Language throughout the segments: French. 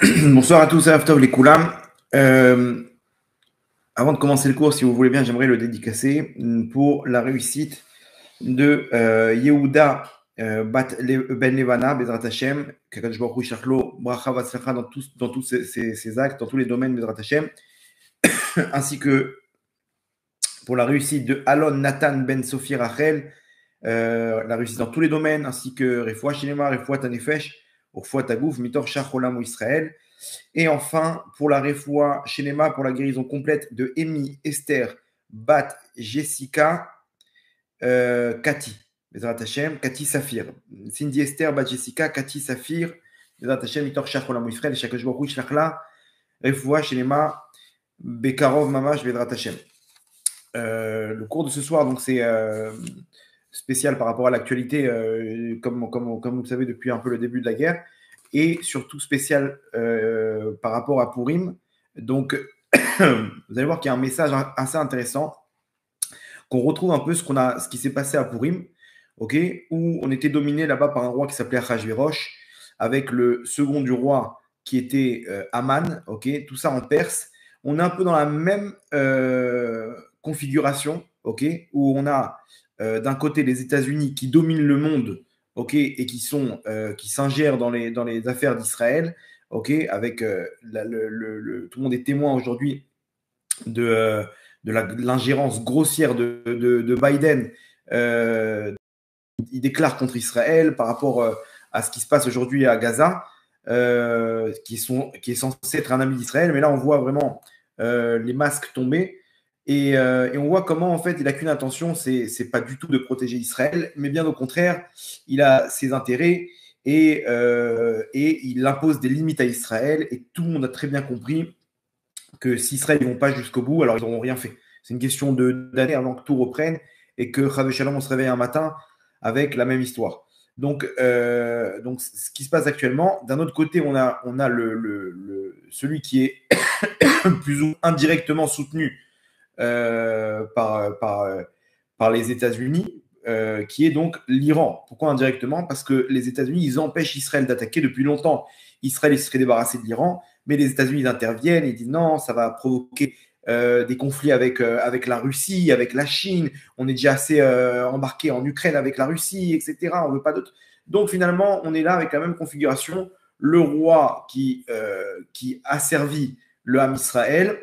Bonsoir à tous, à Tov les Koulam. Avant de commencer le cours, si vous voulez bien, j'aimerais le dédicacer pour la réussite de Yehuda Ben Levana, Bezrat Hashem, qu'Akadosh Baruch Hu Yishach bracha v'atzlacha dans tous ses actes, dans tous les domaines, Bezrat Hashem, ainsi que pour la réussite de Alon Nathan Ben Sophie Rachel, la réussite dans tous les domaines, ainsi que Refoua Shinema, Refoua Tanefesh, Refoua Tagouf, Mitor Shach Olam ou Israël. Et enfin, pour la Refoua Shinema, pour la guérison complète de Amy Esther Bat Jessica Cathy, Bezrat Hashem, Cathy Saphir. Cindy Esther Bat Jessica Cathy Saphir, Bezrat Hashem, Mitor Shach Olam ou Israël, et Shakadosh Baruch Hu Yishlach la Refoua Shinema Bekarov Mamash Bezrat Hashem. Le cours de ce soir, donc c'est spécial par rapport à l'actualité, comme vous le savez depuis un peu le début de la guerre, et surtout spécial par rapport à Purim. Donc, vous allez voir qu'il y a un message assez intéressant, qu'on retrouve un peu ce qui s'est passé à Purim, okay, où on était dominé là-bas par un roi qui s'appelait Achashverosh, avec le second du roi qui était Aman, okay, tout ça en Perse. On est un peu dans la même configuration, okay, où on a d'un côté les États-Unis qui dominent le monde, okay, et qui s'ingèrent dans les affaires d'Israël, okay, avec tout le monde est témoin aujourd'hui de l'ingérence grossière de Biden. Il déclare contre Israël par rapport à ce qui se passe aujourd'hui à Gaza, qui est censé être un ami d'Israël, mais là on voit vraiment les masques tomber. Et on voit comment, en fait, il n'a qu'une intention, c'est pas du tout de protéger Israël, mais bien au contraire, il a ses intérêts et il impose des limites à Israël. Et tout le monde a très bien compris que si Israël ne vont pas jusqu'au bout, alors ils n'auront rien fait. C'est une question d'années avant que tout reprenne et que Chave Shalom, on se réveille un matin avec la même histoire. Donc, ce qui se passe actuellement, d'un autre côté, on a celui qui est plus ou moins indirectement soutenu par les États-Unis, qui est donc l'Iran. Pourquoi indirectement? Parce que les États-Unis, ils empêchent Israël d'attaquer depuis longtemps. Israël serait débarrassé de l'Iran, mais les États-Unis ils interviennent et disent non, ça va provoquer des conflits avec la Russie, avec la Chine. On est déjà assez embarqué en Ukraine avec la Russie, etc. On ne veut pas d'autres. Donc finalement, on est là avec la même configuration. Le roi qui asservit le Ham Israël,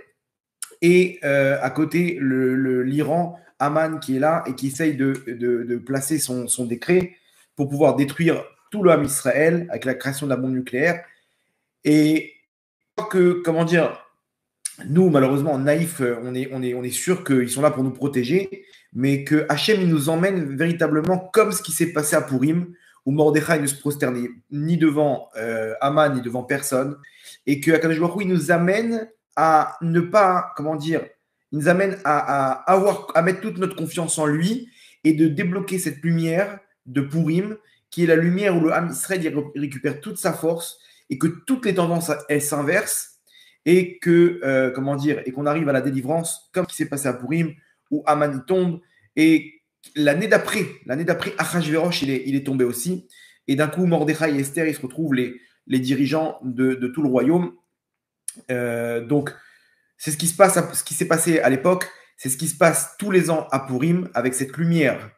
et à côté l'Iran, Aman, qui est là et qui essaye de placer son décret pour pouvoir détruire tout le Ham Israël avec la création de la bombe nucléaire. Et comment dire, nous, malheureusement, naïfs, on est sûr qu'ils sont là pour nous protéger, mais que Hachem, il nous emmène véritablement comme ce qui s'est passé à Purim, où Mordechai ne se prosternait ni devant Aman, ni devant personne, et que Akadosh Baruch Hu, il nous amène à ne pas, comment dire, il nous amène à mettre toute notre confiance en lui et de débloquer cette lumière de Purim, qui est la lumière où le Ham Israël récupère toute sa force et que toutes les tendances, elles s'inversent et que, comment dire, et qu'on arrive à la délivrance, comme ce qui s'est passé à Purim, où Aman tombe, et l'année d'après, Achashverosh, il est tombé aussi, et d'un coup, Mordechai et Esther, ils se retrouvent les dirigeants de tout le royaume. Donc, c'est ce qui s'est passé à l'époque, c'est ce qui se passe tous les ans à Purim, avec cette lumière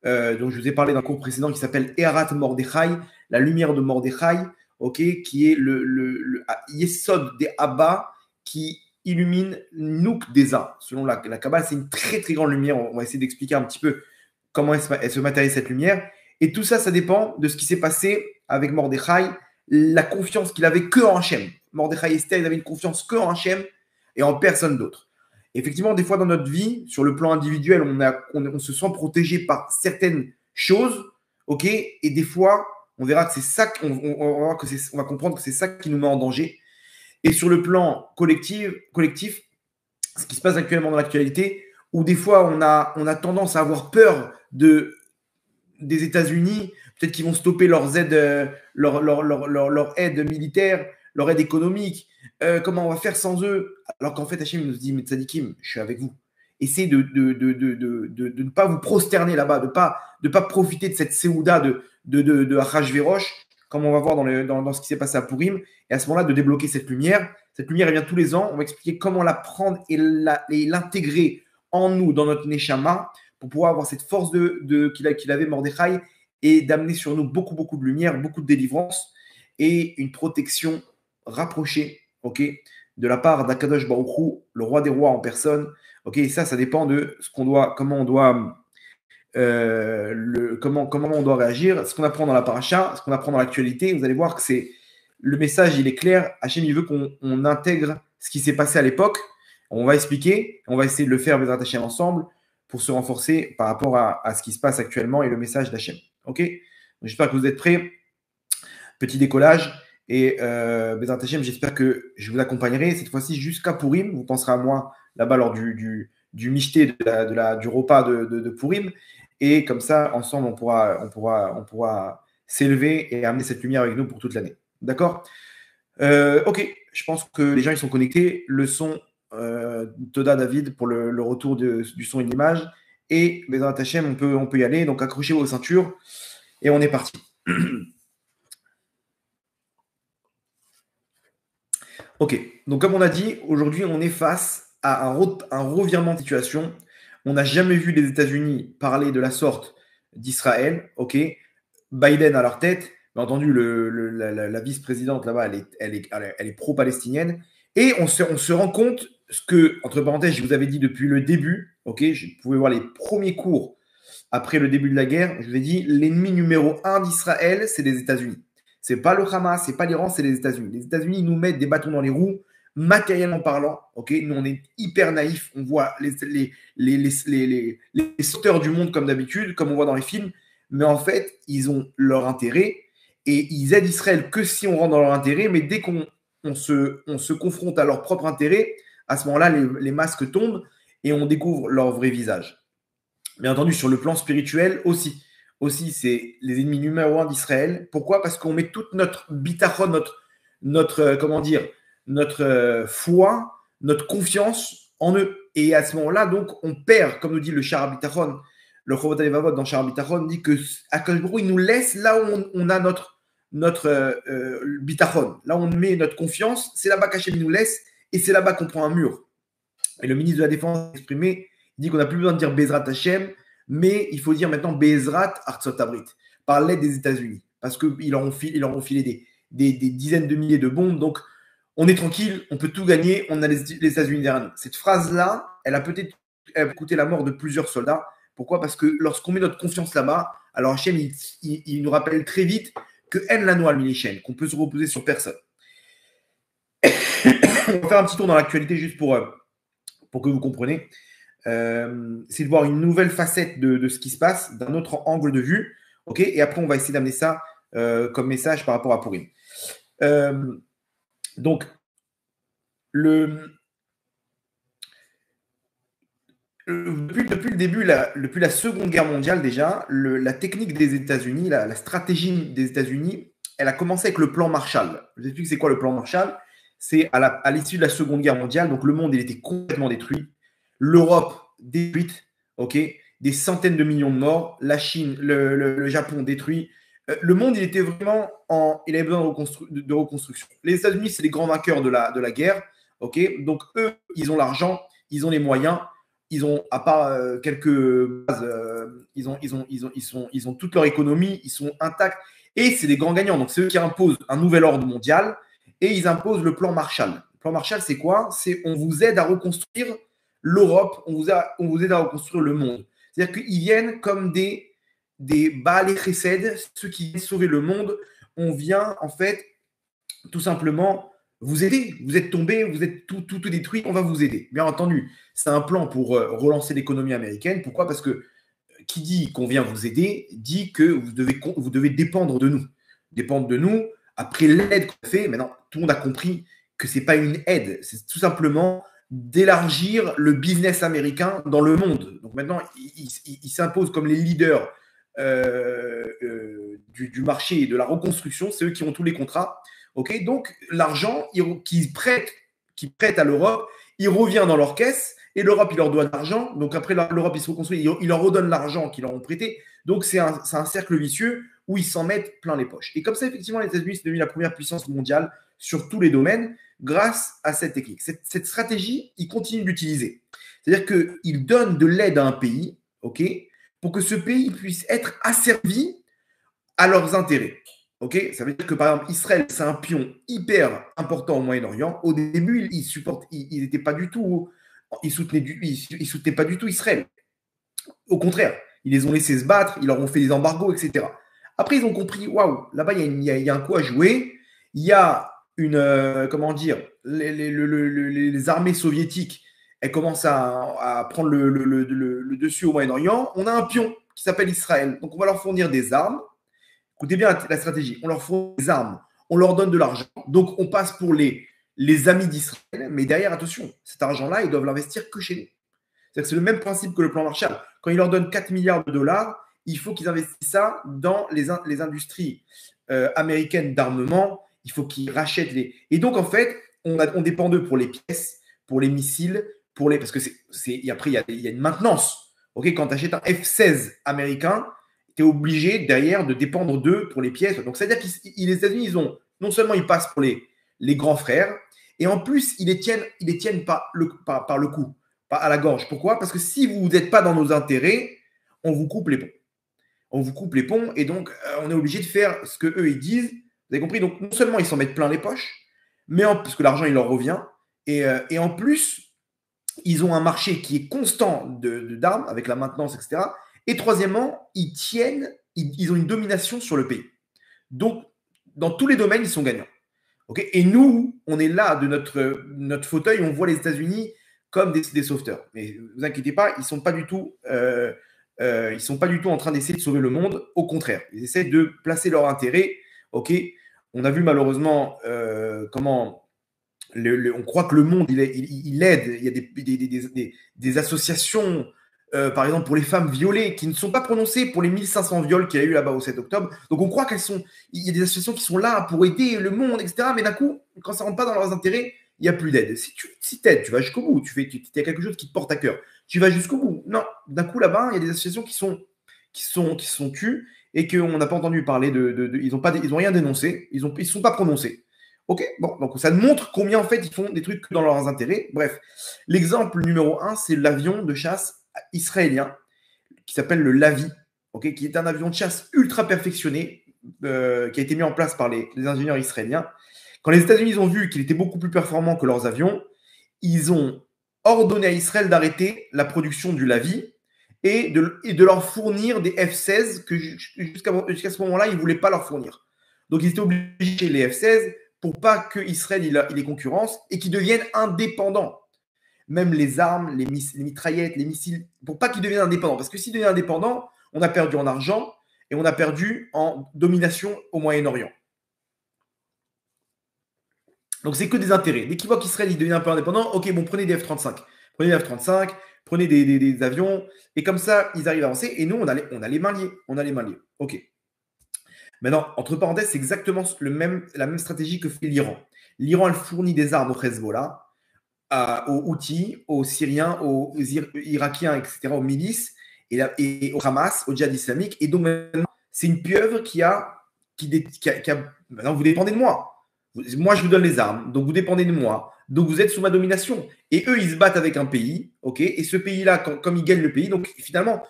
dont je vous ai parlé dans le cours précédent, qui s'appelle Eharat Mordechai, la lumière de Mordechai, okay, qui est le Yesod des Abba, qui illumine Nouk Deza. Selon la Kabbalah, c'est une très très grande lumière. On va essayer d'expliquer un petit peu comment elle se matérialise cette lumière. Et tout ça, ça dépend de ce qui s'est passé avec Mordechai, la confiance qu'il avait que en Hachem. Mordechai et Esther, ils avaient une confiance que en Hachem et en personne d'autre. Effectivement, des fois dans notre vie, sur le plan individuel, on se sent protégé par certaines choses, ok, et des fois, on verra que c'est ça, on va comprendre que c'est ça qui nous met en danger. Et sur le plan collectif, ce qui se passe actuellement dans l'actualité, où des fois on a tendance à avoir peur des États-Unis, peut-être qu'ils vont stopper leurs aides, leur aide militaire, leur aide économique. Comment on va faire sans eux? Alors qu'en fait, Hachem nous dit, mais Tzadikim, je suis avec vous. Essayez de ne pas vous prosterner là-bas, de pas profiter de cette séouda de Achashverosh. comme on va voir dans ce qui s'est passé à Purim, et à ce moment-là, de débloquer cette lumière. Cette lumière, elle vient tous les ans. On va expliquer comment la prendre et l'intégrer en nous, dans notre Neshama, pour pouvoir avoir cette force qu'il avait, Mordechai, et d'amener sur nous beaucoup, beaucoup de lumière, beaucoup de délivrance et une protection rapprochée, ok, de la part d'Akadosh Baruch Hu, le roi des rois en personne. Ok, et ça dépend de comment on doit réagir, ce qu'on apprend dans la paracha, ce qu'on apprend dans l'actualité. Vous allez voir que le message, il est clair. Hachem, il veut qu'on intègre ce qui s'est passé à l'époque. On va expliquer, on va essayer de le faire, Bezrat Hachem, ensemble, pour se renforcer par rapport à ce qui se passe actuellement et le message d'Hachem. Ok? J'espère que vous êtes prêts. Petit décollage. Et Bezrat Hachem, j'espère que je vous accompagnerai cette fois-ci jusqu'à Purim. Vous penserez à moi là-bas lors du michté du repas de Purim. Et comme ça, ensemble, on pourra s'élever et amener cette lumière avec nous pour toute l'année. D'accord? Ok, je pense que les gens ils sont connectés. Le son, Toda David pour le retour du son et de l'image. Et Bezrat Hachem, on peut y aller. Donc accrochez-vous aux ceintures et on est parti. Ok, donc comme on a dit, aujourd'hui on est face à un revirement de situation. On n'a jamais vu les États-Unis parler de la sorte d'Israël. Ok, Biden à leur tête. Bien entendu, la vice-présidente là-bas, elle est pro-palestinienne. Et on se rend compte, ce que, entre parenthèses, je vous avais dit depuis le début, ok, vous pouvez voir les premiers cours après le début de la guerre, je vous ai dit, l'ennemi numéro 1 d'Israël, c'est les États-Unis. C'est pas le Hamas, c'est pas l'Iran, c'est les États-Unis. Les États-Unis nous mettent des bâtons dans les roues, matériellement parlant. Ok, nous on est hyper naïfs, on voit les sauteurs du monde comme d'habitude, comme on voit dans les films, mais en fait ils ont leur intérêt et ils aident Israël que si on rentre dans leur intérêt. Mais dès qu'on se confronte à leur propre intérêt, à ce moment-là les masques tombent et on découvre leur vrai visage. Bien entendu, sur le plan spirituel aussi. Aussi, c'est les ennemis numéro 1 d'Israël. Pourquoi? Parce qu'on met toute notre bitachon, notre foi, notre confiance en eux. Et à ce moment-là, donc, on perd, comme nous dit le Shara Bitachon, le Chovot Alevavot dans Shara Bitachon, dit que Akadosh Baruch Hu, il nous laisse là où on a notre bitachon. Là où on met notre confiance, c'est là-bas qu'Hachem nous laisse et c'est là-bas qu'on prend un mur. Et le ministre de la Défense a exprimé, il dit qu'on n'a plus besoin de dire Bezrat Hachem, mais il faut dire maintenant Bezrat Artsot Abrit, par l'aide des États-Unis, parce qu'ils leur ont filé des dizaines de milliers de bombes. Donc, on est tranquille, on peut tout gagner, on a les États-Unis derrière nous. Cette phrase-là, elle a peut-être coûté la mort de plusieurs soldats. Pourquoi? Parce que lorsqu'on met notre confiance là-bas, alors Hachem, il nous rappelle très vite que En Lanu al Minishen, qu'on peut se reposer sur personne. On va faire un petit tour dans l'actualité juste pour que vous compreniez. C'est de voir une nouvelle facette de ce qui se passe, d'un autre angle de vue. Ok, et après, on va essayer d'amener ça comme message par rapport à Purim. Donc, depuis le début, depuis la Seconde Guerre mondiale déjà, la technique des États-Unis, la stratégie des États-Unis, elle a commencé avec le plan Marshall. Je vous explique c'est quoi le plan Marshall. C'est à l'issue de la Seconde Guerre mondiale, donc le monde il était complètement détruit. L'Europe détruite, ok, des centaines de millions de morts. La Chine, le Japon détruit. Le monde, il était vraiment il avait besoin de reconstruction. Les États-Unis, c'est les grands vainqueurs de la guerre, ok. Donc eux, ils ont l'argent, ils ont les moyens, ils ont, à part quelques bases, ils ont toute leur économie, ils sont intacts et c'est des grands gagnants. Donc c'est eux qui imposent un nouvel ordre mondial et ils imposent le plan Marshall. Le plan Marshall, c'est quoi? C'est on vous aide à reconstruire l'Europe, on vous aide à reconstruire le monde. C'est-à-dire qu'ils viennent comme des Baal Chesed, ceux qui viennent sauver le monde. On vient, en fait, tout simplement vous aider. Vous êtes tombé, vous êtes tout détruit, on va vous aider. Bien entendu, c'est un plan pour relancer l'économie américaine. Pourquoi? Parce que qui dit qu'on vient vous aider, dit que vous devez dépendre de nous. Dépendre de nous, après l'aide qu'on fait, maintenant, tout le monde a compris que ce n'est pas une aide, c'est tout simplement d'élargir le business américain dans le monde. Donc maintenant, il s'impose comme les leaders du marché et de la reconstruction. C'est eux qui ont tous les contrats. Okay, donc l'argent qu'ils prêtent à l'Europe, il revient dans leur caisse et l'Europe, il leur doit de l'argent. Donc après, l'Europe, il se reconstruit, il leur redonne l'argent qu'ils leur ont prêté. Donc c'est un cercle vicieux où ils s'en mettent plein les poches. Et comme ça, effectivement, les États-Unis sont devenus la première puissance mondiale sur tous les domaines grâce à cette technique. Cette stratégie, ils continuent d'utiliser. C'est-à-dire qu'ils donnent de l'aide à un pays, ok, pour que ce pays puisse être asservi à leurs intérêts. Okay, ça veut dire que, par exemple, Israël, c'est un pion hyper important au Moyen-Orient. Au début, ils n'étaient pas du tout, ils soutenaient pas du tout Israël. Au contraire, ils les ont laissés se battre, ils leur ont fait des embargos, etc. Après, ils ont compris, waouh, là-bas, il y a un coup à jouer. Il y a comment dire, les armées soviétiques, elles commencent à prendre le dessus au Moyen-Orient. On a un pion qui s'appelle Israël. Donc, on va leur fournir des armes. Écoutez bien la stratégie. On leur fournit des armes, on leur donne de l'argent. Donc, on passe pour les amis d'Israël. Mais derrière, attention, cet argent-là, ils doivent l'investir que chez nous. C'est-à-dire que c'est le même principe que le plan Marshall. Quand ils leur donnent 4 milliards de dollars, il faut qu'ils investissent ça dans les industries américaines d'armement. Il faut qu'ils rachètent les. Et donc, en fait, on dépend d'eux pour les pièces, pour les missiles, parce que après, il y a une maintenance. Okay, quand tu achètes un F-16 américain, tu es obligé derrière de dépendre d'eux pour les pièces. Donc, c'est-à-dire que les États-Unis, non seulement ils passent pour les grands frères, et en plus, ils les tiennent par le cou, à la gorge. Pourquoi? Parce que si vous n'êtes pas dans nos intérêts, on vous coupe les ponts. On vous coupe les ponts, et donc on est obligé de faire ce qu'eux, ils disent. Vous avez compris? Donc, non seulement ils s'en mettent plein les poches, mais parce que l'argent, il leur revient, et en plus, ils ont un marché qui est constant d'armes, avec la maintenance, etc. Et troisièmement, ils ont une domination sur le pays. Donc, dans tous les domaines, ils sont gagnants. Okay, et nous, on est là de notre fauteuil, on voit les États-Unis comme des sauveteurs. Mais ne vous inquiétez pas, ils ne sont pas du tout en train d'essayer de sauver le monde. Au contraire, ils essaient de placer leur intérêt. Okay, on a vu malheureusement comment on croit que le monde, il aide. Il y a des associations, par exemple pour les femmes violées, qui ne sont pas prononcées pour les 1500 viols qu'il y a eu là-bas au 7 octobre. Donc on croit il y a des associations qui sont là pour aider le monde, etc. Mais d'un coup, quand ça ne rentre pas dans leurs intérêts, il n'y a plus d'aide. Si tu aides, tu vas jusqu'au bout. Tu as quelque chose qui te porte à cœur. Tu vas jusqu'au bout. Non, d'un coup là-bas, il y a des associations qui sont tues et qu'on n'a pas entendu parler ils n'ont rien dénoncé. Ils ne sont pas prononcés. Ok, bon, donc ça montre combien en fait ils font des trucs dans leurs intérêts. Bref, l'exemple numéro 1, c'est l'avion de chasse israélien qui s'appelle le Lavi, okay, qui est un avion de chasse ultra perfectionné qui a été mis en place par les ingénieurs israéliens. Quand les États-Unis ont vu qu'il était beaucoup plus performant que leurs avions, ils ont ordonné à Israël d'arrêter la production du Lavi et de leur fournir des F-16 que jusqu'à ce moment-là, ils ne voulaient pas leur fournir. Donc, ils étaient obligés, les F-16, pour pas qu'Israël il les concurrence et qu'ils deviennent indépendants. Même les armes, les mitraillettes, les missiles, pour pas qu'ils deviennent indépendants. Parce que s'ils deviennent indépendants, on a perdu en argent et on a perdu en domination au Moyen-Orient. Donc, c'est que des intérêts. Dès qu'ils voient qu'Israël il devient un peu indépendant, ok, bon, prenez des F-35. Prenez des F-35, prenez des avions. Et comme ça, ils arrivent à avancer. Et nous, on a les mains liées. On a les mains liées. Ok. Maintenant, entre parenthèses, c'est exactement la même stratégie que fait l'Iran. L'Iran, elle fournit des armes au Hezbollah, aux Houthis, aux Syriens, aux Irakiens, etc., aux milices, et au Hamas, au djihad islamique. Et donc, maintenant, c'est une pieuvre qui a. Maintenant, vous dépendez de moi. Moi, je vous donne les armes, donc vous dépendez de moi. Donc, vous êtes sous ma domination. Et eux, ils se battent avec un pays, ok. Et ce pays-là, comme ils gagnent le pays, donc finalement,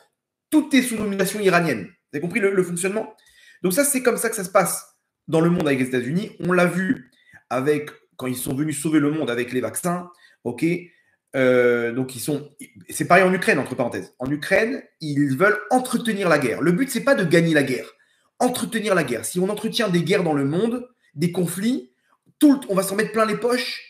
tout est sous domination iranienne. Vous avez compris le fonctionnement? Donc ça, c'est comme ça que ça se passe dans le monde avec les États-Unis. On l'a vu quand ils sont venus sauver le monde avec les vaccins. Ok, donc c'est pareil en Ukraine, entre parenthèses. En Ukraine, ils veulent entretenir la guerre. Le but, c'est pas de gagner la guerre. Entretenir la guerre. Si on entretient des guerres dans le monde, des conflits, on va s'en mettre plein les poches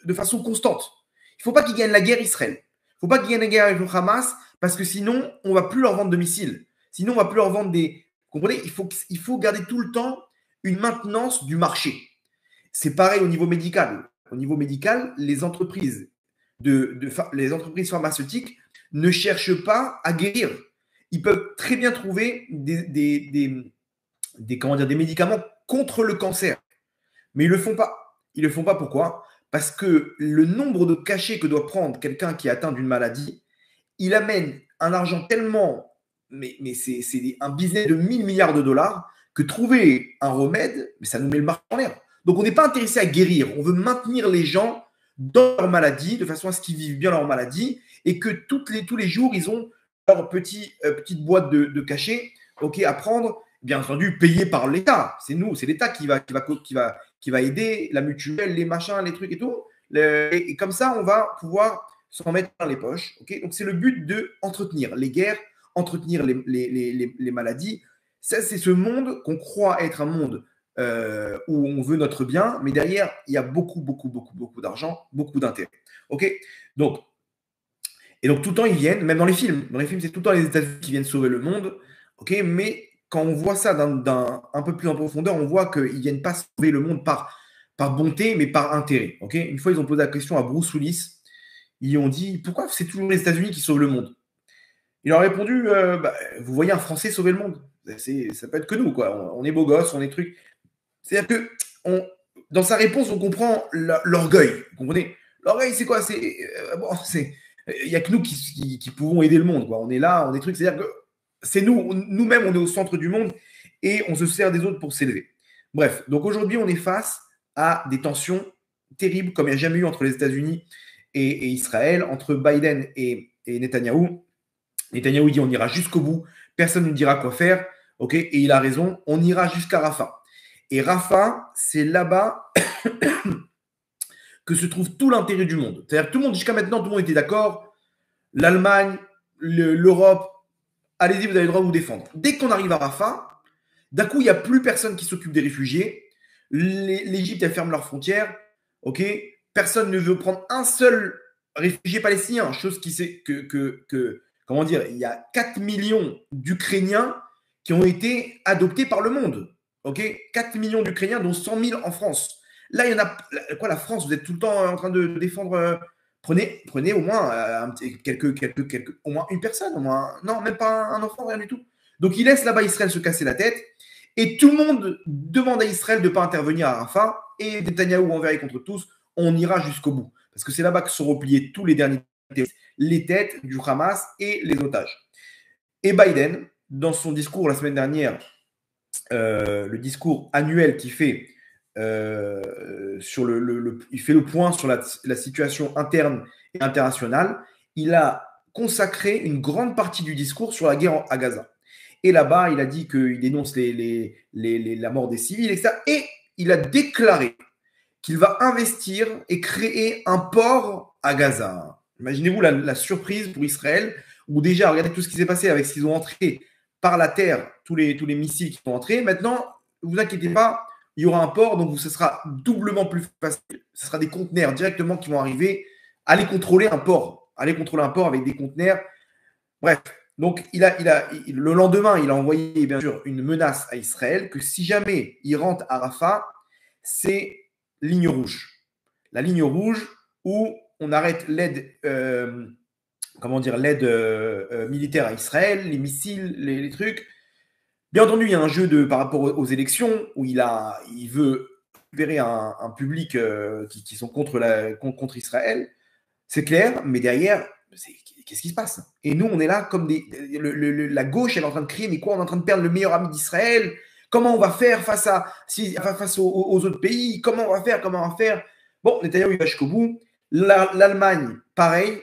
de façon constante. Il ne faut pas qu'ils gagnent la guerre Israël. Il ne faut pas qu'ils gagnent la guerre avec le Hamas, parce que sinon, on ne va plus leur vendre de missiles. Sinon, on ne va plus leur vendre des. Vous comprenez? Il faut garder tout le temps une maintenance du marché. C'est pareil au niveau médical. Au niveau médical, les entreprises pharmaceutiques ne cherchent pas à guérir. Ils peuvent très bien trouver des médicaments contre le cancer. Mais ils ne le font pas. Ils ne le font pas pourquoi? Parce que le nombre de cachets que doit prendre quelqu'un qui est atteint d'une maladie, il amène un argent tellement mais c'est un business de 1000 milliards de dollars que trouver un remède, mais ça nous met le marché en l'air. Donc, on n'est pas intéressé à guérir. On veut maintenir les gens dans leur maladie, de façon à ce qu'ils vivent bien leur maladie et que tous les jours, ils ont leur petite boîte de cachet à prendre, bien entendu, payée par l'État. C'est nous, c'est l'État qui va aider, la mutuelle, les machins, les trucs et tout. Et comme ça, on va pouvoir s'en mettre dans les poches. Donc, c'est le but d'entretenir les guerres, entretenir les maladies. Ça, c'est ce monde qu'on croit être un monde où on veut notre bien, mais derrière, il y a beaucoup d'argent, beaucoup d'intérêt. Donc, et donc, tout le temps, ils viennent, même dans les films. Dans les films, c'est tout le temps les États-Unis qui viennent sauver le monde. Mais quand on voit ça un peu plus en profondeur, on voit qu'ils ne viennent pas sauver le monde par bonté, mais par intérêt. Une fois, ils ont posé la question à Bruce Willis. Ils ont dit, pourquoi c'est toujours les États-Unis qui sauvent le monde? Il leur a répondu, vous voyez un Français sauver le monde. Ça peut être que nous, quoi. On est beaux gosses, on est trucs. C'est-à-dire que dans sa réponse, on comprend l'orgueil. Vous comprenez? L'orgueil, c'est quoi? Il n'y a que nous qui pouvons aider le monde, quoi. On est là, on est trucs. C'est-à-dire que c'est nous-mêmes, on est au centre du monde et on se sert des autres pour s'élever. Bref, donc aujourd'hui, on est face à des tensions terribles comme il n'y a jamais eu entre les États-Unis et Israël, entre Biden et Netanyahou. Netanyahou dit on ira jusqu'au bout, personne ne nous dira quoi faire, et il a raison, on ira jusqu'à Rafah. Et Rafah, c'est là-bas que se trouve tout l'intérêt du monde. C'est-à-dire que tout le monde, jusqu'à maintenant, tout le monde était d'accord, l'Allemagne, l'Europe, allez-y, vous avez le droit de vous défendre. Dès qu'on arrive à Rafah, d'un coup, il n'y a plus personne qui s'occupe des réfugiés, l'Égypte, elle ferme leurs frontières, personne ne veut prendre un seul réfugié palestinien, chose qui sait comment dire, il y a 4 millions d'Ukrainiens qui ont été adoptés par le monde. 4 millions d'Ukrainiens, dont 100 000 en France. Là, il y en a. Quoi, la France, vous êtes tout le temps en train de défendre. Prenez au moins au moins une personne, non, même pas un enfant, rien du tout. Donc, il laisse là-bas Israël se casser la tête. Et tout le monde demande à Israël de ne pas intervenir à Rafah. Et Netanyahou envers et contre tous, on ira jusqu'au bout. Parce que c'est là-bas que sont repliés tous les derniers terroristes, les têtes du Hamas et les otages. Et Biden, dans son discours la semaine dernière, le discours annuel qu'il fait, il fait le point sur la situation interne et internationale, il a consacré une grande partie du discours sur la guerre à Gaza. Et là-bas, il a dit qu'il dénonce la mort des civils, etc. Et il a déclaré qu'il va investir et créer un port à Gaza. Imaginez-vous la surprise pour Israël, où déjà, regardez tout ce qui s'est passé avec ce qu'ils ont entré par la terre, tous les missiles qui sont entrés. Maintenant, ne vous inquiétez pas, il y aura un port, donc ce sera doublement plus facile. Ce sera des conteneurs directement qui vont arriver. Allez contrôler un port avec des conteneurs. Bref, donc le lendemain, il a envoyé bien sûr une menace à Israël que si jamais il rentre à Rafah, c'est ligne rouge. La ligne rouge où on arrête l'aide militaire à Israël, les missiles, les trucs. Bien entendu, il y a un jeu par rapport aux élections où il veut récupérer un public qui sont contre Israël. C'est clair, mais derrière, qu'est-ce qui se passe? Et nous, on est là comme la gauche, elle est en train de crier, mais quoi, on est en train de perdre le meilleur ami d'Israël? Comment on va faire face aux autres pays? Comment on va faire? Bon, Netanyahou, il va jusqu'au bout. L'Allemagne, pareil,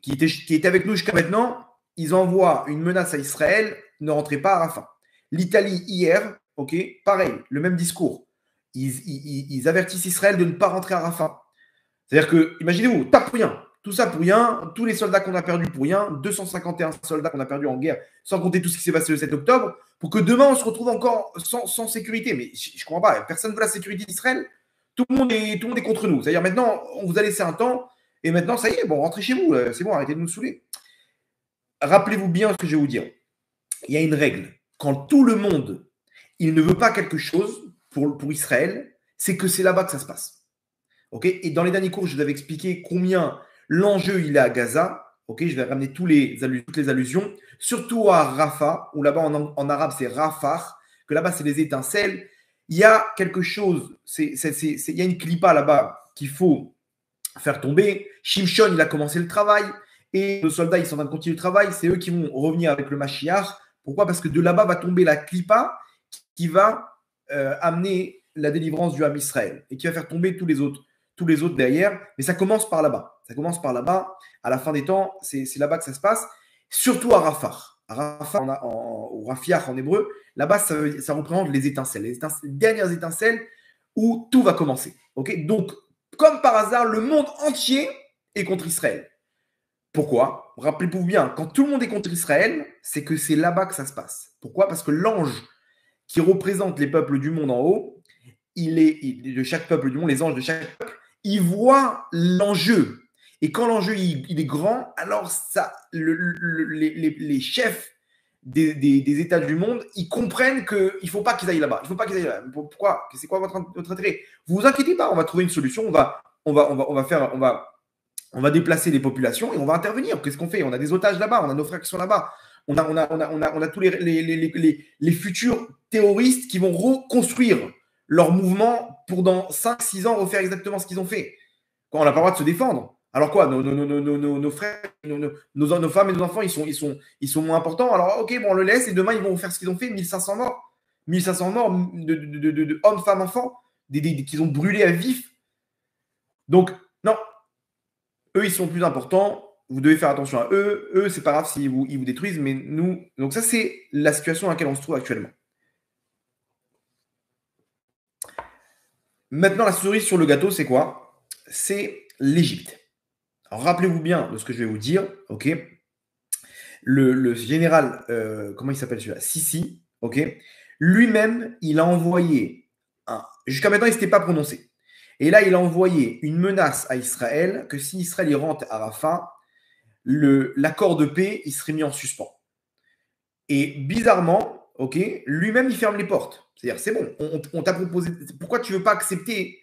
qui était avec nous jusqu'à maintenant, ils envoient une menace à Israël, ne rentrez pas à Rafah. L'Italie, hier, pareil, le même discours. Ils avertissent Israël de ne pas rentrer à Rafah. C'est-à-dire que, imaginez-vous, pour rien. Tout ça pour rien, tous les soldats qu'on a perdus pour rien, 251 soldats qu'on a perdus en guerre, sans compter tout ce qui s'est passé le 7 octobre, pour que demain on se retrouve encore sans sécurité. Mais je ne comprends pas, personne ne veut la sécurité d'Israël. Tout le monde est contre nous. C'est-à-dire maintenant, on vous a laissé un temps, et maintenant, ça y est, bon, rentrez chez vous, c'est bon, arrêtez de nous saouler. Rappelez-vous bien ce que je vais vous dire. Il y a une règle. Quand tout le monde, il ne veut pas quelque chose pour Israël, c'est que c'est là-bas que ça se passe. Et dans les derniers cours, je vous avais expliqué combien l'enjeu il est à Gaza. Je vais ramener toutes les allusions, surtout à Rafah, où là-bas en arabe c'est Rafah, que là-bas c'est les étincelles. Il y a quelque chose, il y a une clipa là-bas qu'il faut faire tomber. Shimshon, il a commencé le travail, et les soldats, ils sont en train de continuer le travail. C'est eux qui vont revenir avec le Mashiach Pourquoi? Parce que de là-bas va tomber la clipa qui va amener la délivrance du Ham Israël et qui va faire tomber tous les autres derrière. Mais ça commence par là-bas. Ça commence par là-bas. À la fin des temps, c'est là-bas que ça se passe. Surtout à Rafah. À Rafah, au Rafiach en hébreu, là-bas, ça représente les étincelles. Les dernières étincelles où tout va commencer. Okay, donc, comme par hasard, le monde entier est contre Israël. Pourquoi? Rappelez-vous bien, quand tout le monde est contre Israël, c'est que c'est là-bas que ça se passe. Pourquoi? Parce que l'ange qui représente les peuples du monde en haut, de chaque peuple du monde, les anges de chaque peuple, ils voient l'enjeu. Et quand l'enjeu il est grand, alors ça, les chefs des États du monde, ils comprennent qu'il ne faut pas qu'ils aillent là-bas. Il ne faut pas qu'ils aillent là-bas. Pourquoi? C'est quoi votre intérêt? Vous vous inquiétez pas, on va trouver une solution. On va déplacer les populations et on va intervenir. Qu'est-ce qu'on fait? On a des otages là-bas, on a nos frères qui sont là-bas. On a tous les futurs terroristes qui vont reconstruire leur mouvement pour dans 5-6 ans refaire exactement ce qu'ils ont fait. Quand on n'a pas le droit de se défendre. Alors quoi? Nos frères, nos femmes et nos enfants, ils sont moins importants. Alors ok, bon, on le laisse et demain, ils vont faire ce qu'ils ont fait. 1500 morts. 1500 morts de hommes, femmes, enfants qu'ils ont brûlés à vif. Donc, non. Eux, ils sont plus importants. Vous devez faire attention à eux. Eux, c'est pas grave s'ils vous détruisent, mais nous. Donc, ça, c'est la situation dans laquelle on se trouve actuellement. Maintenant, la cerise sur le gâteau, c'est quoi? C'est l'Égypte. Alors, rappelez-vous bien de ce que je vais vous dire. Ok. Le général, comment il s'appelle celui-là? Sisi. Ok. Lui-même, il a envoyé jusqu'à maintenant, il ne s'était pas prononcé. Et là, il a envoyé une menace à Israël que si Israël y rentre à Rafah, l'accord de paix, il serait mis en suspens. Et bizarrement, ok, lui-même, il ferme les portes. C'est-à-dire, c'est bon, on t'a proposé. Pourquoi tu ne veux pas accepter?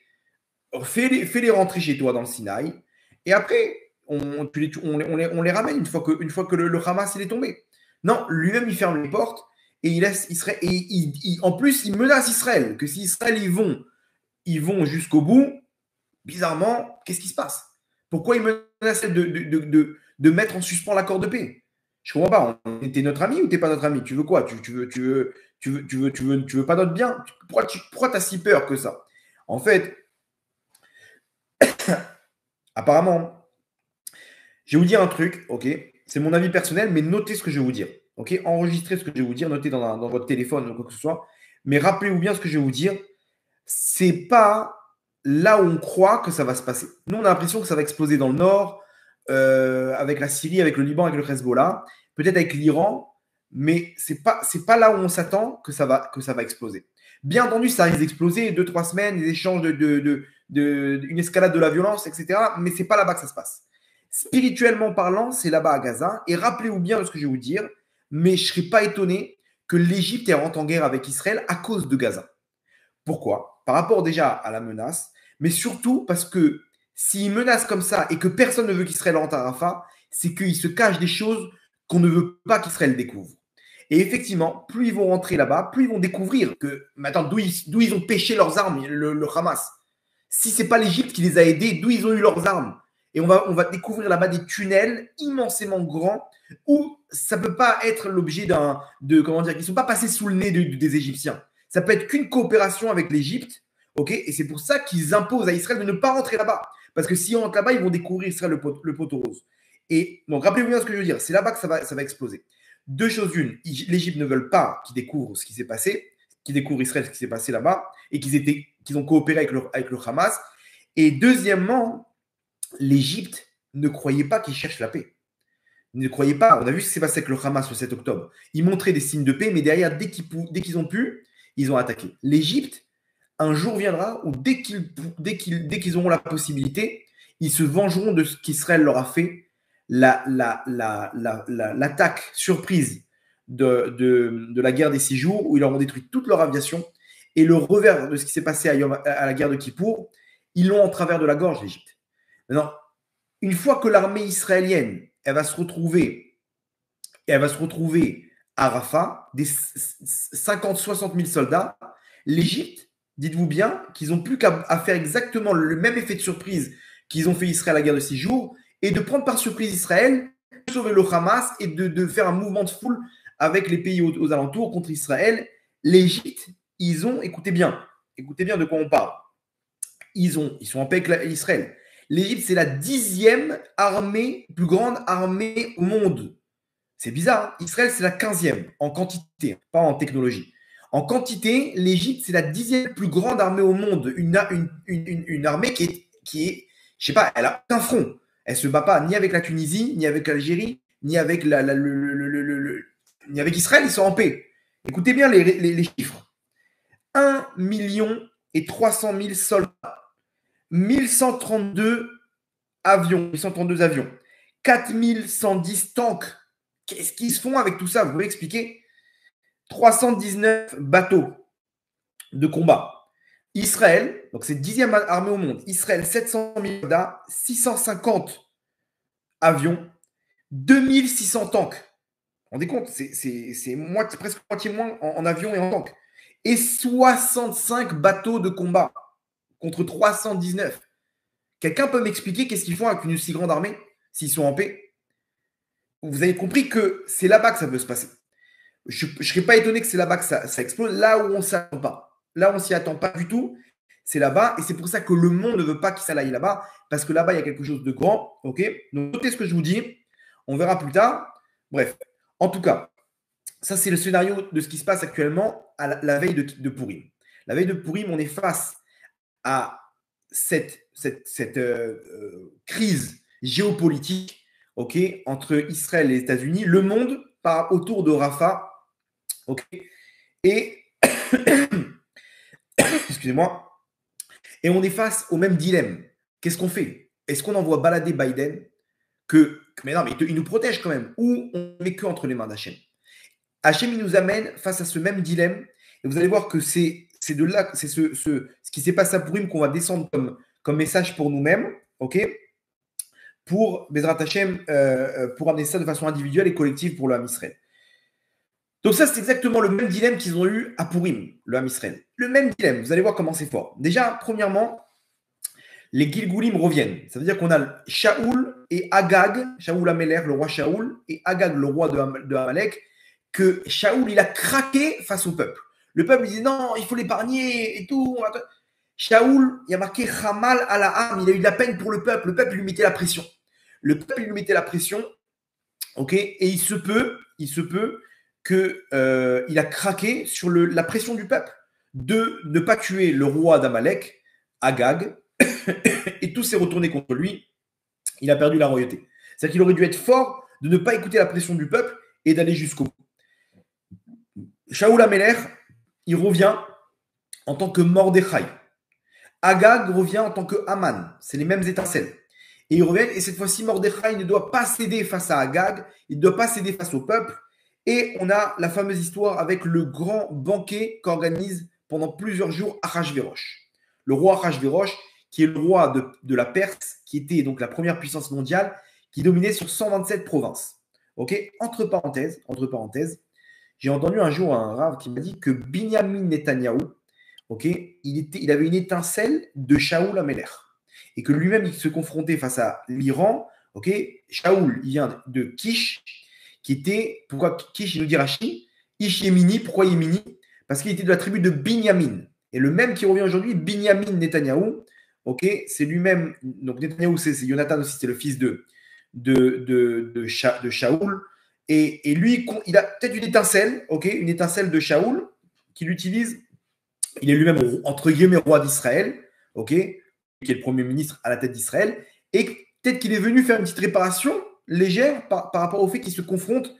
Fais-les rentrer chez toi dans le Sinaï. Et après, on les ramène une fois que le Hamas il est tombé. Non, lui-même, il ferme les portes et il laisse Israël. Et en plus, il menace Israël que si Israël ils vont jusqu'au bout, bizarrement, qu'est-ce qui se passe? Pourquoi il menace de mettre en suspens l'accord de paix? Je ne comprends pas. T'es notre ami ou t'es pas notre ami? Tu veux quoi? Tu veux pas notre bien? Pourquoi tu as si peur que ça? En fait, apparemment, je vais vous dire un truc, ok? C'est mon avis personnel, mais notez ce que je vais vous dire. Ok? Enregistrez ce que je vais vous dire, notez dans votre téléphone ou quoi que ce soit. Mais rappelez-vous bien ce que je vais vous dire. C'est pas là où on croit que ça va se passer. Nous, on a l'impression que ça va exploser dans le nord, avec la Syrie, avec le Liban, avec le Hezbollah, peut-être avec l'Iran, mais c'est pas là où on s'attend que ça va exploser. Bien entendu, ça risque d'exploser 2-3 semaines, des échanges une escalade de la violence, etc. Mais c'est pas là-bas que ça se passe. Spirituellement parlant, c'est là-bas à Gaza. Et rappelez-vous bien de ce que je vais vous dire, mais je ne serais pas étonné que l'Égypte rentre en guerre avec Israël à cause de Gaza. Pourquoi? Par rapport déjà à la menace, mais surtout parce que s'ils menacent comme ça et que personne ne veut qu'Israël rentre à Rafah, c'est qu'ils se cachent des choses qu'on ne veut pas qu'Israël découvre. Et effectivement, plus ils vont rentrer là-bas, plus ils vont découvrir que maintenant d'où ils ont pêché leurs armes, le Hamas. Si ce n'est pas l'Égypte qui les a aidés, d'où ils ont eu leurs armes. Et on va découvrir là-bas des tunnels immensément grands où ça ne peut pas être l'objet comment dire, qui ne sont pas passés sous le nez des Égyptiens. Ça peut être qu'une coopération avec l'Égypte, ok? Et c'est pour ça qu'ils imposent à Israël de ne pas rentrer là-bas. Parce que s'ils rentrent là-bas, ils vont découvrir Israël le poteau rose. Et donc, rappelez-vous bien ce que je veux dire. C'est là-bas que ça va exploser. Deux choses une, l'Égypte ne veut pas qu'ils découvrent ce qui s'est passé, qu'ils découvrent Israël ce qui s'est passé là-bas, et qu'ils ont coopéré avec le Hamas. Et deuxièmement, l'Égypte ne croyait pas qu'ils cherchent la paix. Ne croyez pas. On a vu ce qui s'est passé avec le Hamas le 7 octobre. Ils montraient des signes de paix, mais derrière, dès qu'ils ont pu, ils ont attaqué. L'Égypte, un jour viendra où dès qu'ils auront la possibilité, ils se vengeront de ce qu'Israël leur a fait, l'attaque surprise de la guerre des 6 jours, où ils leur ont détruit toute leur aviation, et le revers de ce qui s'est passé à la guerre de Kippour, ils l'ont en travers de la gorge, l'Égypte. Maintenant, une fois que l'armée israélienne, elle va se retrouver à Rafah, des 50-60 000 soldats, l'Égypte, dites-vous bien qu'ils n'ont plus qu'à faire exactement le même effet de surprise qu'ils ont fait Israël à la guerre de 6 jours, et de prendre par surprise Israël, de sauver le Hamas et de faire un mouvement de foule avec les pays aux alentours contre Israël. L'Égypte, écoutez bien de quoi on parle. Ils sont en paix avec Israël. L'Égypte, c'est la 10e plus grande armée au monde. C'est bizarre. Hein. Israël, c'est la 15e en quantité, pas en technologie. En quantité, l'Égypte, c'est la 10e plus grande armée au monde. Une armée qui est, je sais pas, elle a aucun front. Elle se bat pas ni avec la Tunisie, ni avec l'Algérie, ni avec ni avec Israël. Ils sont en paix. Écoutez bien les chiffres. 1,3 million soldats, 1132 avions, 4110 tanks. Qu'est-ce qu'ils se font avec tout ça? Vous pouvez expliquer? 319 bateaux de combat. Israël, donc c'est 10e armée au monde. Israël, 700 000 soldats, 650 avions, 2600 tanks. Vous vous rendez compte? C'est presque moitié moins en avions et en tanks. Et 65 bateaux de combat contre 319. Quelqu'un peut m'expliquer qu'est-ce qu'ils font avec une si grande armée s'ils sont en paix? Vous avez compris que c'est là-bas que ça peut se passer. Je ne serais pas étonné que c'est là-bas que ça explose, là où on ne s'y attend pas. Là où on ne s'y attend pas du tout, c'est là-bas. Et c'est pour ça que le monde ne veut pas qu'il s'aille là-bas, parce que là-bas, il y a quelque chose de grand. Okay, donc, notez ce que je vous dis. On verra plus tard. Bref, en tout cas, ça, c'est le scénario de ce qui se passe actuellement à la veille de Pourim. La veille de Pourim, on est face à cette crise géopolitique, okay, entre Israël et les États-Unis, le monde part autour de Rafah, okay, et excusez-moi, et on est face au même dilemme. Qu'est-ce qu'on fait? Est-ce qu'on envoie balader Biden mais non, mais il nous protège quand même, ou on n'est que entre les mains d'Hachem? Hachem, il nous amène face à ce même dilemme, et vous allez voir que c'est de là, c'est ce qui s'est passé à Pourim qu'on va descendre comme message pour nous-mêmes, ok, pour Bezrat Hachem, pour amener ça de façon individuelle et collective pour le Ham Israël. Donc ça, c'est exactement le même dilemme qu'ils ont eu à Pourim, le Ham Israël. Le même dilemme, vous allez voir comment c'est fort. Déjà, premièrement, les Gilgulim reviennent. Ça veut dire qu'on a Shaoul et Agag, Shaoul Améler, le roi Shaoul, et Agag, le roi de Amalek, que Shaoul, il a craqué face au peuple. Le peuple, il dit non, il faut l'épargner et tout. Shaoul, il y a marqué Hamal à la âme, il a eu de la peine pour le peuple lui mettait la pression. Le peuple, il lui mettait la pression, ok, et il se peut qu'il a craqué sur la pression du peuple de ne pas tuer le roi d'Amalek, Agag, et tout s'est retourné contre lui. Il a perdu la royauté. C'est-à-dire qu'il aurait dû être fort de ne pas écouter la pression du peuple et d'aller jusqu'au bout. Shaoul Améler, il revient en tant que Mordechai. Agag revient en tant que Haman. C'est les mêmes étincelles. Et il revient, et cette fois-ci, Mordechai ne doit pas céder face à Agag, il ne doit pas céder face au peuple. Et on a la fameuse histoire avec le grand banquet qu'organise pendant plusieurs jours Achashverosh. Le roi Achashverosh, qui est le roi de la Perse, qui était donc la première puissance mondiale, qui dominait sur 127 provinces. Okay, entre parenthèses, j'ai entendu un jour un rave qui m'a dit que Binyamin Netanyahou, okay, il avait une étincelle de Shaoul Améler. Et que lui-même, il se confrontait face à l'Iran. Okay, Shaoul, il vient de Kish, qui était, pourquoi Kish, il nous dit Rashi, Ish Yemini, pourquoi Yemini? Parce qu'il était de la tribu de Binyamin. Et le même qui revient aujourd'hui, Binyamin Netanyahou, okay, c'est lui-même, donc Netanyahou, c'est Jonathan aussi, c'est le fils de Shaoul. Et lui, il a peut-être une étincelle, okay, une étincelle de Shaoul qu'il utilise. Il est lui-même, entre guillemets, roi d'Israël, okay, qui est le premier ministre à la tête d'Israël. Et peut-être qu'il est venu faire une petite réparation légère par rapport au fait qu'il se confronte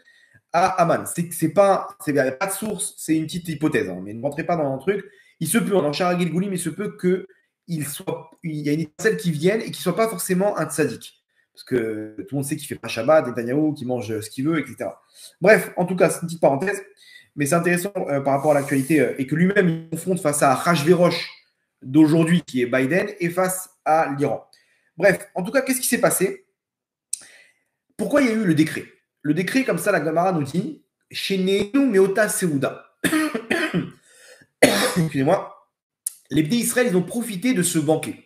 à Haman. Il n'y a pas de source, c'est une petite hypothèse, hein, mais ne rentrez pas dans un truc. Il se peut, dans Shara Gilgulim, il se peut qu'il y a une étincelle qui vienne et qu'il ne soit pas forcément un tzaddik. Parce que tout le monde sait qu'il ne fait pas Shabbat, Netanyahou, qu'il mange ce qu'il veut, etc. Bref, en tout cas, c'est une petite parenthèse, mais c'est intéressant par rapport à l'actualité et que lui-même il confronte face à Achashverosh d'aujourd'hui, qui est Biden, et face à l'Iran. Bref, en tout cas, qu'est-ce qui s'est passé? Pourquoi il y a eu le décret? Le décret, comme ça, la Gemara nous dit Shenenu Meota Seuda. Excusez-moi. Les Bnei Israël, ils ont profité de ce banquet.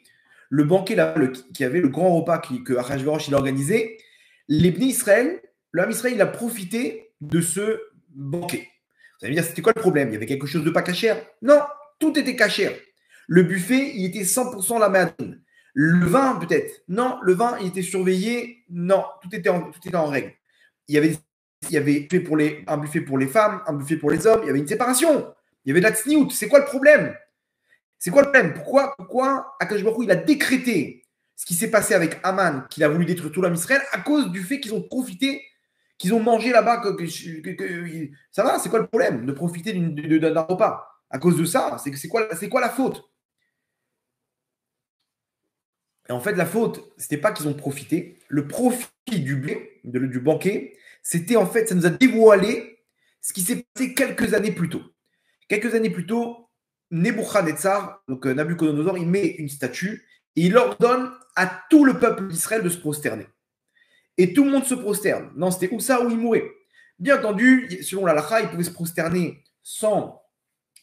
Le banquet là, qui avait le grand repas que Achashverosh il a organisé. Les Bnei Israël, le Ham Israël, il a profité de ce banquet. Vous allez me dire, c'était quoi le problème? Il y avait quelque chose de pas cachère? Non, tout était cachère. Le buffet, il était 100% la madrine. Le vin, peut-être? Non, le vin, il était surveillé? Non, tout était en règle. Il y avait un buffet pour les femmes, un buffet pour les hommes, il y avait une séparation. Il y avait de la tsniout. C'est quoi le problème? C'est quoi le problème? Pourquoi Akash Baruch Hu, il a décrété ce qui s'est passé avec Aman, qu'il a voulu détruire tout l'homme Israël, à cause du fait qu'ils ont profité, qu'ils ont mangé là-bas. Ça va, c'est quoi le problème de profiter d'un repas? À cause de ça, c'est quoi la faute? Et en fait, la faute, c'était pas qu'ils ont profité. Le profit du blé, du banquet, c'était en fait, ça nous a dévoilé ce qui s'est passé quelques années plus tôt. Quelques années plus tôt, Nebuchadnezzar, donc Nabucodonosor, il met une statue et il ordonne à tout le peuple d'Israël de se prosterner. Et tout le monde se prosterne. Non, c'était où ça où il mourait. Bien entendu, selon la lacha, il pouvait se prosterner sans,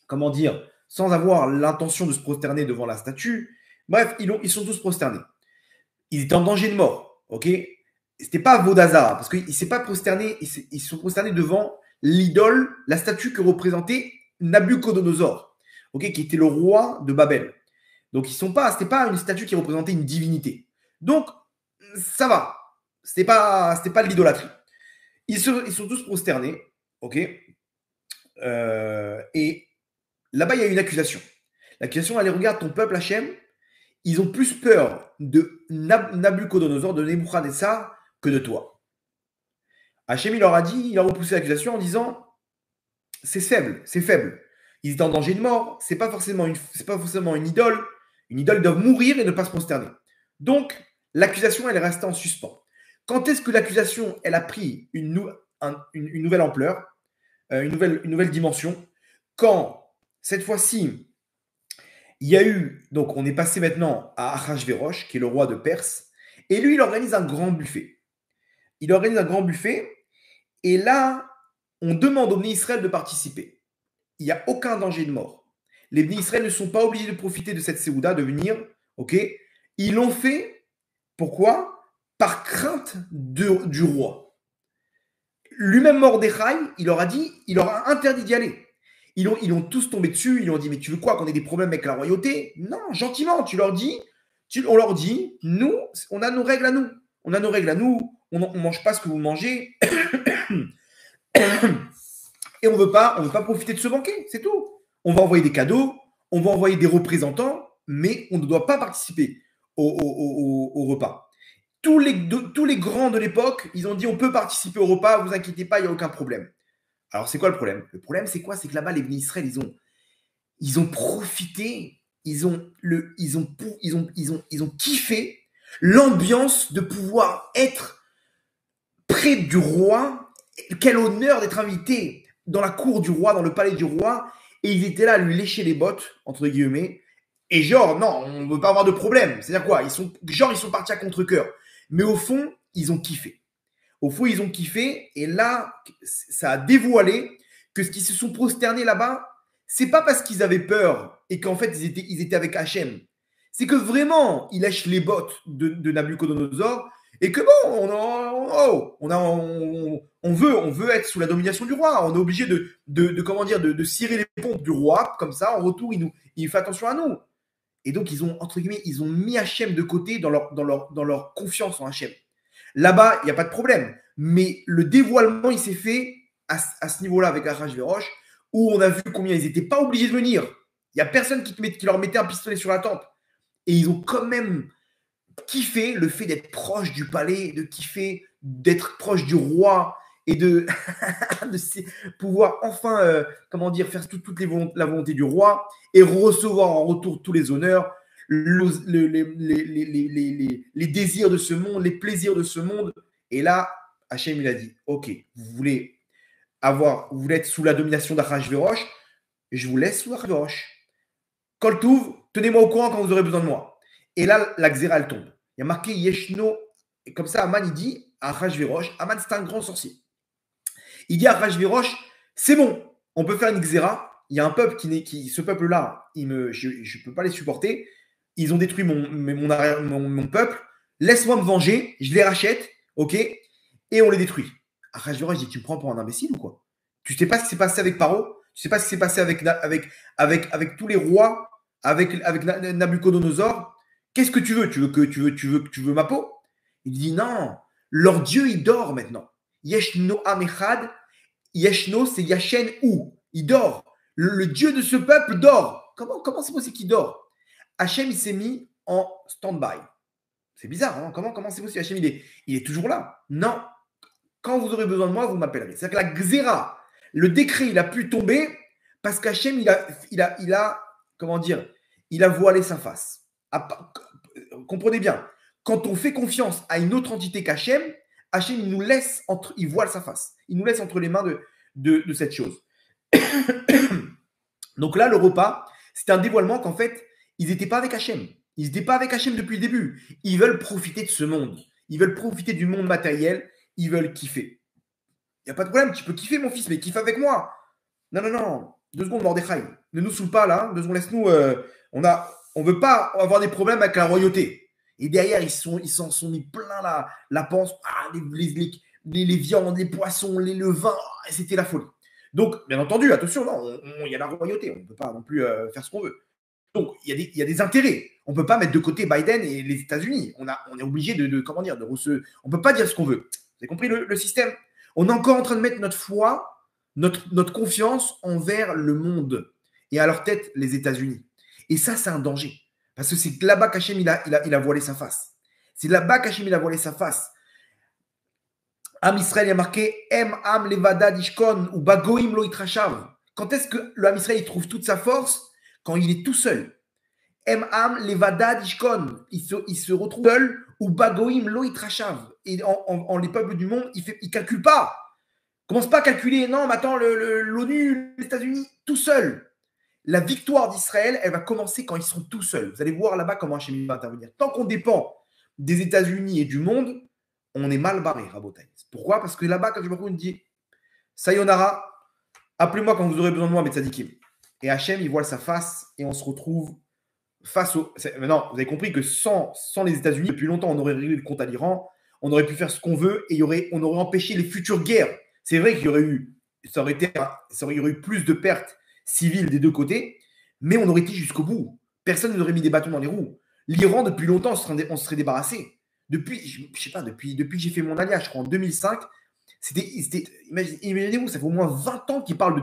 comment dire, sans avoir l'intention de se prosterner devant la statue. Bref, ils sont tous prosternés. Ils étaient en danger de mort, ok? C'était pas Vodazara, parce qu'ils ne s'est pas prosterné, ils se sont prosternés devant l'idole, la statue que représentait Nabucodonosor, ok, qui était le roi de Babel. Donc c'était pas une statue qui représentait une divinité. Donc ça va, c'était pas de l'idolâtrie. Ils sont tous prosternés, ok. Et là-bas il y a une accusation. L'accusation, elle regarde ton peuple Hachem, ils ont plus peur de Nabucodonosor, de Nebuchadnezzar, que de toi. Hachem, il leur a dit, il a repoussé l'accusation en disant c'est faible, c'est faible. Ils étaient en danger de mort, c'est pas forcément une idole. Une idole doit mourir et ne pas se prosterner. Donc, l'accusation, elle est restée en suspens. Quand est-ce que l'accusation, elle a pris une nouvelle ampleur, une nouvelle dimension? Quand, cette fois-ci, il y a eu, donc on est passé maintenant à Ahasverosh, qui est le roi de Perse, et lui, il organise un grand buffet. Il organise un grand buffet, et là, on demande aux Bnei Israël de participer. Il n'y a aucun danger de mort. Les Bnei Israël ne sont pas obligés de profiter de cette Séouda, de venir, ok? Ils l'ont fait, pourquoi? Par crainte du roi. Lui-même Mordechai, il leur a interdit d'y aller. Ils ont tous tombé dessus, ils lui ont dit, mais tu veux quoi, qu'on ait des problèmes avec la royauté? Non, gentiment, on leur dit, nous, on a nos règles à nous. On a nos règles à nous, on ne mange pas ce que vous mangez. Et on ne veut pas profiter de ce banquet, c'est tout. On va envoyer des cadeaux, on va envoyer des représentants, mais on ne doit pas participer au repas. Tous les grands de l'époque, ils ont dit on peut participer au repas, vous inquiétez pas, il n'y a aucun problème. Alors, c'est quoi le problème? Le problème, c'est quoi? C'est que là-bas, les Bnei Israël, ils ont profité, ils ont kiffé l'ambiance de pouvoir être près du roi. Quel honneur d'être invité dans la cour du roi, dans le palais du roi. Et ils étaient là à lui lécher les bottes, entre guillemets. Et genre, non, on ne veut pas avoir de problème. C'est-à-dire quoi? Ils sont partis à contre-cœur. Mais au fond, ils ont kiffé. Et là, ça a dévoilé que ce qui se sont prosternés là-bas, c'est pas parce qu'ils avaient peur et qu'en fait, ils étaient avec Hachem. C'est que vraiment, ils lèchent les bottes de Nabucodonosor et que bon, on veut être sous la domination du roi. On est obligé de cirer les pompes du roi. Comme ça, en retour, il fait attention à nous. Et donc, entre guillemets, ils ont mis Hachem de côté dans leur confiance en Hachem. Là-bas, il n'y a pas de problème. Mais le dévoilement, il s'est fait à ce niveau-là avec Ahasverosh, où on a vu combien ils n'étaient pas obligés de venir. Il n'y a personne qui leur mettait un pistolet sur la tempe. Et ils ont quand même kiffé le fait d'être proche du palais, de kiffer d'être proche du roi et de pouvoir enfin, faire toute la volonté du roi et recevoir en retour tous les honneurs, les désirs de ce monde, les plaisirs de ce monde. Et là, Hachem, il a dit, ok, vous voulez être sous la domination d'Ahasverosh, je vous laisse sous Ahasverosh. Koltouv, tenez-moi au courant quand vous aurez besoin de moi. Et là, la xéra, elle tombe. Il y a marqué Yeshno, et comme ça, Aman, il dit à Ahasverosh, Aman, c'est un grand sorcier. Il dit à Ahasverosh, c'est bon, on peut faire une xéra. Il y a un peuple ce peuple-là, je ne peux pas les supporter. Ils ont détruit mon peuple. Laisse-moi me venger, je les rachète, ok, et on les détruit. Ahasverosh dit, tu me prends pour un imbécile ou quoi? Tu sais pas ce qui s'est passé avec Paro? Tu sais pas ce qui s'est passé avec tous les rois, avec Nabucodonosor? Qu'est-ce que tu veux? Tu veux ma peau? Il dit non, leur Dieu, il dort maintenant. Yeshno Amechad, Yeshno, c'est Yachen ou. Il dort. Le Dieu de ce peuple dort. Comment c'est possible qu'il dort? Hachem, il s'est mis en stand-by. C'est bizarre, hein? Comment c'est possible? Hachem, il est toujours là. Non. Quand vous aurez besoin de moi, vous m'appellerez. C'est-à-dire que la Xéra, le décret, il a pu tomber parce qu'Hachem, comment dire, il a voilé sa face. Comprenez bien, quand on fait confiance à une autre entité qu'Hachem, Hachem, il voile sa face. Il nous laisse entre les mains de cette chose. Donc là, le repas, c'était un dévoilement qu'en fait, ils n'étaient pas avec Hachem. Ils n'étaient pas avec Hachem depuis le début. Ils veulent profiter de ce monde. Ils veulent profiter du monde matériel. Ils veulent kiffer. Il n'y a pas de problème, tu peux kiffer, mon fils, mais kiffe avec moi. Non. 2 secondes, Mordechai. Ne nous saoule pas, là. 2 secondes, laisse-nous. On ne veut pas avoir des problèmes avec la royauté. Et derrière, ils s'en sont mis plein la panse. Les viandes, les poissons, le vin. C'était la folie. Donc, bien entendu, attention, non, il y a la royauté. On ne peut pas non plus faire ce qu'on veut. Donc, il y a des intérêts. On ne peut pas mettre de côté Biden et les États-Unis. On est obligé on ne peut pas dire ce qu'on veut. Vous avez compris le système? On est encore en train de mettre notre foi, notre confiance envers le monde et à leur tête les États-Unis. Et ça, c'est un danger. Parce que c'est là-bas qu'Hachem, il a voilé sa face. C'est là-bas qu'Hachem, il a voilé sa face. Am Israël, il y a marqué Am levada dishkon ou bagoim lo itrashav. Quand est-ce que le Am Israël il trouve toute sa force? Quand il est tout seul. Am levada dishkon. Il se retrouve seul ou bagoim lo itrashav. Et en les peuples du monde, il ne calcule pas. Commence pas à calculer. Non, mais attends, l'ONU, les États-Unis, tout seul. La victoire d'Israël, elle va commencer quand ils sont tout seuls. Vous allez voir là-bas comment Hachem va intervenir. Tant qu'on dépend des États-Unis et du monde, on est mal barré, Rabotai. Pourquoi? Parce que là-bas, quand je me dit Sayonara, appelez-moi quand vous aurez besoin de moi, Metzadikim. Et Hachem, il voile sa face et on se retrouve face au. Maintenant, vous avez compris que sans les États-Unis, depuis longtemps, on aurait réglé le compte à l'Iran, on aurait pu faire ce qu'on veut et on aurait empêché les futures guerres. C'est vrai qu'il y aurait eu, il y aurait eu plus de pertes civiles des deux côtés, mais on aurait été jusqu'au bout. Personne n'aurait mis des bâtons dans les roues. L'Iran, depuis longtemps, on se serait débarrassé. Depuis, je sais pas, depuis que j'ai fait mon alliage, je crois en 2005, imaginez-vous, ça fait au moins 20 ans qu'ils parlent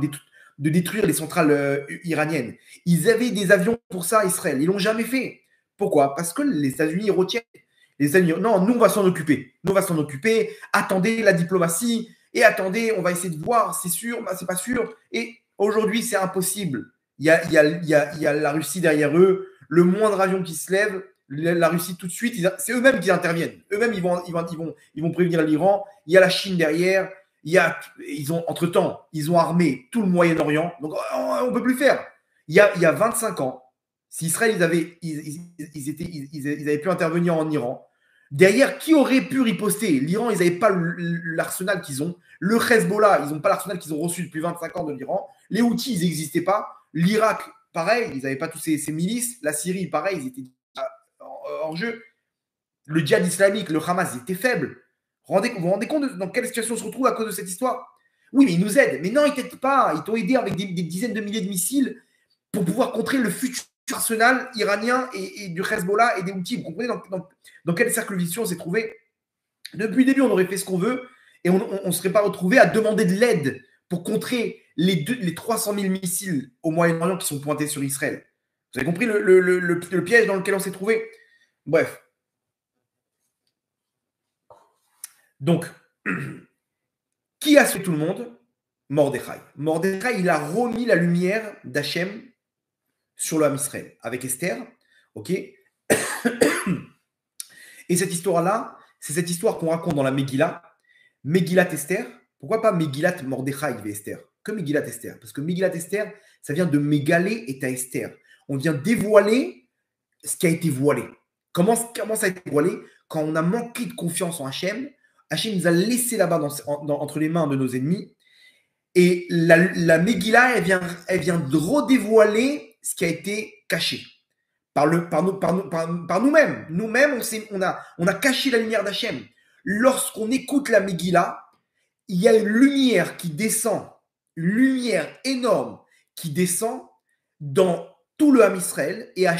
de détruire les centrales iraniennes. Ils avaient des avions pour ça, Israël. Ils l'ont jamais fait. Pourquoi? Parce que les États-Unis retiennent. Les États-Unis, non, nous, on va s'en occuper. Nous, on va s'en occuper. Attendez la diplomatie. Et attendez, on va essayer de voir. C'est sûr, bah, c'est pas sûr. Et aujourd'hui, c'est impossible. Il y a la Russie derrière eux. Le moindre avion qui se lève, la Russie tout de suite, c'est eux-mêmes qui interviennent. Eux-mêmes, ils vont prévenir l'Iran. Il y a la Chine derrière. Entre-temps, ils ont armé tout le Moyen-Orient. Donc, on ne peut plus faire. Il y a 25 ans, si Israël, ils avaient pu intervenir en Iran, derrière, qui aurait pu riposter? L'Iran, ils n'avaient pas l'arsenal qu'ils ont. Le Hezbollah, ils n'ont pas l'arsenal qu'ils ont reçu depuis 25 ans de l'Iran. Les Houthis, ils n'existaient pas. L'Irak, pareil, ils n'avaient pas tous ces milices. La Syrie, pareil, ils étaient hors jeu. Le djihad islamique, le Hamas, ils étaient faibles. Vous vous rendez compte dans quelle situation on se retrouve à cause de cette histoire? Oui, mais ils nous aident. Mais non, ils ne t'aident pas. Ils t'ont aidé avec des dizaines de milliers de missiles pour pouvoir contrer le futur arsenal iranien et du Hezbollah et des Houthis. Vous comprenez dans quel cercle vicieux on s'est trouvé? Depuis le début, on aurait fait ce qu'on veut et on ne serait pas retrouvé à demander de l'aide pour contrer les 300 000 missiles au Moyen-Orient qui sont pointés sur Israël. Vous avez compris le piège dans lequel on s'est trouvé? Bref. Donc, qui a sauvé tout le monde? Mordechai. Mordechai, il a remis la lumière d'Hachem sur l'homme Israël avec Esther. Ok. Et cette histoire-là, c'est cette histoire qu'on raconte dans la Megillah. Megillat Esther. Pourquoi pas Megillat Mordechai et Esther? Que Megillat Esther? Parce que Megillat Esther, ça vient de Mégalé et à Esther. On vient dévoiler ce qui a été voilé. Comment ça a été voilé? Quand on a manqué de confiance en Hachem, Hachem nous a laissé là-bas entre les mains de nos ennemis. Et la Megillah, elle vient de redévoiler ce qui a été caché par nous-mêmes. Nous-mêmes, on a caché la lumière d'Hachem. Lorsqu'on écoute la Megillah, il y a une lumière qui descend une lumière énorme qui descend dans tout le Ham Israël et à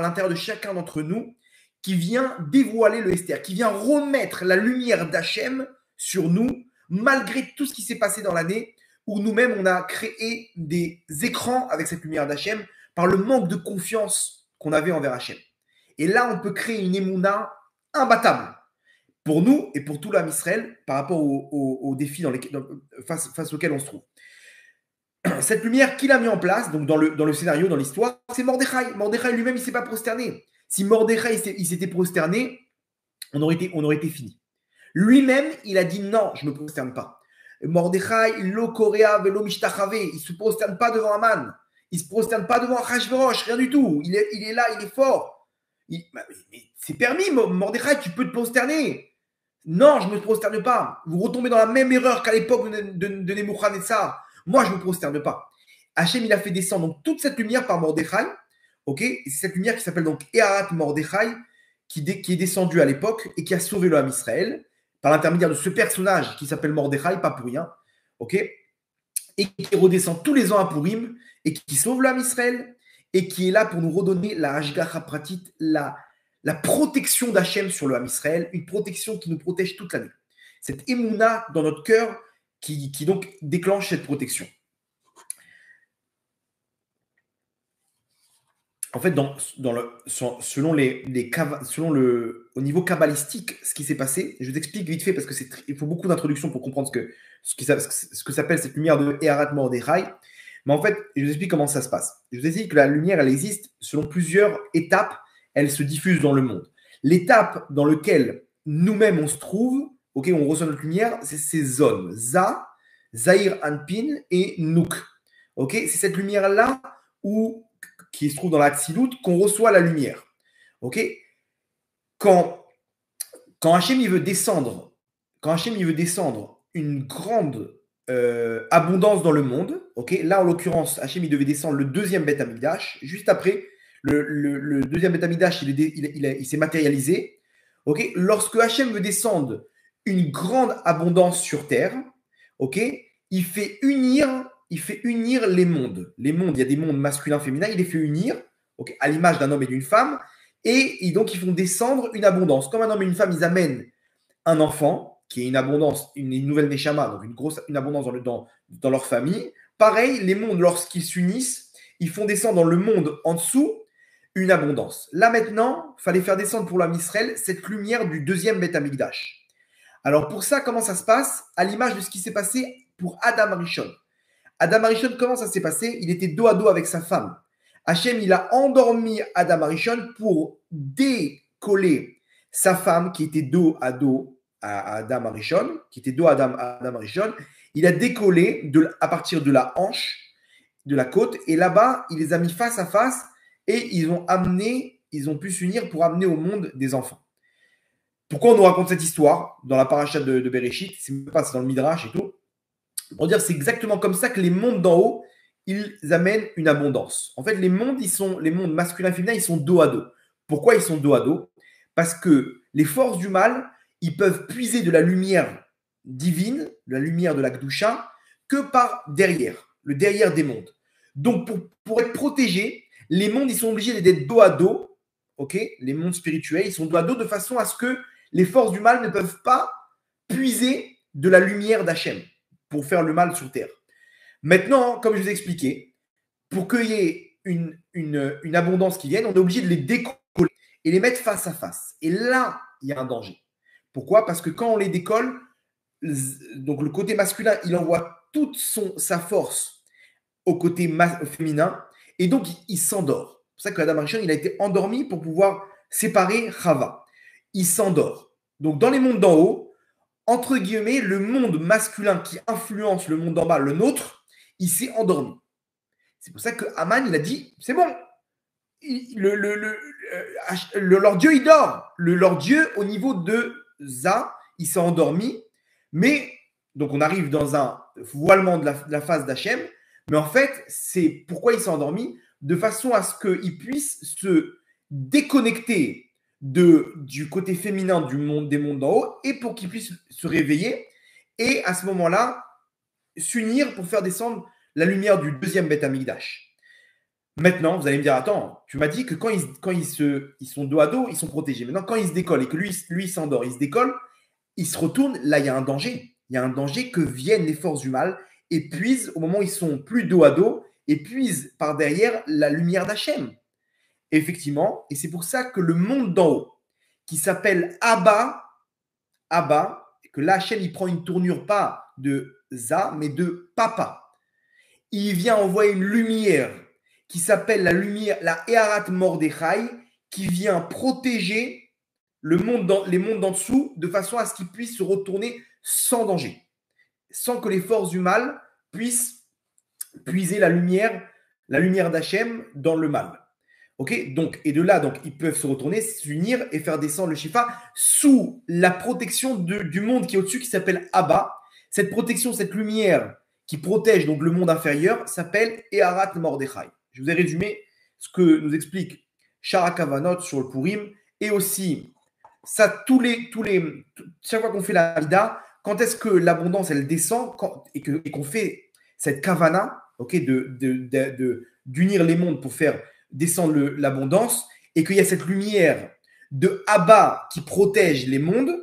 l'intérieur de chacun d'entre nous, qui vient dévoiler le Esther, qui vient remettre la lumière d'Hachem sur nous, malgré tout ce qui s'est passé dans l'année, où nous-mêmes, on a créé des écrans avec cette lumière d'Hachem par le manque de confiance qu'on avait envers Hachem. Et là, on peut créer une émouna imbattable pour nous et pour tout l'âme Israël par rapport aux défis face auxquels on se trouve. Cette lumière qu'il a mis en place, donc dans le scénario, dans l'histoire, c'est Mordechai. Mordechai lui-même, il ne s'est pas prosterné. Si Mordechai il s'était prosterné, on aurait été fini. Lui-même, il a dit non, je ne me prosterne pas. Mordechai, lo korea velo mishtachave, il ne se prosterne pas devant Aman, il ne se prosterne pas devant Achashverosh, rien du tout. Il est là, il est fort. Mais c'est permis, Mordechai, tu peux te prosterner. Non, je ne me prosterne pas. Vous retombez dans la même erreur qu'à l'époque de Nebuchadnezzar. Moi, je ne me prosterne pas. Hachem, il a fait descendre donc toute cette lumière par Mordechai. Ok, et c'est cette lumière qui s'appelle donc Eharat Mordechai, qui est descendue à l'époque et qui a sauvé le Ham Israël par l'intermédiaire de ce personnage qui s'appelle Mordechai, pas pour rien. Ok, et qui redescend tous les ans à Purim et qui sauve le Ham Israël et qui est là pour nous redonner la Hashgacha Pratit, la protection d'Hachem sur le Ham Israël, une protection qui nous protège toute l'année. Cette émouna dans notre cœur qui donc déclenche cette protection. En fait, au niveau kabbalistique, ce qui s'est passé, je vous explique vite fait parce il faut beaucoup d'introduction pour comprendre ce que s'appelle cette lumière de Eharat Mordechai. Mais en fait, je vous explique comment ça se passe. Je vous explique que la lumière, elle existe selon plusieurs étapes. Elle se diffuse dans le monde. L'étape dans laquelle nous-mêmes on se trouve, ok, on reçoit notre lumière, c'est ces zones. Zahir Anpin et Nouk. Ok, c'est cette lumière-là qui se trouve dans la Tzilut qu'on reçoit la lumière. Ok, quand Hachem il veut descendre, une grande abondance dans le monde, ok, là en l'occurrence, Hachem il devait descendre le deuxième Beth Amikdash, juste après. Le deuxième Beth Amikdash, il s'est matérialisé. Okay, lorsque Hachem veut descendre une grande abondance sur terre, okay, il fait unir les mondes. Les mondes, il y a des mondes masculins, féminins, il les fait unir, okay, à l'image d'un homme et d'une femme, et donc ils font descendre une abondance. Comme un homme et une femme, ils amènent un enfant, qui est une abondance, une nouvelle Neshama, donc une abondance dans leur famille. Pareil, les mondes, lorsqu'ils s'unissent, ils font descendre dans le monde en dessous une abondance. Là maintenant, il fallait faire descendre pour l'âme Israël cette lumière du deuxième Beth Amikdash. Alors pour ça, comment ça se passe? À l'image de ce qui s'est passé pour Adam Arishon. Adam Arishon, comment ça s'est passé? Il était dos à dos avec sa femme. Hachem, il a endormi Adam Arishon pour décoller sa femme qui était dos à dos à Adam Arishon, Adam Arishon. Il a décollé à partir de la hanche, de la côte, et là-bas, il les a mis face à face et ils ont pu s'unir pour amener au monde des enfants. Pourquoi on nous raconte cette histoire dans la paracha de Bereshit? C'est dans le Midrash et tout. Pour dire c'est exactement comme ça que les mondes d'en haut, ils amènent une abondance. En fait, les mondes masculins et féminins, ils sont dos à dos. Pourquoi ils sont dos à dos? Parce que les forces du mal, ils peuvent puiser de la lumière divine, de la lumière de la Kedusha, que par derrière, le derrière des mondes. Donc, pour être protégés, les mondes, ils sont obligés d'être dos à dos, ok? Les mondes spirituels, ils sont dos à dos de façon à ce que les forces du mal ne peuvent pas puiser de la lumière d'Hachem pour faire le mal sur terre. Maintenant, comme je vous ai expliqué, pour qu'il y ait une abondance qui vienne, on est obligé de les décoller et les mettre face à face. Et là, il y a un danger. Pourquoi? Parce que quand on les décolle, donc le côté masculin, il envoie toute sa force au côté féminin, et donc il s'endort. C'est pour ça que Adam Arishon, il a été endormi pour pouvoir séparer Chava. Il s'endort. Donc dans les mondes d'en haut, entre guillemets, le monde masculin qui influence le monde d'en bas, le nôtre, il s'est endormi. C'est pour ça que Aman, il a dit, c'est bon, leur dieu, il dort. Leur dieu, au niveau de Za, il s'est endormi, mais, donc on arrive dans un voilement de la phase d'Hachem, mais en fait, c'est pourquoi il s'est endormi, de façon à ce qu'il puisse se déconnecter du côté féminin des mondes d'en haut, et pour qu'il puisse se réveiller. Et à ce moment-là, s'unir pour faire descendre la lumière du deuxième Beth Amikdash. Maintenant, vous allez me dire, attends, tu m'as dit que quand ils sont dos à dos, ils sont protégés. Maintenant, quand ils se décollent et que lui s'endort, il se décolle, il se retourne, là, il y a un danger. Il y a un danger que viennent les forces du mal et puisent, au moment où ils sont plus dos à dos, et puisent par derrière la lumière d'Hachem. Effectivement, et c'est pour ça que le monde d'en haut, qui s'appelle Abba, que là, Hachem, il prend une tournure pas de Za, mais de Papa. Il vient envoyer une lumière qui s'appelle la lumière, la Eharat Mordechai, qui vient protéger les mondes d'en dessous de façon à ce qu'ils puissent se retourner sans danger, sans que les forces du mal puissent puiser la lumière d'Hachem dans le mal. Ok, donc, et de là, donc, ils peuvent se retourner, s'unir et faire descendre le Shifa sous la protection du monde qui est au-dessus, qui s'appelle Abba. Cette protection, cette lumière qui protège donc le monde inférieur s'appelle Eharat Mordechai. Je vous ai résumé ce que nous explique Shara Kavanot sur le Purim et aussi ça chaque fois qu'on fait la Vida, quand est-ce que l'abondance elle descend et qu'on fait cette Kavana, ok, d'unir les mondes pour faire descendre l'abondance et qu'il y a cette lumière de Abba qui protège les mondes.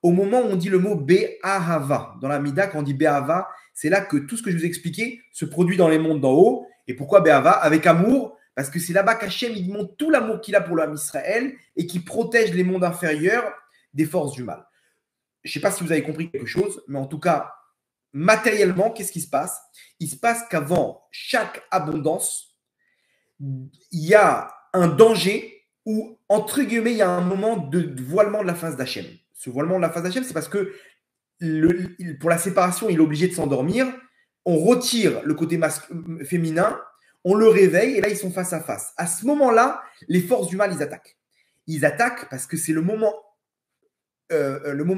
Au moment où on dit le mot Be'ahava, dans la Mida, quand on dit Be'ahava, c'est là que tout ce que je vous ai expliqué se produit dans les mondes d'en haut. Et pourquoi Be'ahava? Avec amour, parce que c'est là-bas qu'Hachem il montre tout l'amour qu'il a pour l'homme Israël et qui protège les mondes inférieurs des forces du mal. Je ne sais pas si vous avez compris quelque chose, mais en tout cas, matériellement, qu'est-ce qui se passe? Il se passe qu'avant chaque abondance, il y a un danger où, entre guillemets, il y a un moment de voilement de la face d'Hachem. Ce voilement de la face d'Hachem, c'est parce que pour la séparation, il est obligé de s'endormir. On retire le côté féminin, on le réveille et là, ils sont face à face. À ce moment-là, les forces du mal, ils attaquent. Ils attaquent parce que c'est le moment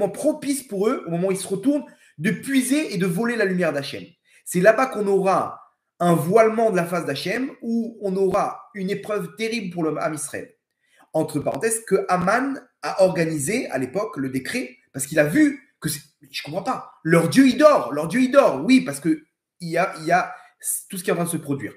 propice pour eux, au moment où ils se retournent, de puiser et de voler la lumière d'Hachem. C'est là-bas qu'on aura un voilement de la face d'Hachem où on aura une épreuve terrible pour l'homme Israël. Entre parenthèses, que Haman a organisé à l'époque le décret parce qu'il a vu que je comprends pas. Leur Dieu, il dort. Oui, parce qu'il y a tout ce qui est en train de se produire.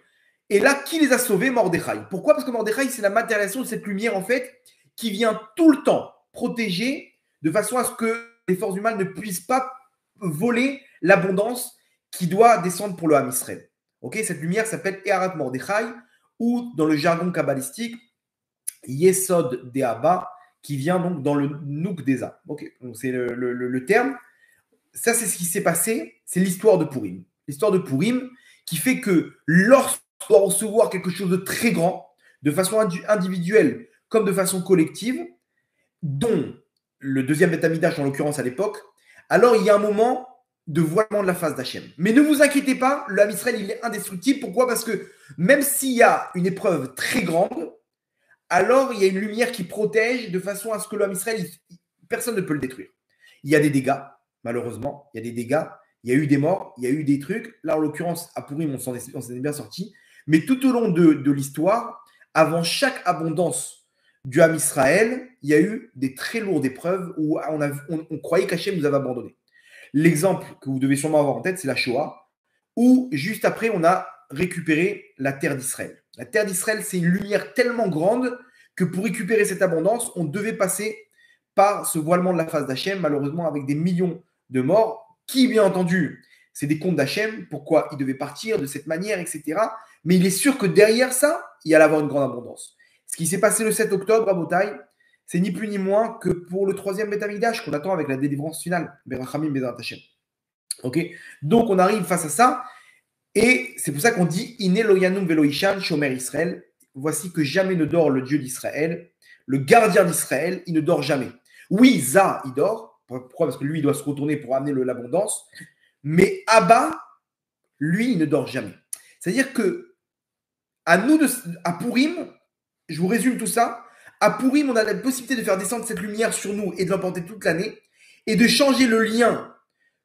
Et là, qui les a sauvés? Mordechai. Pourquoi? Parce que Mordechai, c'est la matérialisation de cette lumière, en fait, qui vient tout le temps protéger de façon à ce que les forces du mal ne puissent pas voler l'abondance qui doit descendre pour le Ham Israël. Okay, cette lumière s'appelle Eharat Mordechai, ou dans le jargon kabbalistique, Yesod Deaba, qui vient donc dans le Nouk Deza. Okay, donc c'est le terme. Ça, c'est ce qui s'est passé. C'est l'histoire de Purim. L'histoire de Purim qui fait que lorsqu'on doit recevoir quelque chose de très grand, de façon individuelle comme de façon collective, dont le deuxième Beth Amikdash en l'occurrence à l'époque, alors il y a un moment de voilement de la face d'Hachem. Mais ne vous inquiétez pas, le Ham Israël, il est indestructible. Pourquoi? Parce que même s'il y a une épreuve très grande, alors il y a une lumière qui protège de façon à ce que le Ham Israël, personne ne peut le détruire. Il y a des dégâts, malheureusement, il y a des dégâts, il y a eu des morts, il y a eu des trucs. Là, en l'occurrence, à Purim, on s'en est bien sorti. Mais tout au long de l'histoire, avant chaque abondance du Ham Israël, il y a eu des très lourdes épreuves où on croyait qu'Hachem nous avait abandonnés. L'exemple que vous devez sûrement avoir en tête, c'est la Shoah, où juste après, on a récupéré la terre d'Israël. La terre d'Israël, c'est une lumière tellement grande que pour récupérer cette abondance, on devait passer par ce voilement de la face d'Hachem, malheureusement avec des millions de morts, qui, bien entendu, c'est des comptes d'Hachem, pourquoi il devait partir de cette manière, etc. Mais il est sûr que derrière ça, il allait avoir une grande abondance. Ce qui s'est passé le 7 octobre à Botaï, c'est ni plus ni moins que pour le troisième Beth Amikdash qu'on attend avec la délivrance finale. Berachamim Bezrat Hashem. Ok. Donc on arrive face à ça, et c'est pour ça qu'on dit Iné loyanum veloishan shomer Israël. Voici que jamais ne dort le Dieu d'Israël, le gardien d'Israël, il ne dort jamais. Oui, Za, il dort. Pourquoi? Parce que lui, il doit se retourner pour amener l'abondance. Mais Abba, lui, il ne dort jamais. C'est-à-dire que à Purim, je vous résume tout ça. À Purim, on a la possibilité de faire descendre cette lumière sur nous et de l'emporter toute l'année et de changer le lien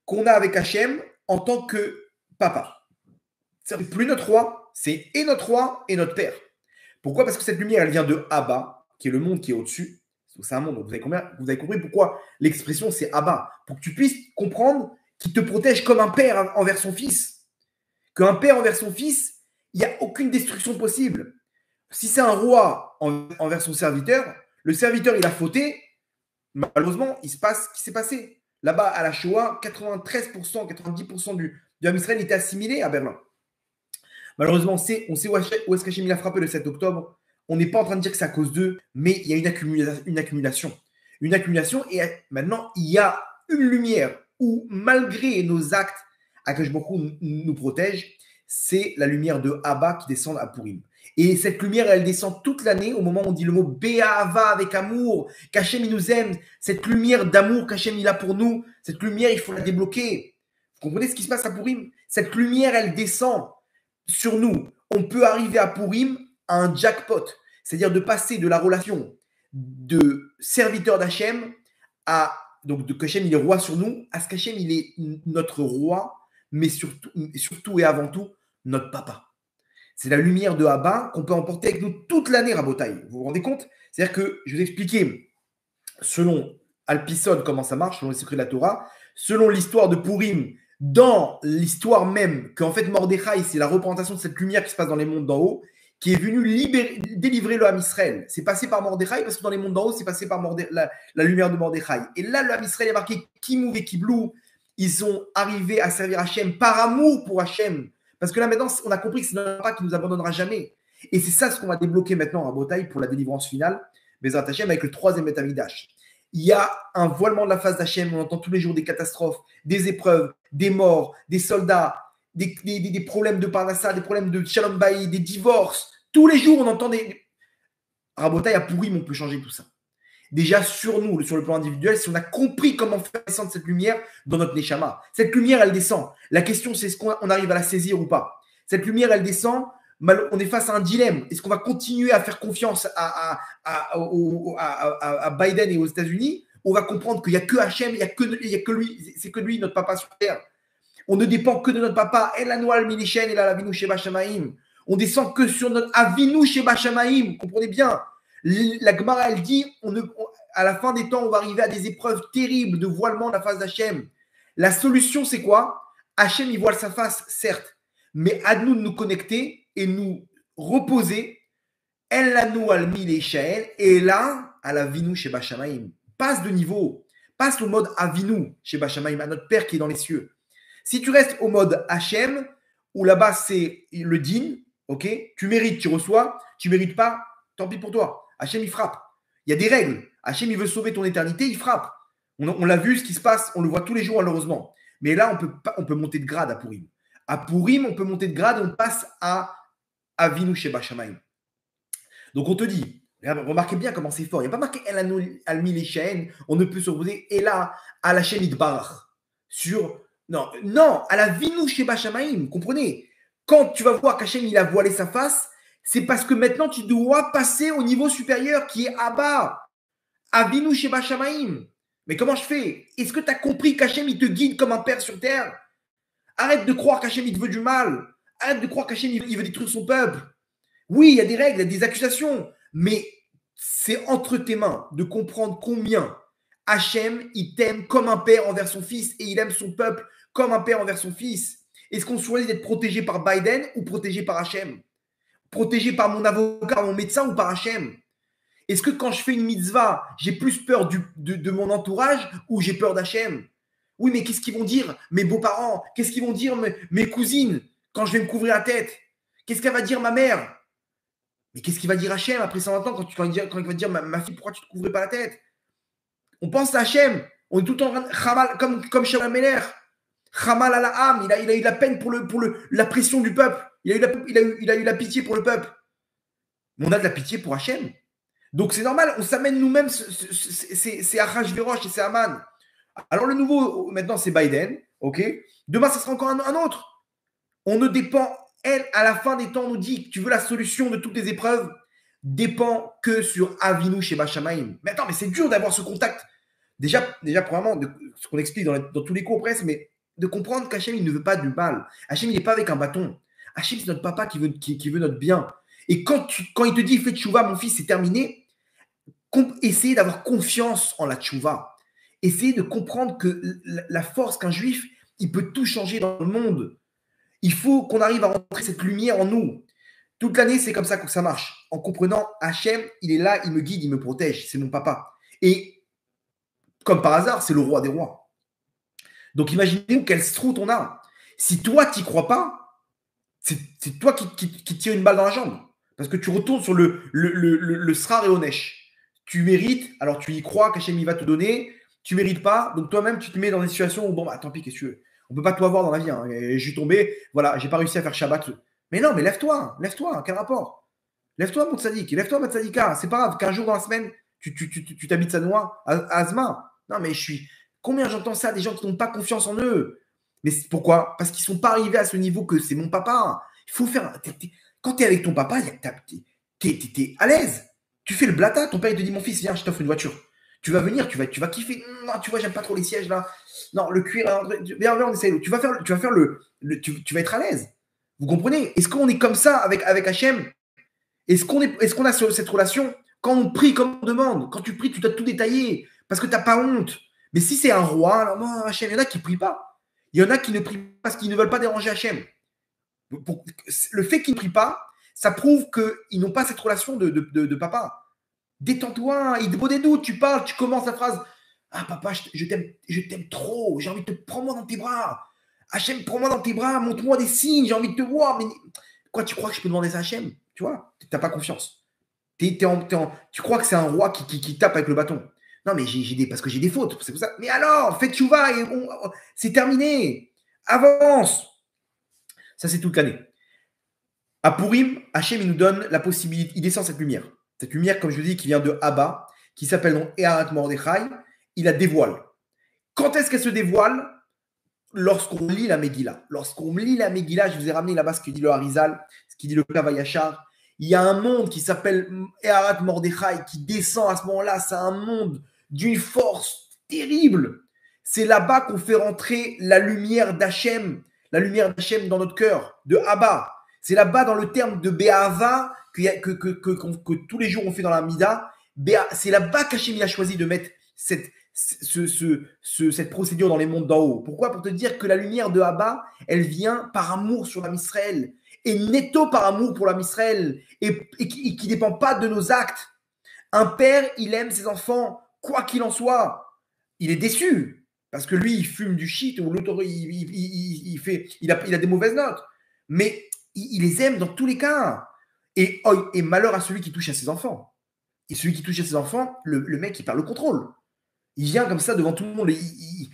qu'on a avec Hachem en tant que papa. C'est plus notre roi, c'est et notre roi et notre père. Pourquoi? Parce que cette lumière, elle vient de Abba, qui est le monde qui est au-dessus. C'est un monde. Donc vous avez compris pourquoi l'expression c'est Abba. Pour que tu puisses comprendre qui te protège comme un père envers son fils. Qu'un père envers son fils, il n'y a aucune destruction possible. Si c'est un roi envers son serviteur, le serviteur, il a fauté, malheureusement, il se passe ce qui s'est passé. Là-bas, à la Shoah, 93%, 90% du Ham Israël était assimilé à Berlin. Malheureusement, on sait où est-ce qu'Hachem il a frappé le 7 octobre. On n'est pas en train de dire que c'est à cause d'eux, mais il y a une accumulation. Une accumulation, et maintenant, il y a une lumière où, malgré nos actes, Akadosh Baruch Hu nous protège, c'est la lumière de Abba qui descend à Purim. Et cette lumière, elle descend toute l'année au moment où on dit le mot Bé'ava avec amour, qu'Hachem il nous aime, cette lumière d'amour qu'Hachem il a pour nous, cette lumière, il faut la débloquer. Vous comprenez ce qui se passe à Purim? Cette lumière, elle descend sur nous. On peut arriver à Purim à un jackpot, c'est-à-dire de passer de la relation de serviteur d'Hachem à donc de qu'Hachem il est roi sur nous, à ce qu'Hachem il est notre roi, mais surtout et avant tout notre papa. C'est la lumière de Abba qu'on peut emporter avec nous toute l'année, Rabotaï. Vous vous rendez compte? C'est-à-dire que je vais vous expliquer, selon Alpison, comment ça marche, selon les secrets de la Torah, selon l'histoire de Purim, dans l'histoire même, qu'en fait Mordechai, c'est la représentation de cette lumière qui se passe dans les mondes d'en haut, qui est venue délivrer le Ham Israël. C'est passé par Mordechai, parce que dans les mondes d'en haut, c'est passé par la lumière de Mordechai. Et là, le Ham Israël est marqué Kimou et Kiblou. Ils sont arrivés à servir Hachem par amour pour Hachem. Parce que là, maintenant, on a compris que c'est notre papa qui nous abandonnera jamais. Et c'est ça ce qu'on va débloquer maintenant à Botaï pour la délivrance finale, Bezrat Hachem, avec le 3e Beth Amikdash. Il y a un voilement de la face d'Hachem. On entend tous les jours des catastrophes, des épreuves, des morts, des soldats, des problèmes de Parnassa, des problèmes de Shalom Baï, des divorces. Tous les jours, on entend des. Rabotaï à Purim, on peut changer tout ça. Déjà sur nous, sur le plan individuel, si on a compris comment faire descendre cette lumière dans notre Neshama. Cette lumière, elle descend. La question, c'est est-ce qu'on arrive à la saisir ou pas? Cette lumière, elle descend. On est face à un dilemme. Est-ce qu'on va continuer à faire confiance à Biden et aux États-Unis? On va comprendre qu'il n'y a que Hachem, il n'y a que lui. C'est que lui, notre papa sur terre. On ne dépend que de notre papa. El Anoual Milishen, El Avinu Sheba Shamaim. On descend que sur notre Avinu Sheba Shamaim. Comprenez bien. La Gemara, elle dit, à la fin des temps, on va arriver à des épreuves terribles de voilement de la face d'Hachem. La solution, c'est quoi? Hachem, il voile sa face, certes, mais à nous de nous connecter et nous reposer. El Lanu al Milishen, et là, à la Vinu Sheba Shamaim. Passe de niveau, passe au mode Avinu Sheba Shamaim, à notre Père qui est dans les cieux. Si tu restes au mode Hachem, où là-bas c'est le din, ok, tu mérites, tu reçois, tu mérites pas, tant pis pour toi. Hachem, il frappe. Il y a des règles. Hachem, il veut sauver ton éternité, il frappe. On l'a vu, ce qui se passe, on le voit tous les jours, malheureusement. Mais là, on peut monter de grade à Purim. À Purim, on peut monter de grade et on passe à Avinu Sheba Shamaim. Donc, on te dit, remarquez bien comment c'est fort. Il n'y a pas marqué El Anu al Milishen, on ne peut se reposer, et là, à la Hachem Itbarach. Non, à la Vinu Sheba Shamaim, comprenez? Quand tu vas voir qu'Hachem, il a voilé sa face, c'est parce que maintenant, tu dois passer au niveau supérieur qui est Abba, Avinu Sheba Shamaim. Mais comment je fais? Est-ce que tu as compris qu'Hachem, il te guide comme un père sur terre? Arrête de croire qu'Hachem, il te veut du mal. Arrête de croire qu'Hachem, il veut détruire son peuple. Oui, il y a des règles, il y a des accusations, mais c'est entre tes mains de comprendre combien Hachem, il t'aime comme un père envers son fils et il aime son peuple comme un père envers son fils. Est-ce qu'on choisit d'être protégé par Biden ou protégé par Hachem? Protégé par mon avocat, par mon médecin ou par Hachem? Est-ce que quand je fais une mitzvah, j'ai plus peur de mon entourage ou j'ai peur d'Hachem? Oui, mais qu'est-ce qu'ils vont dire mes beaux-parents? Qu'est-ce qu'ils vont dire mes cousines quand je vais me couvrir la tête? Qu'est-ce qu'elle va dire ma mère? Mais qu'est-ce qu'il va dire Hachem après 120 ans quand il va dire ma fille, pourquoi tu ne te couvrais pas la tête? On pense à Hachem. On est tout le temps comme Shalom Meler. Chamal à la âme. Il a eu la peine pour la pression du peuple. Il a eu la pitié pour le peuple. Mais on a de la pitié pour Hachem. Donc c'est normal, on s'amène nous-mêmes, c'est Achashverosh et c'est Haman. Alors le nouveau, maintenant c'est Biden, ok? Demain, ça sera encore un autre. On ne dépend, à la fin des temps, on nous dit que tu veux la solution de toutes les épreuves, dépend que sur Avinu Sheba Shamaim. Mais attends, mais c'est dur d'avoir ce contact. Déjà premièrement, ce qu'on explique dans tous les cours presque, mais de comprendre qu'Hachem, il ne veut pas du mal. Hachem, il n'est pas avec un bâton. Hachem, c'est notre papa qui veut notre bien. Et quand il te dit, fais tchouva, mon fils, c'est terminé, essayez d'avoir confiance en la tchouva. Essayez de comprendre que la force qu'un juif, Il peut tout changer dans le monde. Il faut qu'on arrive à rentrer cette lumière en nous. Toute l'année, c'est comme ça que ça marche. En comprenant, Hachem, il est là, il me guide, il me protège. C'est mon papa. Et comme par hasard, c'est le roi des rois. Donc imaginez quel strout on a. Si toi, tu n'y crois pas, c'est toi qui tire une balle dans la jambe. Parce que tu retournes sur le Srar et Onesh. Tu mérites, alors tu y crois qu'Hachem il va te donner. Tu ne mérites pas, donc toi-même, tu te mets dans des situations où, bon, bah, tant pis, qu'est-ce que tu veux. On ne peut pas tout avoir dans la vie. Hein. Et je suis tombé, voilà, j'ai pas réussi à faire Shabbat. Mais non, mais lève-toi, quel rapport? Lève-toi, mon tzaddik, lève-toi, ma tzadika. C'est pas grave qu'un jour dans la semaine, tu t'habites sa noix à Asma. Non, mais je suis. Combien j'entends ça, des gens qui n'ont pas confiance en eux? Mais pourquoi? Parce qu'ils ne sont pas arrivés à ce niveau que c'est mon papa. Il faut faire. Quand tu es avec ton papa, tu es à l'aise. Tu fais le blata, ton père il te dit mon fils, viens, je t'offre une voiture. Tu vas venir, tu vas kiffer. Non, tu vois, j'aime pas trop les sièges là. Non, le cuir, viens, on essaye. Tu vas faire tu vas être à l'aise. Vous comprenez? Est-ce qu'on est comme ça avec Hachem? Est-ce qu'on a cette relation? Quand on prie, comme on demande, quand tu pries, tu dois tout détailler parce que tu n'as pas honte. Mais si c'est un roi, alors non, Hachem, il y en a qui ne prient pas. Il y en a qui ne prient pas parce qu'ils ne veulent pas déranger Hachem. Le fait qu'ils ne prient pas, ça prouve qu'ils n'ont pas cette relation de papa. Détends-toi, il te vaut des doutes, tu parles, tu commences la phrase. Ah papa, je t'aime trop, j'ai envie de te prendre dans tes bras. Hachem, prends-moi dans tes bras, montre-moi des signes, j'ai envie de te voir. Mais quoi, tu crois que je peux demander ça à Hachem? Tu vois, tu n'as pas confiance. Tu crois que c'est un roi qui tape avec le bâton. Non, mais parce que j'ai des fautes, c'est pour ça. Mais alors, fais tchouva et c'est terminé. Avance. Ça, c'est toute l'année. À Purim, Hachem, il nous donne la possibilité, il descend cette lumière. Cette lumière, comme je vous dis, qui vient de Abba, qui s'appelle donc Eharat Mordechai, il la dévoile. Quand est-ce qu'elle se dévoile? Lorsqu'on lit la Megillah. Lorsqu'on lit la Megillah, je vous ai ramené là-bas ce que dit le Harizal, ce qui dit le Kavayachar. Il y a un monde qui s'appelle Eharat Mordechai qui descend à ce moment-là. C'est un monde d'une force terrible. C'est là-bas qu'on fait rentrer la lumière d'Hachem dans notre cœur, de Abba. C'est là-bas dans le terme de Be'ava que tous les jours on fait dans la Mida. C'est là-bas qu'Hachem a choisi de mettre cette procédure dans les mondes d'en haut. Pourquoi? Pour te dire que la lumière de Abba, elle vient par amour sur l'âme Israël, et netto par amour pour l'âme Israël, et qui ne dépend pas de nos actes. Un père, il aime ses enfants, quoi qu'il en soit. Il est déçu, parce que lui, il fume du shit, ou l'autre, il a des mauvaises notes. Mais il les aime dans tous les cas. Et malheur à celui qui touche à ses enfants. Et celui qui touche à ses enfants, le mec, il perd le contrôle. Il vient comme ça devant tout le monde. Il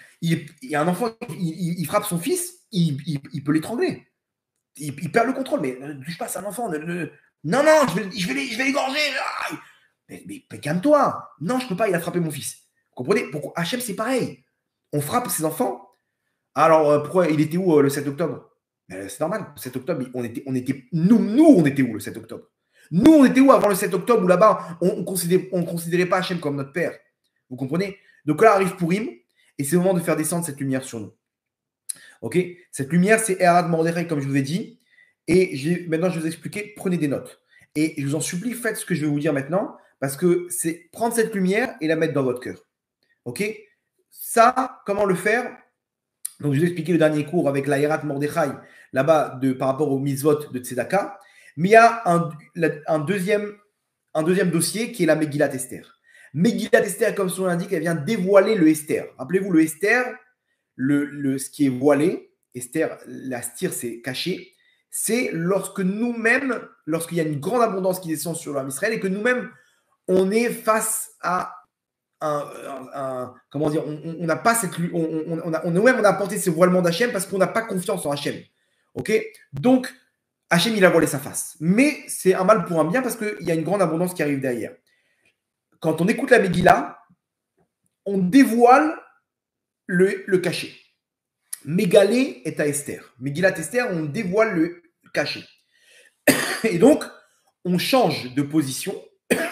y a un enfant, il frappe son fils, il peut l'étrangler. Il perd le contrôle, mais ne touche pas à un enfant. Non, je vais l'égorger. Mais calme-toi. Non, je ne peux pas, il a frappé mon fils. Vous comprenez? Pour Hachem, c'est pareil. On frappe ses enfants. Alors, pourquoi il était où le 7 octobre? C'est normal. Le 7 octobre, on était nous, on était où le 7 octobre? Nous, on était où avant le 7 octobre où là-bas, on ne considérait pas Hachem comme notre père? Vous comprenez? Donc là arrive Purim, et c'est le moment de faire descendre cette lumière sur nous. Ok? Cette lumière, c'est Eharat Mordechai, comme je vous ai dit. Et maintenant, je vais vous expliquer. Prenez des notes. Et je vous en supplie, faites ce que je vais vous dire maintenant, parce que c'est prendre cette lumière et la mettre dans votre cœur. Ok? Ça, comment le faire? Donc, je vais vous expliquer le dernier cours avec la Eharat Mordechai, là-bas, par rapport au mitzvot de Tzedaka. Mais il y a un deuxième dossier qui est la Megillat Esther. Megillat Esther, comme son nom l'indique, elle vient dévoiler le Esther. Rappelez-vous, le Esther, ce qui est voilé, Esther, la stire, c'est caché, c'est lorsque nous-mêmes, lorsqu'il y a une grande abondance qui descend sur l'âme Israël et que nous-mêmes, on est face à comment dire, on n'a pas cette, nous-mêmes, on a apporté ce voilement d'Hachem parce qu'on n'a pas confiance en Hachem. Ok? Donc, Hachem, il a voilé sa face. Mais c'est un mal pour un bien parce qu'il y a une grande abondance qui arrive derrière. Quand on écoute la Megillah, on dévoile le cachet. Mégalé est à Esther. Megillat Esther, on dévoile le cachet. Et donc, on change de position,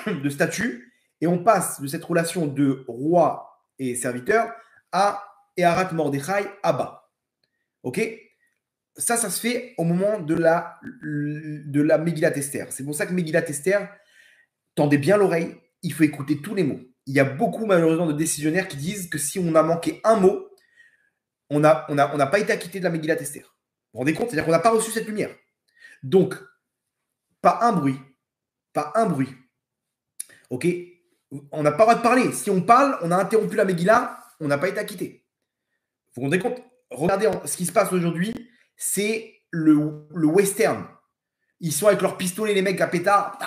de statut, et on passe de cette relation de roi et serviteur à Eharat Mordechai Abba. Ok? Ça se fait au moment de la Megillat Esther. C'est pour ça que Megillat Esther, tendez bien l'oreille, il faut écouter tous les mots. Il y a beaucoup, malheureusement, de décisionnaires qui disent que si on a manqué un mot, on n'a pas été acquitté de la Megillat Esther. Vous vous rendez compte? C'est-à-dire qu'on n'a pas reçu cette lumière. Donc, pas un bruit. Pas un bruit. OK? On n'a pas le droit de parler. Si on parle, on a interrompu la Megillah, on n'a pas été acquitté. Vous vous rendez compte? Regardez ce qui se passe aujourd'hui, c'est le western. Ils sont avec leurs pistolets, les mecs à pétard.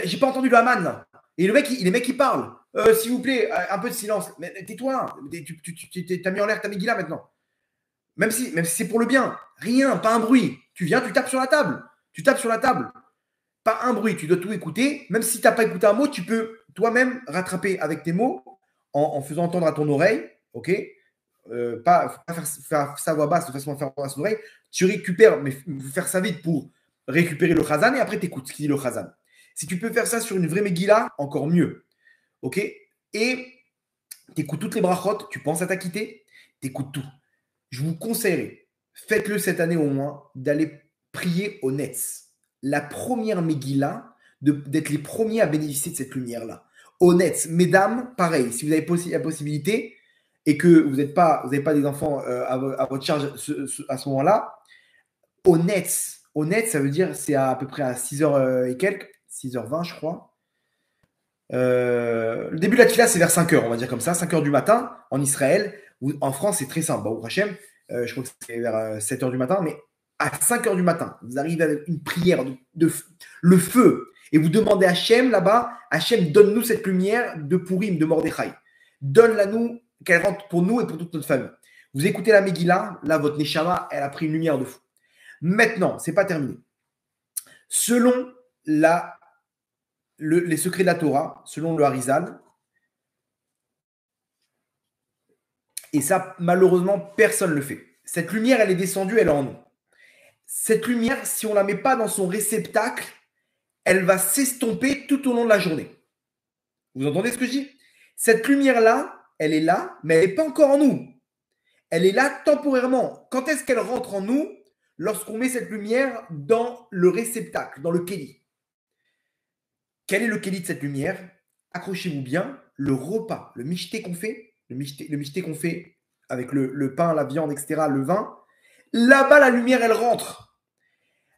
J'ai pas entendu le Haman, là. Et les mecs, ils parlent. S'il vous plaît, un peu de silence. Mais tais-toi. Tu t'as mis en l'air ta Megillah maintenant. Même si c'est pour le bien. Rien, pas un bruit. Tu viens, tu tapes sur la table. Tu tapes sur la table. Pas un bruit. Tu dois tout écouter. Même si tu n'as pas écouté un mot, tu peux toi-même rattraper avec tes mots en faisant entendre à ton oreille. OK? Pas faire sa voix basse de façon à faire entendre à son oreille. Tu récupères, mais faire ça vite pour récupérer le Khazan et après tu écoutes ce qu'il dit le Khazan. Si tu peux faire ça sur une vraie Megillah, encore mieux. OK? Et tu écoutes toutes les brachot, tu penses à t'acquitter, tu écoutes tout. Je vous conseillerais, faites-le cette année au moins, d'aller prier au Netz. La première Megillah, d'être les premiers à bénéficier de cette lumière-là. Au Netz, mesdames, pareil, si vous avez la possibilité et que vous n'avez pas des enfants à votre charge à ce moment-là, au Netz, ça veut dire c'est à peu près à 6h et quelques, 6h20 je crois. Le début de la Tfila, c'est vers 5h, on va dire comme ça, 5h du matin en Israël. En France, c'est très simple. Au Hachem, je crois que c'est vers 7h du matin, mais à 5h du matin, vous arrivez avec une prière le feu et vous demandez à Hachem là-bas, Hachem, donne-nous cette lumière de Purim, de Mordechai. Donne-la nous, qu'elle rentre pour nous et pour toute notre famille. Vous écoutez la Megillah, là, votre Neshama, elle a pris une lumière de fou. Maintenant, c'est pas terminé. Selon les secrets de la Torah, selon le Harizal, et ça, malheureusement, personne ne le fait. Cette lumière, elle est descendue, elle est en nous. Cette lumière, si on ne la met pas dans son réceptacle, elle va s'estomper tout au long de la journée. Vous entendez ce que je dis? Cette lumière-là, elle est là, mais elle n'est pas encore en nous. Elle est là temporairement. Quand est-ce qu'elle rentre en nous? Lorsqu'on met cette lumière dans le réceptacle, dans le kéli. Quel est le kéli de cette lumière? Accrochez-vous bien, le repas, le michté qu'on fait, le michté qu'on fait avec le pain, la viande, etc., le vin, là-bas, la lumière, elle rentre.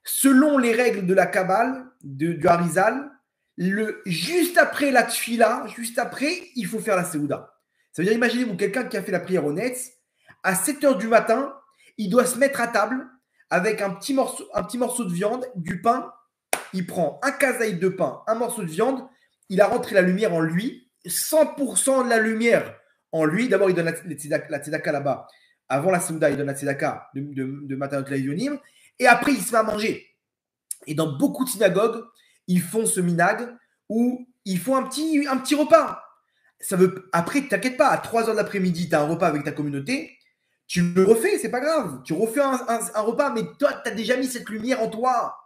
Selon les règles de la Kabbale, du Harizal, juste après la tfila, juste après, il faut faire la Seouda. Ça veut dire, imaginez-vous, quelqu'un qui a fait la prière au Netz, à 7h du matin, il doit se mettre à table avec un petit morceau de viande, du pain. Il prend un kazaïd de pain, un morceau de viande, il a rentré la lumière en lui, 100% de la lumière en lui. D'abord, il donne la tzedaka là-bas. Avant la Seouda, il donne la tzedaka de Matanot Laïonim. Et après, il se met à manger. Et dans beaucoup de synagogues, ils font ce minag où ils font un petit repas. Après, t'inquiète pas, à 3h de l'après-midi, tu as un repas avec ta communauté. Tu le refais, c'est pas grave. Tu refais un repas, mais toi, tu as déjà mis cette lumière en toi.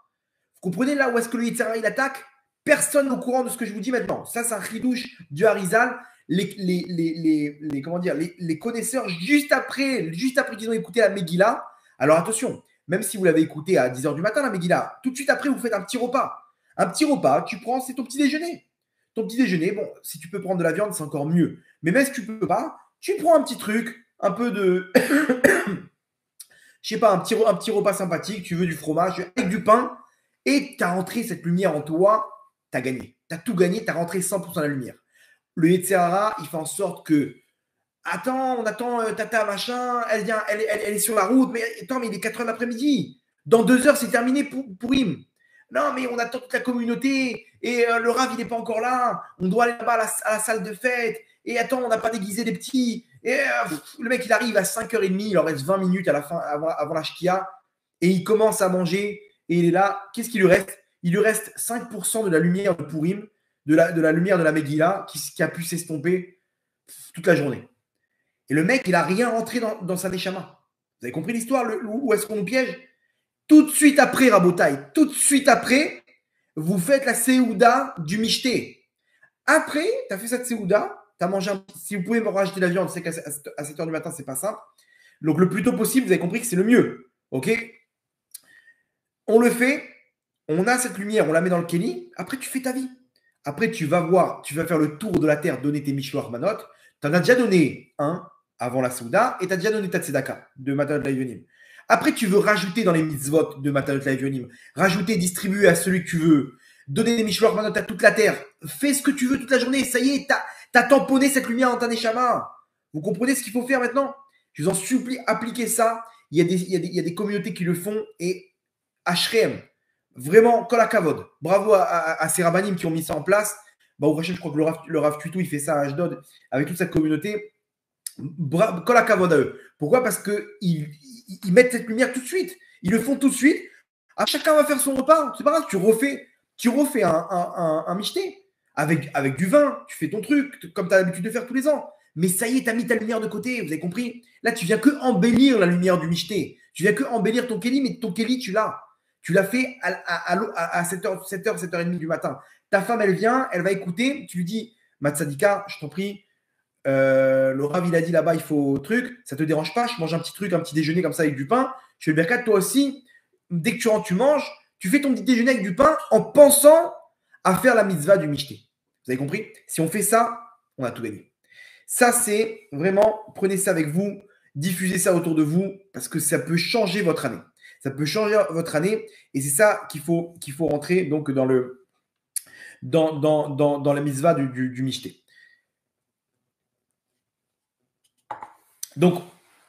Vous comprenez là où est-ce que le Yitzhara il attaque? Personne n'est au courant de ce que je vous dis maintenant. Ça, c'est un chidouche du Harizal. Les connaisseurs, juste après qu'ils ont écouté la Megillah. Alors attention, même si vous l'avez écouté à 10h du matin, la Megillah, tout de suite après, vous faites un petit repas. Un petit repas, tu prends, c'est ton petit déjeuner. Ton petit déjeuner, bon, si tu peux prendre de la viande, c'est encore mieux. Mais même si tu peux pas, tu prends un petit truc, un peu de. Je sais pas, un petit repas sympathique, tu veux du fromage, avec du pain, et tu as rentré cette lumière en toi, tu as gagné. Tu as tout gagné, tu as rentré 100% de la lumière. Le Yetzirah, il fait en sorte que attends, on attend Tata machin, elle est sur la route, mais attends, mais il est 4h de l'après-midi. Dans 2 heures, c'est terminé pour Im. Non, mais on attend toute la communauté, et le Rav, il n'est pas encore là. On doit aller là-bas à la salle de fête, et attends, on n'a pas déguisé les petits. Et le mec, il arrive à 5h30, il en reste 20 minutes à la fin, avant la shkia, et il commence à manger, et il est là. Qu'est-ce qu'il lui reste? Il lui reste 5% de la lumière de Purim, de la lumière de la Megillah, qui a pu s'estomper toute la journée. Et le mec, il n'a rien rentré dans sa Neshama. Vous avez compris l'histoire, où est-ce qu'on nous piège? Tout de suite après, Rabotai, tout de suite après, vous faites la Seouda du Michté. Après, tu as fait cette Seouda, tu as mangé si vous pouvez me rajouter la viande, c'est qu'à 7h du matin, c'est pas simple. Donc, le plus tôt possible, vous avez compris que c'est le mieux. OK? On le fait, on a cette lumière, on la met dans le Kéli, après, tu fais ta vie. Après, tu vas faire le tour de la terre, donner tes Mishloach Manot. Tu en as déjà donné un, avant la Souda et tu as déjà donné ta tzedaka de Matanot Laïvionim. Après, tu veux rajouter dans les mitzvot de Matanot Laïvionim, rajouter, distribuer à celui que tu veux, donner des Mishloach Manot à toute la terre. Fais ce que tu veux toute la journée. Ça y est, t'as tamponné cette lumière dans ta Neshama. Vous comprenez ce qu'il faut faire maintenant? Je vous en supplie, appliquez ça. Il y a des communautés qui le font et H.R.M. Vraiment, kol hakavod. Bravo à ces rabbinim qui ont mis ça en place. Bah, au prochain, je crois que le Rav Tutu, il fait ça à Ashdod avec toute sa communauté. Kol hakavod à eux. Pourquoi? Parce qu'ils mettent cette lumière tout de suite. Ils le font tout de suite. Ah, chacun va faire son repas. C'est pas grave, tu refais un michté avec du vin. Tu fais ton truc comme tu as l'habitude de faire tous les ans. Mais ça y est, tu as mis ta lumière de côté. Vous avez compris? Là, tu viens que embellir la lumière du michté. Tu viens que embellir ton kéli, mais ton kéli, tu l'as. Tu l'as fait à 7h, 7h30 du matin. Ta femme, elle vient, elle va écouter. Tu lui dis, Matsadika, je t'en prie, le Rav, il a dit là-bas, il faut truc. Ça te dérange pas? Je mange un petit truc, un petit déjeuner comme ça avec du pain. Je fais le berkat, toi aussi. Dès que tu rentres, tu manges. Tu fais ton petit déjeuner avec du pain en pensant à faire la mitzvah du michté. Vous avez compris? Si on fait ça, on a tout gagné. Ça, c'est vraiment, prenez ça avec vous, diffusez ça autour de vous, parce que ça peut changer votre année. Ça peut changer votre année, et c'est ça qu'il faut rentrer donc dans la mitzvah du michté. Donc,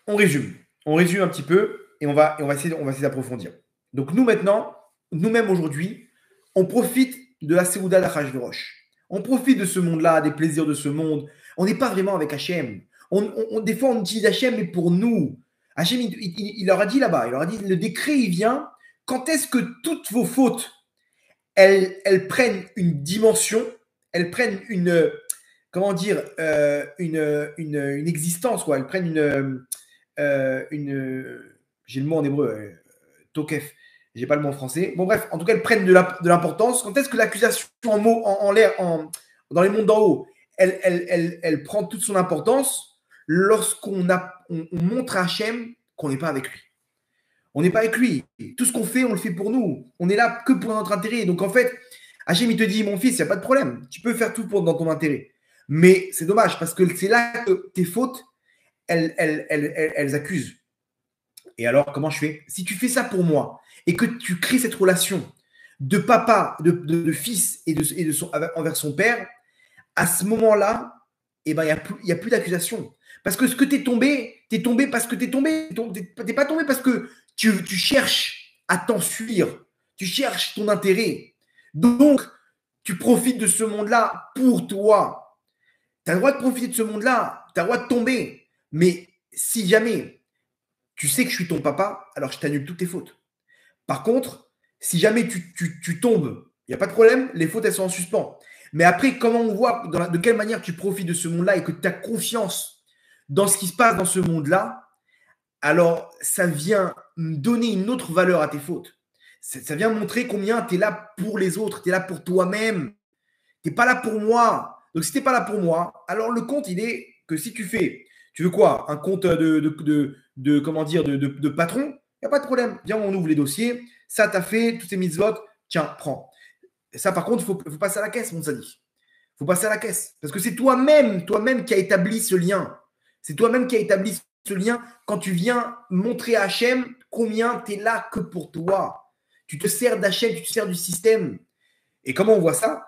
on résume un petit peu, et on va essayer d'approfondir. Donc, nous maintenant, nous-mêmes aujourd'hui, on profite de la Séouda d'Achashverosh. On profite de ce monde-là, des plaisirs de ce monde. On n'est pas vraiment avec Hachem. Des fois, on utilise Hachem, mais pour nous. Hachem, il leur a dit là-bas, il leur a dit, le décret, il vient. Quand est-ce que toutes vos fautes, elles prennent une dimension, elles prennent une, comment dire, une existence, quoi. Elles prennent j'ai le mot en hébreu, tokef. J'ai pas le mot en français. Bon, bref, en tout cas, elles prennent de l'importance. Quand est-ce que l'accusation en l'air, dans les mondes d'en haut, elle prend toute son importance lorsqu'on on montre à Hachem qu'on n'est pas avec lui. On n'est pas avec lui. Tout ce qu'on fait, on le fait pour nous. On est là que pour notre intérêt. Donc, en fait, Hachem, il te dit, mon fils, il n'y a pas de problème. Tu peux faire tout dans ton intérêt. Mais c'est dommage parce que c'est là que tes fautes, elles accusent. Et alors, comment je fais? Si tu fais ça pour moi et que tu crées cette relation de papa, de fils et envers son père, à ce moment-là, eh ben, il n'y a plus d'accusation. Parce que ce que tu es tombé parce que tu es tombé. Tu n'es pas tombé parce que tu cherches à t'enfuir. Tu cherches ton intérêt. Donc, tu profites de ce monde-là pour toi. Tu as le droit de profiter de ce monde-là. Tu as le droit de tomber. Mais si jamais tu sais que je suis ton papa, alors je t'annule toutes tes fautes. Par contre, si jamais tu tombes, il n'y a pas de problème, les fautes, elles sont en suspens. Mais après, comment on voit, de quelle manière tu profites de ce monde-là et que tu as confiance dans ce qui se passe dans ce monde-là, alors ça vient donner une autre valeur à tes fautes. Ça vient montrer combien tu es là pour les autres, tu es là pour toi-même. Tu n'es pas là pour moi. Donc, si tu n'es pas là pour moi, alors le compte, il est que si tu veux quoi? Un compte comment dire, de patron? Il n'y a pas de problème. Viens, on ouvre les dossiers. Ça, tu as fait, toutes ces mitzvot. Tiens, prends. Et ça, par contre, il faut passer à la caisse, mon sadique. Il faut passer à la caisse. Parce que c'est toi-même qui a établi ce lien. C'est toi-même qui a établi ce lien quand tu viens montrer à Hachem combien tu es là que pour toi. Tu te sers d'Hachem, tu te sers du système. Et comment on voit ça?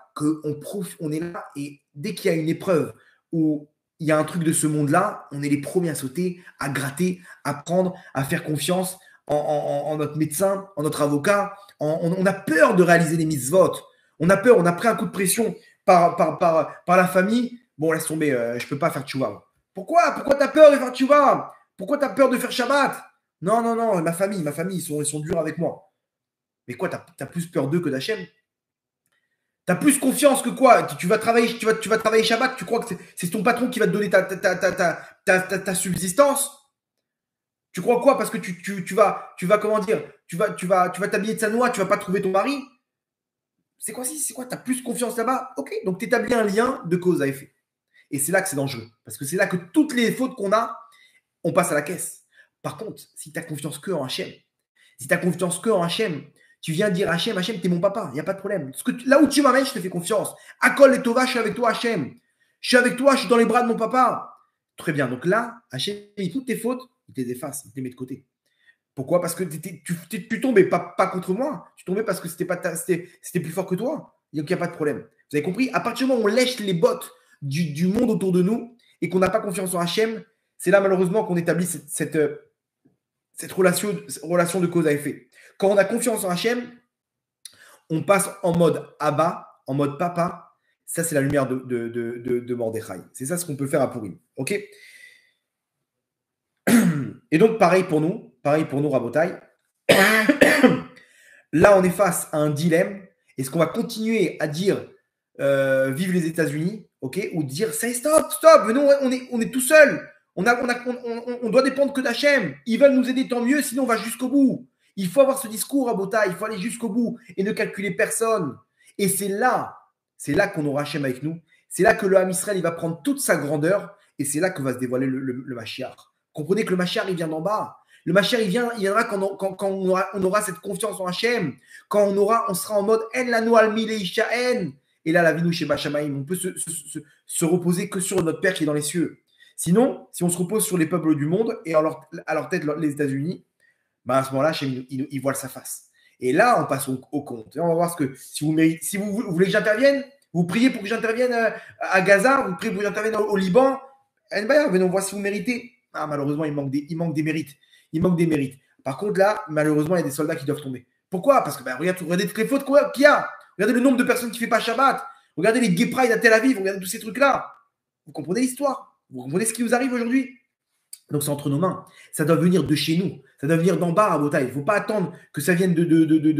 On est là et dès qu'il y a une épreuve où il y a un truc de ce monde-là, on est les premiers à sauter, à gratter, à prendre, à faire confiance en notre médecin, en notre avocat. On a peur de réaliser les mitzvot. On a peur, on a pris un coup de pression par la famille. Bon, laisse tomber, je ne peux pas faire tchouva. Pourquoi tu as peur de faire tchouva? Pourquoi tu as peur de faire Shabbat? Non, ma famille, ils sont durs avec moi. Mais quoi, tu as plus peur d'eux que d'Hachem? Tu as plus confiance que quoi? Tu vas travailler Shabbat, tu crois que c'est ton patron qui va te donner ta subsistance? Tu crois quoi? Parce que tu vas comment dire? Tu vas t'habiller de sa noix, tu vas pas trouver ton mari? C'est quoi? Tu as plus confiance là-bas? Ok, donc tu établis un lien de cause à effet. Et c'est là que c'est dangereux. Parce que c'est là que toutes les fautes qu'on a, on passe à la caisse. Par contre, si tu as confiance que en Hachem, tu viens dire Hachem, t'es mon papa, il n'y a pas de problème. Là où tu m'amènes, je te fais confiance. Akol et Tova, je suis avec toi, Hachem. Je suis avec toi, je suis dans les bras de mon papa. Très bien. Donc là, Hachem, toutes tes fautes, il te les efface, il te les met de côté. Pourquoi? Parce que tu tombais pas contre moi. Tu tombais parce que c'était plus fort que toi. Donc, il n'y a pas de problème. Vous avez compris? À partir du moment où on lèche les bottes du monde autour de nous et qu'on n'a pas confiance en Hachem, c'est là malheureusement qu'on établit cette relation de cause à effet. Quand on a confiance en Hachem, on passe en mode Abba, en mode papa. Ça, c'est la lumière de Mordechai. C'est ça ce qu'on peut faire à Purim. OK? Et donc, pareil pour nous, Rabotai. Là, on est face à un dilemme. Est-ce qu'on va continuer à dire vive les États-Unis, ok, ou dire stop, venons, on est tout seul. On doit dépendre que d'Hachem. Ils veulent nous aider, tant mieux, sinon on va jusqu'au bout. Il faut avoir ce discours à Bota, il faut aller jusqu'au bout et ne calculer personne. Et c'est là qu'on aura Hachem avec nous. C'est là que le Ham Israël, il va prendre toute sa grandeur et c'est là que va se dévoiler le Mashiach. Comprenez que le Mashiach, il vient d'en bas. Le Mashiach, il viendra quand on aura cette confiance en Hachem, quand on sera en mode En lanu al mi leishaen. Et là, la vie nous chez Bachamaïm, on peut se reposer que sur notre Père qui est dans les cieux. Sinon, si on se repose sur les peuples du monde et à leur tête les États-Unis, ben à ce moment-là, Hachem, il voile sa face. Et là, on passe au compte. Et on va voir ce que si vous voulez que j'intervienne, vous priez pour que j'intervienne à Gaza, vous priez pour que j'intervienne au Liban, venons voir si vous méritez. Ah, malheureusement, il manque des mérites. Il manque des mérites. Par contre, là, malheureusement, il y a des soldats qui doivent tomber. Pourquoi? Parce que regardez toutes les fautes qu'il y a. Regardez le nombre de personnes qui ne font pas Shabbat. Regardez les Gay Pride à Tel Aviv. Regardez tous ces trucs-là. Vous comprenez l'histoire? Vous comprenez ce qui nous arrive aujourd'hui? Donc, c'est entre nos mains. Ça doit venir de chez nous. Ça doit venir d'en bas à Botaï. Il ne faut pas attendre que ça vienne de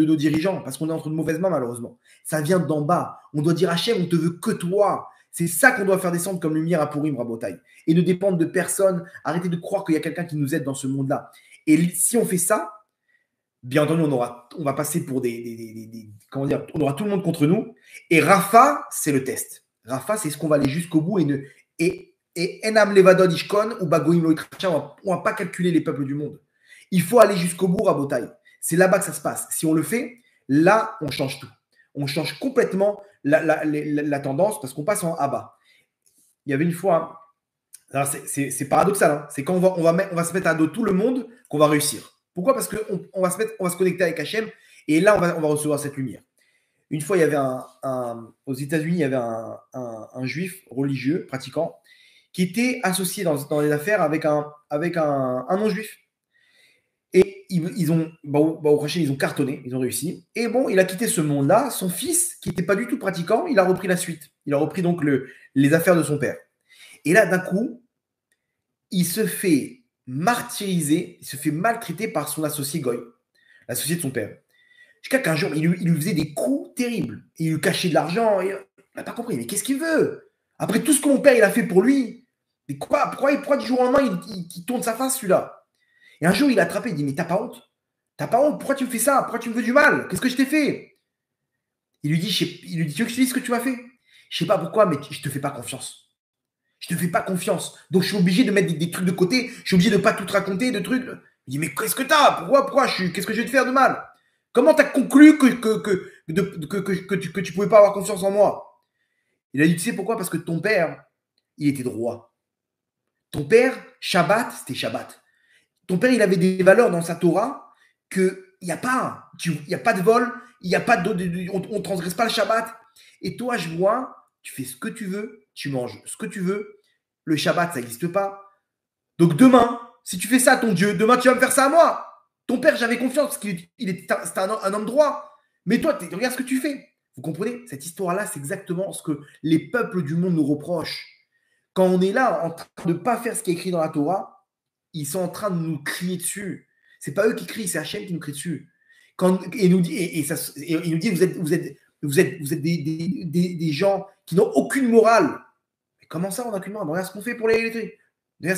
nos dirigeants parce qu'on est entre de mauvaises mains, malheureusement. Ça vient d'en bas. On doit dire Hachem, on te veut que toi. C'est ça qu'on doit faire descendre comme lumière à Purim, Rabotai. Et ne dépendre de personne. Arrêtez de croire qu'il y a quelqu'un qui nous aide dans ce monde-là. Et si on fait ça, bien entendu, on va passer pour comment dire, on aura tout le monde contre nous. Et Rafa, c'est le test. Rafa, c'est ce qu'on va aller jusqu'au bout et Enam Levadod Ishkon ou Bagoim Loitracha, on ne va pas calculer les peuples du monde. Il faut aller jusqu'au bout, Rabotai. C'est là-bas que ça se passe. Si on le fait, là, on change tout. On change complètement la tendance parce qu'on passe en Abba. Il y avait une fois, c'est paradoxal, hein, c'est quand on va se mettre à dos tout le monde qu'on va réussir. Pourquoi? Parce qu'on va se connecter avec Hachem et là, on va recevoir cette lumière. Une fois, il y avait aux États-Unis, il y avait un juif religieux, pratiquant, qui était associé dans les affaires avec un non-juif. Et ils ont cartonné, ils ont réussi. Et bon, il a quitté ce monde-là. Son fils, qui n'était pas du tout pratiquant, il a repris la suite. Il a repris donc les affaires de son père. Et là, d'un coup, il se fait martyriser, il se fait maltraiter par son associé Goy, l'associé de son père. Jusqu'à qu'un jour, il lui faisait des coups terribles. Il lui cachait de l'argent. Il n'a pas compris. Mais qu'est-ce qu'il veut? Après tout ce que mon père il a fait pour lui, mais pourquoi du jour au lendemain, il tourne sa face, celui-là? Et un jour, il a attrapé, il dit, mais t'as pas honte? T'as pas honte? Pourquoi tu me fais ça? Pourquoi tu me veux du mal? Qu'est-ce que je t'ai fait? Il lui dit, tu veux que je te dise ce que tu m'as fait? Je sais pas pourquoi, mais je te fais pas confiance. Je te fais pas confiance. Donc, je suis obligé de mettre des trucs de côté. Je suis obligé de pas tout te raconter, de trucs. Il dit, mais qu'est-ce que t'as? Pourquoi qu'est-ce que je vais te faire de mal? Comment t'as conclu que tu pouvais pas avoir confiance en moi? Il a dit, tu sais pourquoi? Parce que ton père, il était droit. Ton père, Shabbat, c'était Shabbat. Ton père, il avait des valeurs dans sa Torah qu'il n'y a pas. Il n'y a pas de vol, il y a pas on ne transgresse pas le Shabbat. Et toi, je vois, tu fais ce que tu veux, tu manges ce que tu veux. Le Shabbat, ça n'existe pas. Donc demain, si tu fais ça à ton Dieu, demain, tu vas me faire ça à moi. Ton père, j'avais confiance parce qu'il était un homme droit. Mais toi, regarde ce que tu fais. Vous comprenez? Cette histoire-là, c'est exactement ce que les peuples du monde nous reprochent. Quand on est là en train de ne pas faire ce qui est écrit dans la Torah, ils sont en train de nous crier dessus. Ce n'est pas eux qui crient, c'est Hachem qui nous crie dessus. Il nous dit, vous êtes des gens qui n'ont aucune morale. Mais comment ça, on n'a aucune morale? Regarde ce qu'on fait pour les mais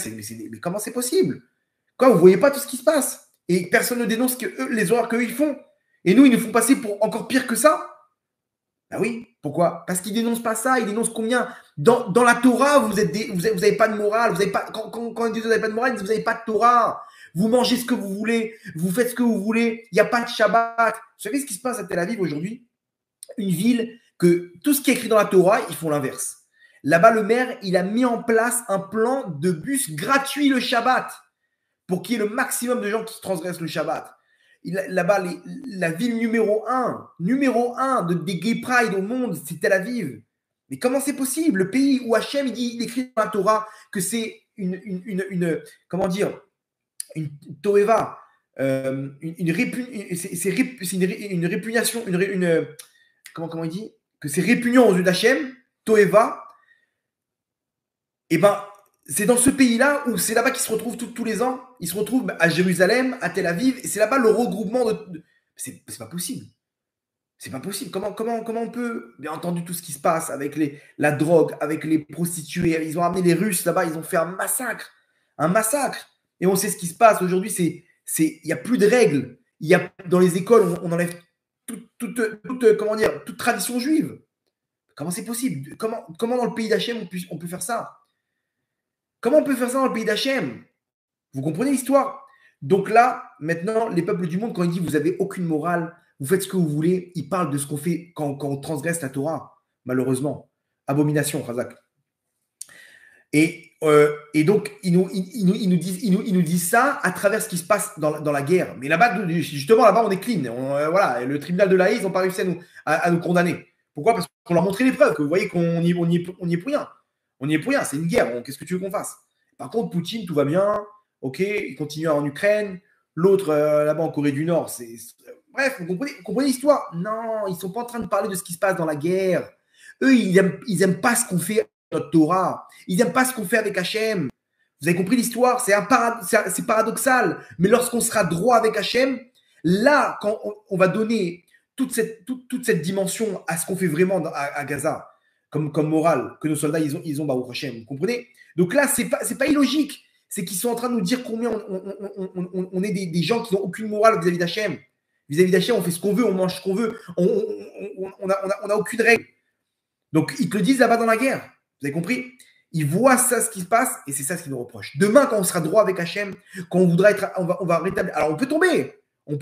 comment c'est possible? Quoi, vous ne voyez pas tout ce qui se passe? Et personne ne dénonce les horreurs qu'eux, ils font. Et nous, ils nous font passer pour encore pire que ça? Ben oui, pourquoi? Parce qu'ils ne dénoncent pas ça, ils dénoncent combien? Dans la Torah, vous n'avez pas de morale. Quand ils disent que vous n'avez pas de morale, ils disent que vous n'avez pas de Torah. Vous mangez ce que vous voulez, vous faites ce que vous voulez, il n'y a pas de Shabbat. Vous savez ce qui se passe à Tel Aviv aujourd'hui? Une ville que tout ce qui est écrit dans la Torah, ils font l'inverse. Là-bas, le maire, il a mis en place un plan de bus gratuit le Shabbat pour qu'il y ait le maximum de gens qui transgressent le Shabbat. Là-bas, la ville numéro un des Gay Pride au monde, c'est Tel Aviv. Mais comment c'est possible? Le pays où Hachem, il écrit dans la Torah que c'est comment dire, une Toeva, une répugnation, comment il dit? Que c'est répugnant aux yeux d'Hachem, Toeva. Et ben, c'est dans ce pays-là où c'est là-bas qu'ils se retrouvent tous les ans. Ils se retrouvent à Jérusalem, à Tel Aviv, et c'est là-bas le regroupement de... C'est pas possible. C'est pas possible. Comment on peut, bien entendu, tout ce qui se passe avec la drogue, avec les prostituées, ils ont amené les Russes là-bas, ils ont fait un massacre. Un massacre. Et on sait ce qui se passe aujourd'hui, il n'y a plus de règles. Dans les écoles, on enlève toute tradition juive. Comment c'est possible? Comment dans le pays d'Hachem on peut faire ça? Comment on peut faire ça dans le pays d'Hachem? Vous comprenez l'histoire? Donc là, maintenant, les peuples du monde, quand ils disent vous n'avez aucune morale, vous faites ce que vous voulez, ils parlent de ce qu'on fait quand on transgresse la Torah, malheureusement. Abomination, Razak. Et donc, ils nous disent ça à travers ce qui se passe dans la guerre. Mais là-bas, justement, là-bas, on est clean. Voilà, le tribunal de l'Haye, ils n'ont pas réussi à nous condamner. Pourquoi? Parce qu'on leur a montré les preuves, que vous voyez qu'on n'y est pour rien. On n'y est pour rien, c'est une guerre. Qu'est-ce que tu veux qu'on fasse? Par contre, Poutine, tout va bien. Ok, il continue en Ukraine. L'autre, là-bas, en Corée du Nord, bref, vous comprenez l'histoire? Non, ils ne sont pas en train de parler de ce qui se passe dans la guerre. Eux, ils aiment pas ce qu'on fait avec notre Torah. Ils n'aiment pas ce qu'on fait avec Hachem. Vous avez compris l'histoire? C'est paradoxal. Mais lorsqu'on sera droit avec Hachem, là, quand on va donner toute cette dimension à ce qu'on fait vraiment à Gaza, comme morale, que nos soldats, ils ont Baruch Hashem. Vous comprenez? Donc là, c'est pas illogique. C'est qu'ils sont en train de nous dire combien on est des gens qui n'ont aucune morale vis-à-vis d'Hachem. Vis-à-vis d'Hachem, on fait ce qu'on veut, on mange ce qu'on veut. On n'a aucune règle. Donc, ils te le disent là-bas dans la guerre. Vous avez compris? Ils voient ça, ce qui se passe, et c'est ça ce qu'ils nous reprochent. Demain, quand on sera droit avec Hachem, quand on voudra être, on va rétablir. Alors, on peut tomber. On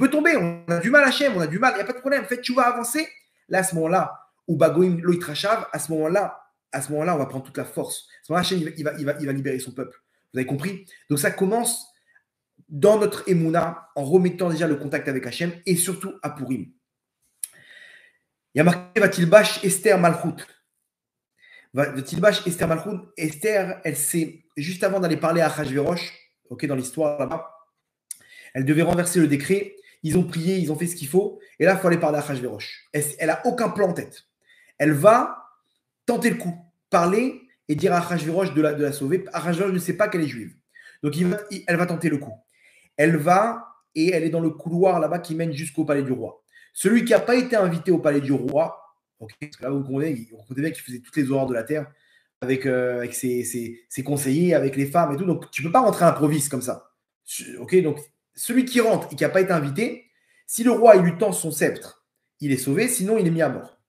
a du mal, Hachem, on a du mal. Il n'y a pas de problème. En fait, tu vas avancer. Là, à ce moment-là, ou Bagoim Loitrachav, à ce moment-là, on va prendre toute la force. À ce moment-là, Hachem, il va libérer son peuple. Vous avez compris? Donc, ça commence dans notre Emouna, en remettant déjà le contact avec Hachem, et surtout à Purim. Il y a marqué Vatilbash Esther Malchut. Vatilbash Esther Malchut. Esther, elle s'est, juste avant d'aller parler à Achashverosh, ok, dans l'histoire là-bas, elle devait renverser le décret. Ils ont prié, ils ont fait ce qu'il faut. Et là, il faut aller parler à Achashverosh. Elle n'a aucun plan en tête. Elle va tenter le coup, parler et dire à Achashverosh de la sauver. Achashverosh ne sait pas qu'elle est juive. Donc, elle va tenter le coup. Elle va et elle est dans le couloir là-bas qui mène jusqu'au palais du roi. Celui qui n'a pas été invité au palais du roi, okay, parce que là, vous comprenez qu'il faisait toutes les horreurs de la terre avec ses conseillers, avec les femmes et tout. Donc, tu ne peux pas rentrer à l'improviste comme ça. Ok, donc, celui qui rentre et qui n'a pas été invité, si le roi il lui tend son sceptre, il est sauvé, sinon il est mis à mort.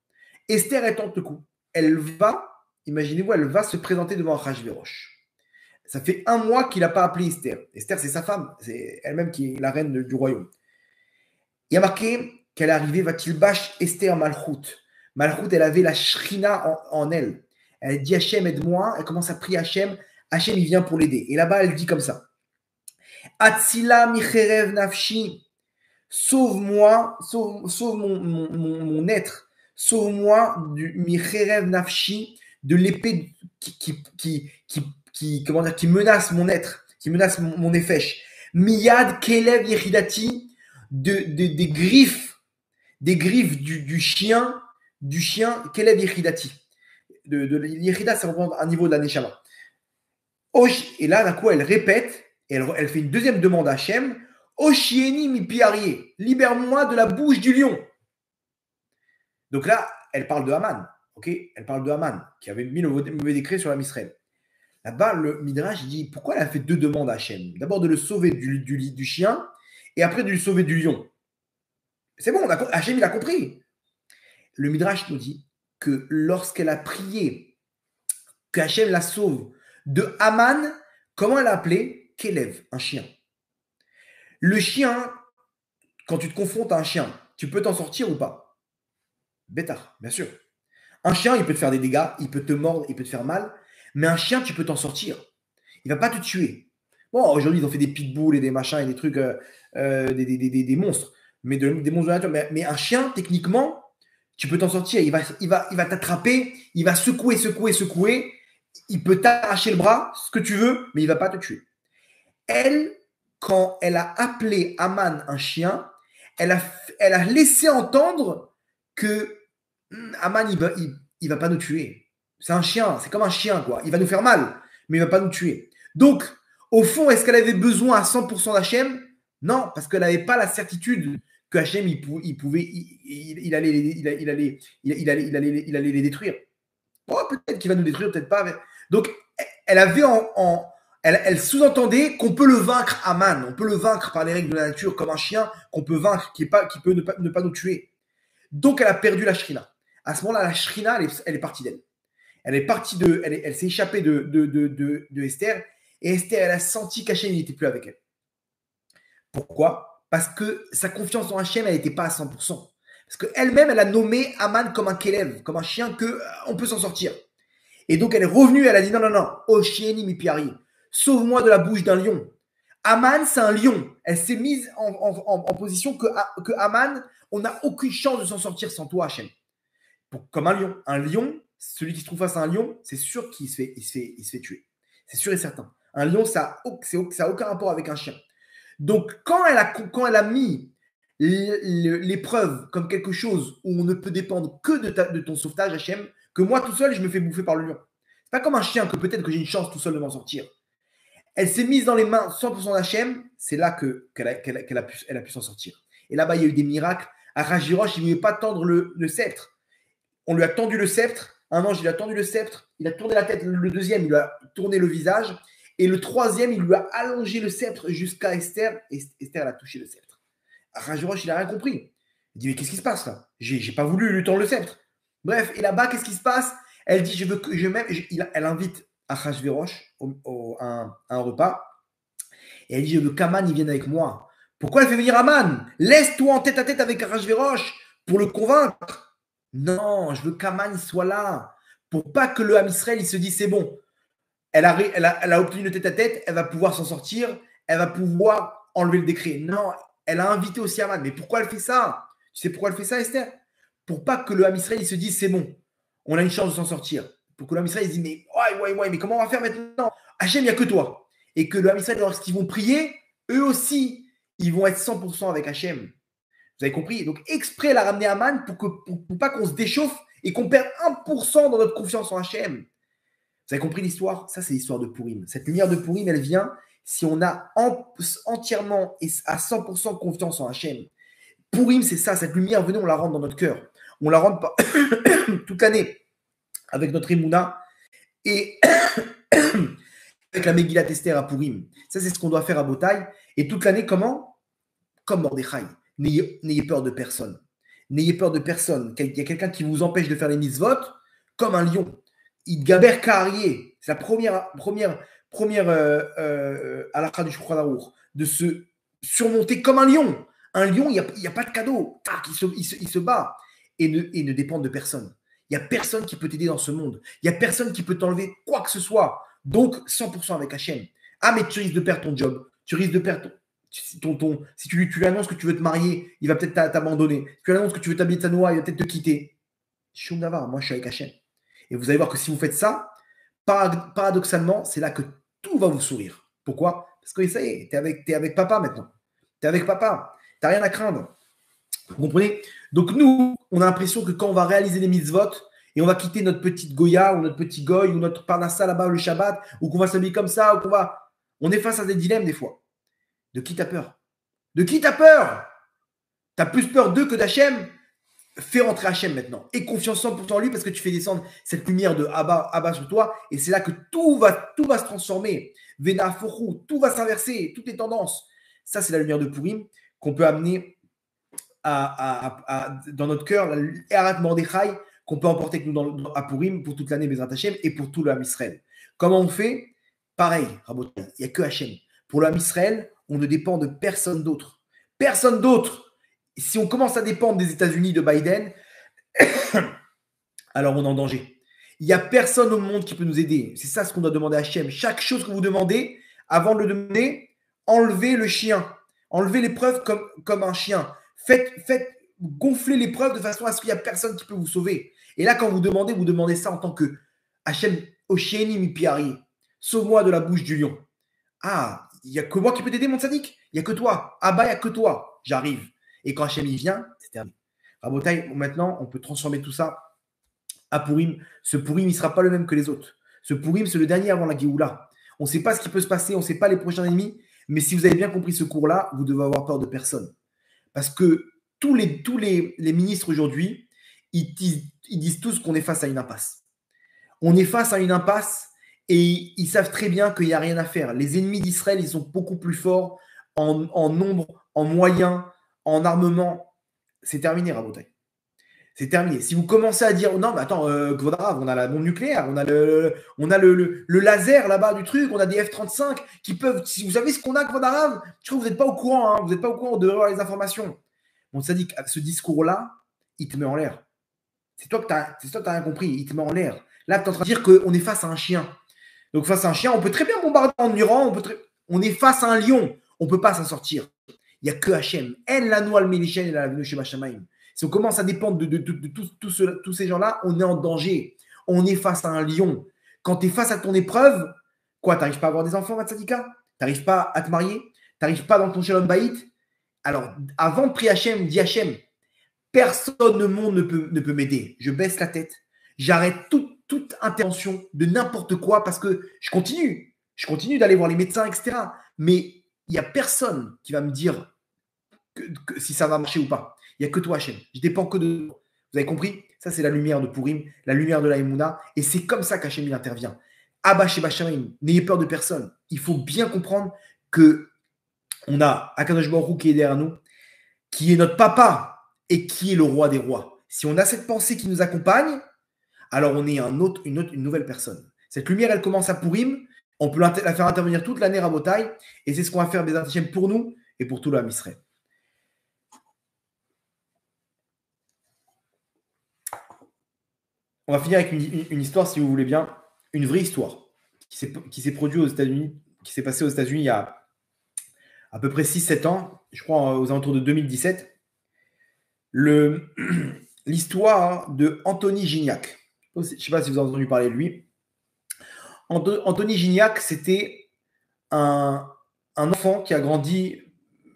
Esther, elle tente le coup. Elle va, imaginez-vous, elle va se présenter devant Achashverosh. Ça fait 1 mois qu'il n'a pas appelé Esther. Esther, c'est sa femme. C'est elle-même qui est la reine du royaume. Il y a marqué qu'elle est arrivée, Vatilbash Esther Malchut. Malchut, elle avait la shrina en elle. Elle dit Hachem, aide-moi. Elle commence à prier Hachem. Hachem, il vient pour l'aider. Et là-bas, elle dit comme ça. Atzila micherev nafshi. Sauve-moi, sauve mon être. Sauve-moi du micherev nafshi, de l'épée qui menace mon être, qui menace mon nefesh. Miyad kelev yechidati, des griffes du chien, kelev yechidati. Yechida, ça représente un niveau de la neshama. Et là, d'un coup, elle répète, et elle fait une deuxième demande à Hachem. Oshieni mi piarié, libère-moi de la bouche du lion. Donc là, elle parle de Haman, ok? Elle parle de Haman, qui avait mis le mauvais décret sur la Misraël. Là-bas, le Midrash dit pourquoi elle a fait 2 demandes à Hachem. D'abord de le sauver du chien et après de le sauver du lion. C'est bon, Hachem il a compris. Le Midrash nous dit que lorsqu'elle a prié que Hachem la sauve de Haman, comment elle a appelé? Kélev, un chien. Le chien, quand tu te confrontes à un chien, tu peux t'en sortir ou pas? Bêtard, bien sûr. Un chien, il peut te faire des dégâts, il peut te mordre, il peut te faire mal, mais un chien, tu peux t'en sortir. Il va pas te tuer. Bon, aujourd'hui, ils ont fait des pitbulls et des machins et des trucs, des monstres, mais des monstres de la nature. Mais un chien, techniquement, tu peux t'en sortir. Il va t'attraper, il va secouer, secouer, secouer. Il peut t'arracher le bras, ce que tu veux, mais il va pas te tuer. Elle, quand elle a appelé Aman un chien, elle a laissé entendre que Aman, il va pas nous tuer. C'est un chien, c'est comme un chien, quoi. Il va nous faire mal, mais il va pas nous tuer. Donc, au fond, est-ce qu'elle avait besoin à 100% d'Hachem? Non, parce qu'elle n'avait pas la certitude que Hachem, il allait les détruire. Oh, peut-être qu'il va nous détruire, peut-être pas. Donc, elle avait elle sous-entendait qu'on peut le vaincre, Aman. On peut le vaincre par les règles de la nature, comme un chien qu'on peut vaincre, qui peut ne pas nous tuer. Donc, elle a perdu la Shrina. À ce moment-là, la Shrina, elle est partie d'elle. Elle s'est échappée de Esther. Et Esther, elle a senti qu'Hachem n'était plus avec elle. Pourquoi? Parce que sa confiance en Hachem, elle n'était pas à 100%. Parce qu'elle-même, elle a nommé Aman comme un Kélev, comme un chien qu'on peut s'en sortir. Et donc, elle est revenue, elle a dit non, non, non, Oshieni Mipiari, sauve-moi de la bouche d'un lion. Aman, c'est un lion. Elle s'est mise en position que Aman, on n'a aucune chance de s'en sortir sans toi, Hachem. Comme un lion. Un lion, celui qui se trouve face à un lion, c'est sûr qu'il se fait tuer. C'est sûr et certain. Un lion, ça n'a aucun rapport avec un chien. Donc, quand elle a mis l'épreuve comme quelque chose où on ne peut dépendre que de ton sauvetage, Hachem, que moi tout seul, je me fais bouffer par le lion. C'est pas comme un chien que peut-être que j'ai une chance tout seul de m'en sortir. Elle s'est mise dans les mains 100% d'Hachem, c'est là qu'elle a pu s'en sortir. Et là-bas, il y a eu des miracles. À Rajirosh, il ne voulait pas tendre le sceptre. On lui a tendu le sceptre. Un ange, il lui a tendu le sceptre. Il a tourné la tête. Le deuxième, il lui a tourné le visage. Et le troisième, il lui a allongé le sceptre jusqu'à Esther. Et Esther, elle a touché le sceptre. Rajirosh, il n'a rien compris. Il dit, mais qu'est-ce qui se passe là? J'ai pas voulu lui tendre le sceptre. Bref, et là-bas, qu'est-ce qui se passe? Elle dit, elle invite Achashverosh à un repas. Et elle dit, je veux qu'Aman, il vienne avec moi. Pourquoi elle fait venir Aman? Laisse-toi en tête à tête avec Achashverosh pour le convaincre. Non, je veux qu'Aman soit là. Pour pas que le Ham Israël, il se dise, c'est bon. Elle a obtenu une tête à tête, elle va pouvoir s'en sortir, elle va pouvoir enlever le décret. Non, elle a invité aussi Aman. Mais pourquoi elle fait ça? Tu sais pourquoi elle fait ça, Esther? Pour pas que le Ham Israël, il se dise, c'est bon, on a une chance de s'en sortir. Pour que le Ham Israël, il se dise, mais comment on va faire maintenant? Hachem, il n'y a que toi. Et que le Ham Israël, lorsqu'ils vont prier, eux aussi, ils vont être 100% avec Hachem. Vous avez compris? Donc, exprès, elle a ramené Aman pour pas qu'on se déchauffe et qu'on perde 1% dans notre confiance en Hachem. Vous avez compris l'histoire? Ça, c'est l'histoire de Purim. Cette lumière de Purim, elle vient si on a entièrement et à 100% confiance en Hachem. Purim, c'est ça. Cette lumière, venez, on la rentre dans notre cœur. On la rentre pas toute l'année avec notre Emouna et avec la Megillat Esther à Purim. Ça, c'est ce qu'on doit faire à Botaï. Et toute l'année, comment? Comme Mordechai. N'ayez peur de personne. N'ayez peur de personne. Il y a quelqu'un qui vous empêche de faire les mitzvot comme un lion. Idgaber Karié, c'est la première halakha du Shulchan Aruch, de se surmonter comme un lion. Un lion, il n'y a pas de cadeau. Il se bat et ne dépend de personne. Il n'y a personne qui peut t'aider dans ce monde. Il n'y a personne qui peut t'enlever quoi que ce soit. Donc, 100% avec Hachem. Ah, mais tu risques de perdre ton job. Tu risques de perdre si tu lui annonces que tu veux te marier, il va peut-être t'abandonner. Si tu lui annonces que tu veux t'habiller de Sanoa, il va peut-être te quitter. Shum Davar, moi je suis avec Hachem. Et vous allez voir que si vous faites ça, paradoxalement, c'est là que tout va vous sourire. Pourquoi? Parce que ça y est, t'es avec papa maintenant. T'es avec papa. T'as rien à craindre. Vous comprenez? Donc nous, on a l'impression que quand on va réaliser les mitzvot et on va quitter notre petite Goya ou notre petit Goy ou notre Parnassa là-bas le Shabbat ou qu'on va s'habiller comme ça ou on est face à des dilemmes des fois. De qui t'as peur? De qui t'as peur? T'as plus peur d'eux que d'Hachem? Fais rentrer Hachem maintenant. Et confiance 100% en lui parce que tu fais descendre cette lumière de Abba sur toi. Et c'est là que tout va se transformer. Vena Fochou, tout va s'inverser, toutes les tendances. Ça, c'est la lumière de Purim qu'on peut amener dans notre cœur. La Erat Mordechai qu'on peut emporter avec nous à Purim pour toute l'année Bezrat Hachem et pour tout le Ham Israël. Comment on fait? Pareil, Rabotai, il n'y a que Hachem. Pour le Ham Israël, on ne dépend de personne d'autre. Personne d'autre. Si on commence à dépendre des États-Unis, de Biden, alors on est en danger. Il n'y a personne au monde qui peut nous aider. C'est ça ce qu'on doit demander à Hachem. Chaque chose que vous demandez, avant de le demander, enlevez le chien. Enlevez l'épreuve comme un chien. Faites gonfler l'épreuve de façon à ce qu'il n'y a personne qui peut vous sauver. Et là, quand vous demandez ça en tant que Hachem Oshéni Mipiari. Sauve-moi de la bouche du lion. Ah, il n'y a que moi qui peux t'aider, mon tzaddik. Il n'y a que toi. Ah bah, il n'y a que toi. J'arrive. Et quand Hachem y vient, c'est terminé. Rabotai, maintenant, on peut transformer tout ça à Purim. Ce Purim, il ne sera pas le même que les autres. Ce Purim, c'est le dernier avant la Géoula. On ne sait pas ce qui peut se passer, on ne sait pas les prochains ennemis. Mais si vous avez bien compris ce cours-là, vous devez avoir peur de personne. Parce que tous les ministres aujourd'hui, ils disent tous qu'on est face à une impasse. On est face à une impasse et ils savent très bien qu'il n'y a rien à faire. Les ennemis d'Israël, ils sont beaucoup plus forts en nombre, en moyens, en armement. C'est terminé, Rabotai. C'est terminé. Si vous commencez à dire non, mais attends, Gvodarav, on a la bombe nucléaire, on a le laser là-bas du truc, on a des F-35 qui peuvent. Si vous savez ce qu'on a, Gvodarav, je trouve que vous n'êtes pas au courant. Hein, vous n'êtes pas au courant, on devrait avoir les informations. Bon, ça dit que ce discours-là, il te met en l'air. C'est toi que tu n'as rien compris. Il te met en l'air. Là, tu es en train de dire qu'on est face à un chien. Donc, face à un chien, on peut très bien bombarder en Iran. On est face à un lion. On ne peut pas s'en sortir. Il n'y a que Hachem. En la noal melishen et la venu Shamaim. Si on commence à dépendre de tous ces gens-là, on est en danger. On est face à un lion. Quand tu es face à ton épreuve, quoi, tu n'arrives pas à avoir des enfants, Matsadika? Tu n'arrives pas à te marier? Tu n'arrives pas dans ton Shalom Baït? Alors, avant de prier Hachem, dis Hachem, personne au monde ne peut m'aider. Je baisse la tête. J'arrête toute intervention de n'importe quoi parce que je continue. Je continue d'aller voir les médecins, etc. Mais il n'y a personne qui va me dire que si ça va marcher ou pas. Il n'y a que toi, Hachem. Je dépends que de toi. Vous avez compris? Ça, c'est la lumière de Purim, la lumière de la Emouna. Et c'est comme ça qu'Hachem il intervient. Abba Sheba Shamayim, n'ayez peur de personne. Il faut bien comprendre que on a Akadosh Baruch Hu qui est derrière nous, qui est notre papa et qui est le roi des rois. Si on a cette pensée qui nous accompagne, alors on est une nouvelle personne. Cette lumière, elle commence à Purim. On peut la faire intervenir toute l'année à Botaï. Et c'est ce qu'on va faire des Hachem pour nous et pour tout le Ham Israël. On va finir avec une histoire, si vous voulez bien, une vraie histoire qui s'est produite aux États-Unis, qui s'est passée aux États-Unis il y a à peu près 6-7 ans, je crois aux alentours de 2017. L'histoire de Anthony Gignac. Je ne sais pas si vous avez entendu parler de lui. Anthony Gignac, c'était un enfant qui a grandi,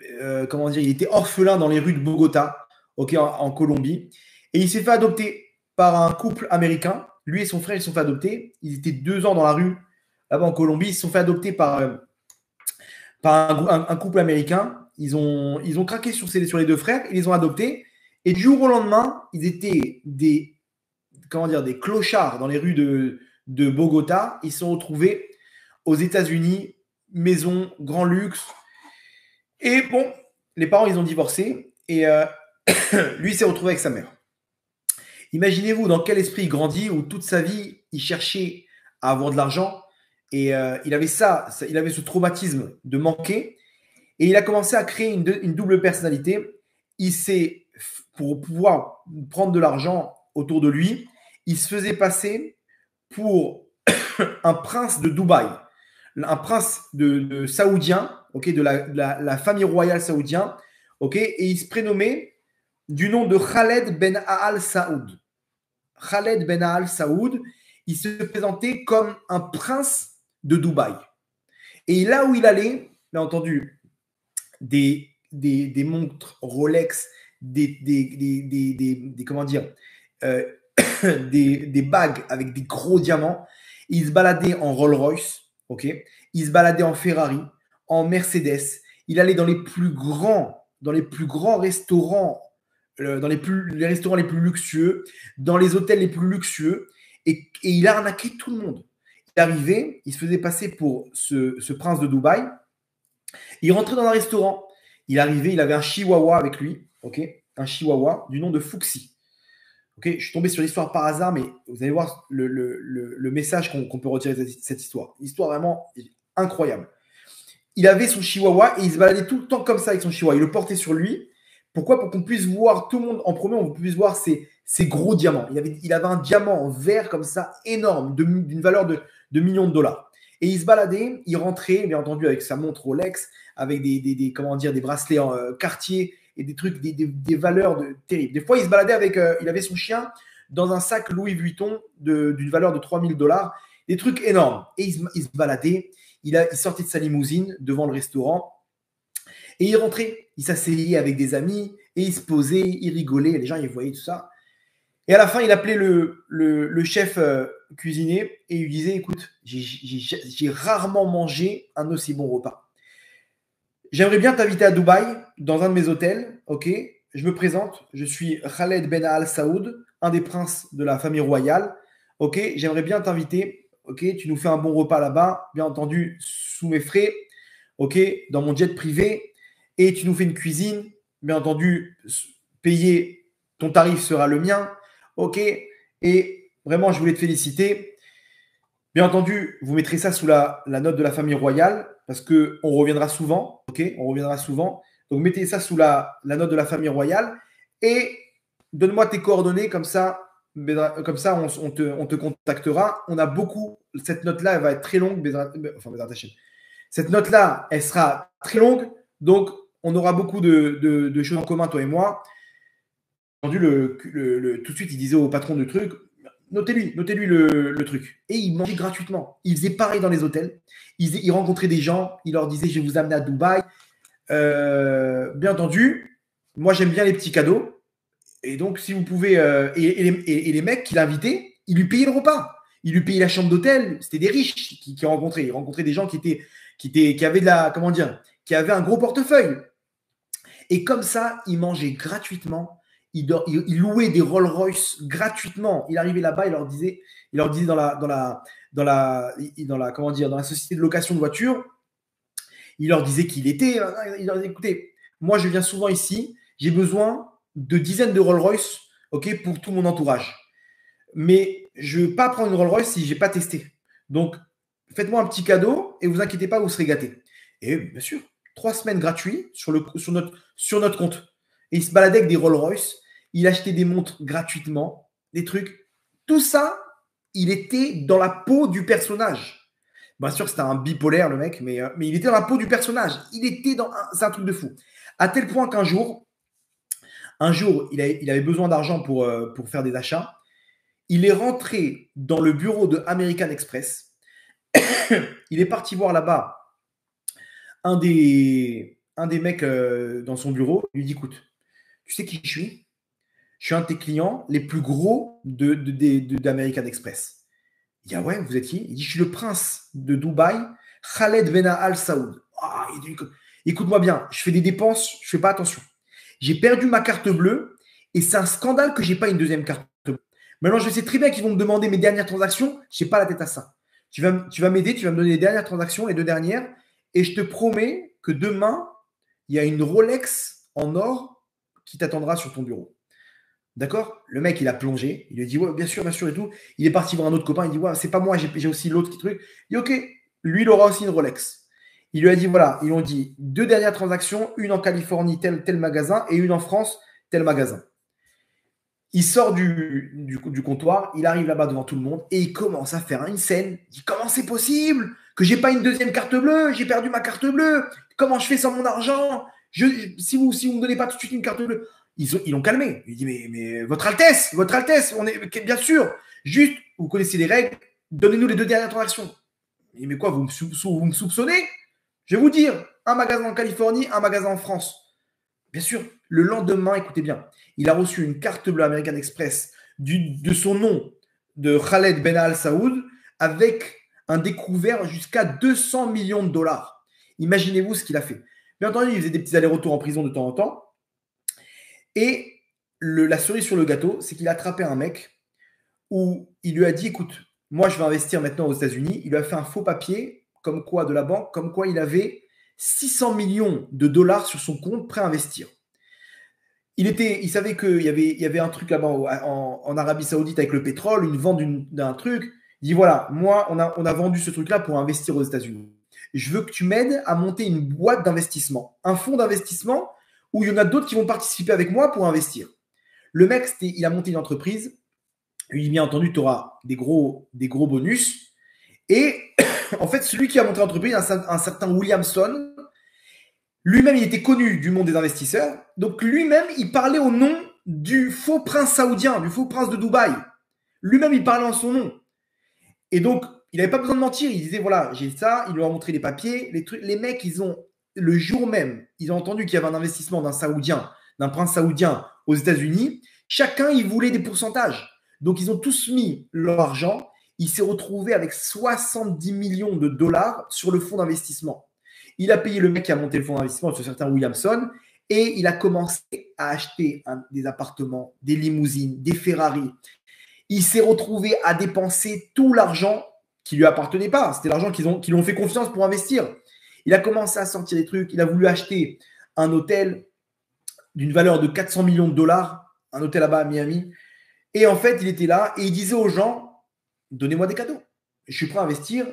il était orphelin dans les rues de Bogota, en Colombie, et il s'est fait adopter par un couple américain. Lui et son frère, ils se sont fait adopter. Ils étaient 2 ans dans la rue, là-bas en Colombie. Ils se sont fait adopter par un couple américain. Ils ont craqué sur les 2 frères, ils les ont adoptés. Et du jour au lendemain, ils étaient des clochards dans les rues de Bogota. Ils se sont retrouvés aux États-Unis, maison, grand luxe. Et bon, les parents, ils ont divorcé. Et lui s'est retrouvé avec sa mère. Imaginez-vous dans quel esprit il grandit, où toute sa vie, il cherchait à avoir de l'argent. Et il avait ce traumatisme de manquer. Et il a commencé à créer une double personnalité. Pour pouvoir prendre de l'argent autour de lui, il se faisait passer pour un prince de Dubaï, un prince de saoudien, de la famille royale saoudienne, et il se prénommait du nom de Khaled Ben Al Saoud. Khaled Ben Al Saoud, il se présentait comme un prince de Dubaï. Et là où il allait, bien entendu, des montres Rolex, des bagues avec des gros diamants. Il se baladait en Rolls-Royce, il se baladait en Ferrari, en Mercedes. Il allait dans les plus grands restaurants, dans les restaurants les plus luxueux, dans les hôtels les plus luxueux, et il a arnaqué tout le monde. Il arrivait, il se faisait passer pour ce prince de Dubaï. Il rentrait dans un restaurant. Il arrivait, il avait un chihuahua avec lui, un chihuahua du nom de Fuxi. Je suis tombé sur l'histoire par hasard, mais vous allez voir le message qu'on peut retirer de cette histoire. Une histoire vraiment incroyable. Il avait son chihuahua et il se baladait tout le temps comme ça avec son chihuahua. Il le portait sur lui Pourquoi? Pour qu'on puisse voir tout le monde en premier, on puisse voir ces gros diamants. Il avait un diamant en verre comme ça, énorme, d'une valeur de millions de dollars. Et il se baladait, il rentrait, bien entendu, avec sa montre Rolex, avec comment dire, des bracelets en Cartier et des trucs, des valeurs terribles. Des fois, il se baladait avec, il avait son chien dans un sac Louis Vuitton d'une valeur de 3000 dollars, des trucs énormes. Et il se baladait, il sortait de sa limousine devant le restaurant et il rentrait, il s'asseyait avec des amis et il se posait, il rigolait, les gens ils voyaient tout ça. Et à la fin, il appelait le chef cuisinier et il lui disait, écoute, j'ai rarement mangé un aussi bon repas. J'aimerais bien t'inviter à Dubaï, dans un de mes hôtels, ok? Je me présente, je suis Khaled Ben Al Saoud, un des princes de la famille royale, ok? J'aimerais bien t'inviter, ok? Tu nous fais un bon repas là-bas, bien entendu, sous mes frais, ok? Dans mon jet privé, et tu nous fais une cuisine, bien entendu, payer, ton tarif sera le mien, ok? Et vraiment, je voulais te féliciter. Bien entendu, vous mettrez ça sous la note de la famille royale parce qu'on reviendra souvent. Ok, on reviendra souvent. Donc, mettez ça sous la note de la famille royale et donne-moi tes coordonnées. Comme ça, on te contactera. On a beaucoup. Cette note-là, elle va être très longue. Cette note-là, elle sera très longue. Donc, on aura beaucoup de choses en commun, toi et moi. Tout de suite, il disait au patron du truc, notez-lui le truc. Et il mangeait gratuitement. Il faisait pareil dans les hôtels. Il rencontrait des gens, il leur disait, je vais vous amener à Dubaï. Bien entendu, moi j'aime bien les petits cadeaux. Et donc, si vous pouvez. Et les mecs qu'il invitait, il lui payait le repas. Il lui payait la chambre d'hôtel. C'était des riches qui rencontraient. Il rencontrait des gens qui avaient comment dire, qui avaient un gros portefeuille. Et comme ça, il mangeait gratuitement. Il louait des Rolls Royce gratuitement. Il arrivait là-bas, il leur disait dans la comment dire, dans la société de location de voitures, il leur disait qu'il était. Il leur disait, écoutez, moi je viens souvent ici, j'ai besoin de dizaines de Rolls Royce, ok, pour tout mon entourage. Mais je ne veux pas prendre une Rolls Royce si je n'ai pas testé. Donc, faites-moi un petit cadeau et vous inquiétez pas, vous serez gâtés. Et bien sûr, 3 semaines gratuites sur notre compte. Et il se baladait avec des Rolls Royce. Il achetait des montres gratuitement, des trucs. Tout ça, il était dans la peau du personnage. Bien sûr, c'était un bipolaire, le mec, mais il était dans la peau du personnage. C'est un truc de fou. À tel point qu'un jour, il avait besoin d'argent pour faire des achats. Il est rentré dans le bureau de American Express. Il est parti voir là-bas un des mecs dans son bureau. Il lui dit, écoute, tu sais qui je suis? Je suis un de tes clients les plus gros d'American Express. Il dit, ah ouais, vous êtes qui? Il dit, je suis le prince de Dubaï, Khaled Ben Al Saoud. Ah, il dit, écoute-moi bien, je fais des dépenses, je fais pas attention. J'ai perdu ma carte bleue et c'est un scandale que j'ai pas une deuxième carte bleue. Maintenant, je sais très bien qu'ils vont me demander mes dernières transactions. Je n'ai pas la tête à ça. Tu vas m'aider, tu vas me donner les dernières transactions, les 2 dernières, et je te promets que demain, il y a une Rolex en or qui t'attendra sur ton bureau. D'accord? Le mec, il a plongé. Il lui dit, ouais, bien sûr, et tout. Il est parti voir un autre copain. Il dit, ouais, c'est pas moi, j'ai aussi l'autre truc. Il dit, ok, lui, il aura aussi une Rolex. Il lui a dit, voilà, ils ont dit 2 dernières transactions, une en Californie, tel magasin, et une en France, tel magasin. Il sort du comptoir, il arrive là-bas devant tout le monde et il commence à faire une scène. Il dit, comment c'est possible que j'ai pas une deuxième carte bleue? J'ai perdu ma carte bleue. Comment je fais sans mon argent? Si vous me donnez pas tout de suite une carte bleue. Ils l'ont calmé. Il dit, mais votre Altesse, on est bien sûr. Juste, vous connaissez les règles, donnez-nous les 2 dernières transactions. Il dit, mais quoi, vous me soupçonnez? Je vais vous dire, un magasin en Californie, un magasin en France. Bien sûr, le lendemain, écoutez bien, il a reçu une carte bleue American Express de son nom de Khaled Ben Al Saoud avec un découvert jusqu'à 200 millions de dollars. Imaginez-vous ce qu'il a fait. Bien entendu, il faisait des petits allers-retours en prison de temps en temps. Et la cerise sur le gâteau, c'est qu'il a attrapé un mec où il lui a dit, écoute, moi je vais investir maintenant aux États-Unis. Il lui a fait un faux papier comme quoi de la banque, comme quoi il avait 600 millions de dollars sur son compte prêt à investir. Il savait qu'il y avait un truc là-bas en Arabie Saoudite avec le pétrole, une vente d'un truc. Il dit, voilà, moi, on a vendu ce truc-là pour investir aux États-Unis. Je veux que tu m'aides à monter une boîte d'investissement, un fonds d'investissement ou il y en a d'autres qui vont participer avec moi pour investir. Le mec, il a monté une entreprise. Lui, bien entendu, tu auras des gros bonus. Et en fait, celui qui a monté l'entreprise, un certain Williamson, lui-même, il était connu du monde des investisseurs. Donc, lui-même, il parlait au nom du faux prince saoudien, du faux prince de Dubaï. Lui-même, il parlait en son nom. Et donc, il n'avait pas besoin de mentir. Il disait, voilà, j'ai ça. Il leur a montré les papiers. Les mecs, le jour même, ils ont entendu qu'il y avait un investissement d'un prince saoudien aux États-Unis. Chacun, il voulait des pourcentages. Donc, ils ont tous mis leur argent. Il s'est retrouvé avec 70 millions de dollars sur le fonds d'investissement. Il a payé le mec qui a monté le fonds d'investissement, ce certain Williamson, et il a commencé à acheter des appartements, des limousines, des Ferrari. Il s'est retrouvé à dépenser tout l'argent qui ne lui appartenait pas. C'était l'argent qu'ils ont fait confiance pour investir. Il a commencé à sortir des trucs. Il a voulu acheter un hôtel d'une valeur de 400 millions de dollars, un hôtel là-bas à Miami. Et en fait, il était là et il disait aux gens, donnez-moi des cadeaux. Je suis prêt à investir.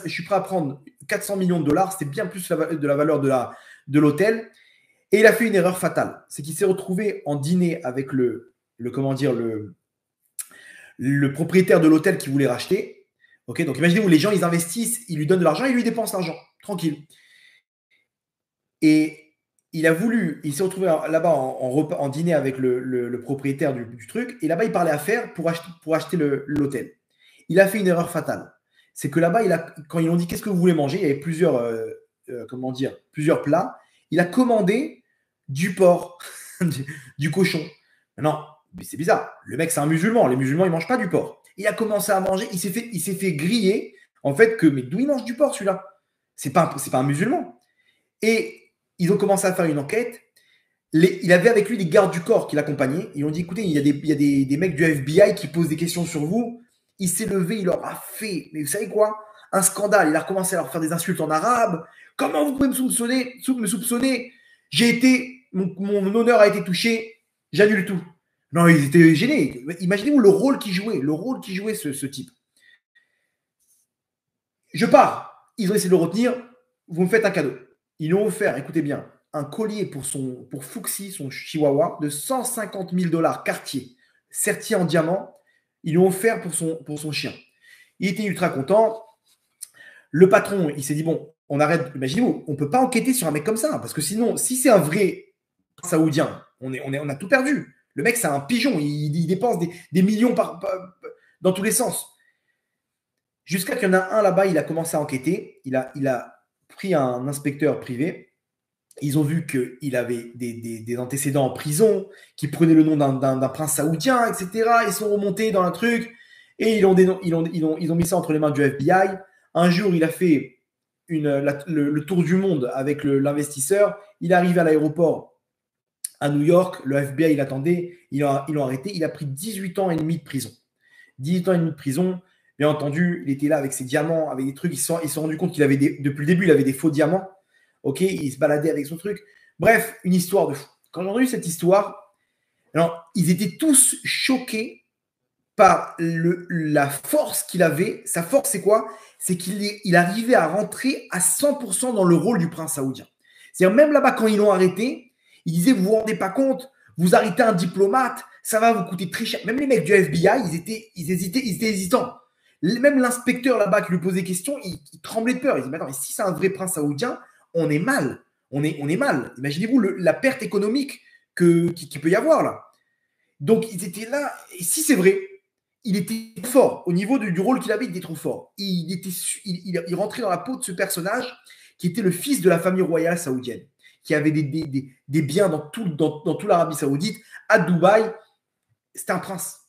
Je suis prêt à prendre 400 millions de dollars. C'était bien plus de la valeur de l'hôtel. Et il a fait une erreur fatale. C'est qu'il s'est retrouvé en dîner avec le propriétaire de l'hôtel qui voulait racheter. Okay, donc imaginez où les gens, ils investissent, ils lui donnent de l'argent, ils lui dépensent l'argent. Tranquille. Et il s'est retrouvé là-bas en dîner avec le propriétaire du truc. Et là-bas, il parlait affaires pour acheter l'hôtel. Il a fait une erreur fatale. C'est que là-bas, quand ils ont dit qu'est-ce que vous voulez manger, il y avait plusieurs plats. Il a commandé du porc, du cochon. Non, mais c'est bizarre. Le mec, c'est un musulman. Les musulmans, ils ne mangent pas du porc. Il a commencé à manger. Il s'est fait griller. En fait, mais d'où il mange du porc, celui-là? C'est pas un musulman. Et ils ont commencé à faire une enquête. Il avait avec lui des gardes du corps qui l'accompagnaient. Ils ont dit, écoutez, il y a des mecs du FBI qui posent des questions sur vous. Il s'est levé, il leur a fait, mais vous savez quoi? Un scandale. Il a recommencé à leur faire des insultes en arabe. Comment vous pouvez me soupçonner? Mon honneur a été touché. J'annule tout. Non, ils étaient gênés. Imaginez-vous le rôle qu'il jouait ce type. Je pars. Ils ont essayé de le retenir. Vous me faites un cadeau. Ils lui ont offert, écoutez bien, un collier pour Fuxi, son chihuahua, de 150 000 dollars Cartier, serti en diamant. Ils lui ont offert pour son chien. Il était ultra content. Le patron, il s'est dit, bon, on arrête. Imaginez-vous, on ne peut pas enquêter sur un mec comme ça. Parce que sinon, si c'est un vrai saoudien, on a tout perdu. Le mec, c'est un pigeon. Il dépense des millions dans tous les sens. Jusqu'à qu'il y en a un là-bas, il a commencé à enquêter. Il a pris un inspecteur privé. Ils ont vu qu'il avait des antécédents en prison, qu'il prenait le nom d'un prince saoudien, etc. Ils sont remontés dans un truc et ils ont mis ça entre les mains du FBI. Un jour, il a fait le tour du monde avec l'investisseur. Il arrive à l'aéroport à New York. Le FBI l'attendait. Ils l'ont arrêté. Il a pris 18 ans et demi de prison. 18 ans et demi de prison. Bien entendu, il était là avec ses diamants, avec des trucs. Ils se sont rendus compte qu'il avait depuis le début, il avait des faux diamants. Ok, il se baladait avec son truc. Bref, une histoire de fou. Quand j'ai entendu cette histoire, alors, ils étaient tous choqués par la force qu'il avait. Sa force, c'est quoi? C'est qu'il arrivait à rentrer à 100% dans le rôle du prince saoudien. C'est-à-dire, même là-bas, quand ils l'ont arrêté, ils disaient, vous vous rendez pas compte, vous arrêtez un diplomate, ça va vous coûter très cher. Même les mecs du FBI, ils étaient hésitants. Même l'inspecteur là-bas qui lui posait des questions, il tremblait de peur. Il disait, mais attends, mais si c'est un vrai prince saoudien, on est mal. On est mal. Imaginez-vous la perte économique qu'il peut y avoir là. Donc, ils étaient là. Et si c'est vrai, il était fort. Au niveau du rôle qu'il avait, il était trop fort. Il rentrait dans la peau de ce personnage qui était le fils de la famille royale saoudienne, qui avait des biens dans toute l'Arabie saoudite. À Dubaï, c'était un prince.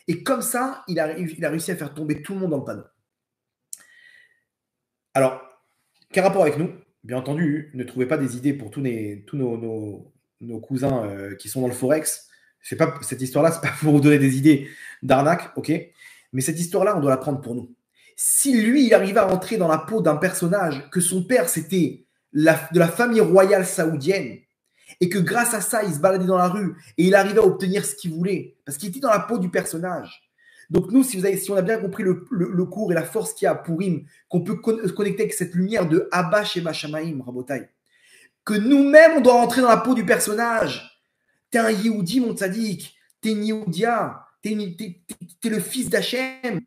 Et comme ça, il a réussi à faire tomber tout le monde dans le panneau. Alors, quel rapport avec nous? Bien entendu, ne trouvez pas des idées pour tous nos cousins qui sont dans le Forex. Cette histoire-là, ce n'est pas pour vous donner des idées d'arnaque, ok? Mais cette histoire-là, on doit la prendre pour nous. Si lui, il arrivait à rentrer dans la peau d'un personnage, que son père, c'était de la famille royale saoudienne, et que grâce à ça, il se baladait dans la rue et il arrivait à obtenir ce qu'il voulait parce qu'il était dans la peau du personnage. Donc nous, si on a bien compris le cours et la force qu'il y a à Purim, qu'on peut se connecter avec cette lumière de Abba Sheba Shamaim, Rabotai, que nous-mêmes, on doit rentrer dans la peau du personnage. T'es un Yehoudi, mon tzaddik. T'es une Yehoudia. T'es le fils d'Hachem.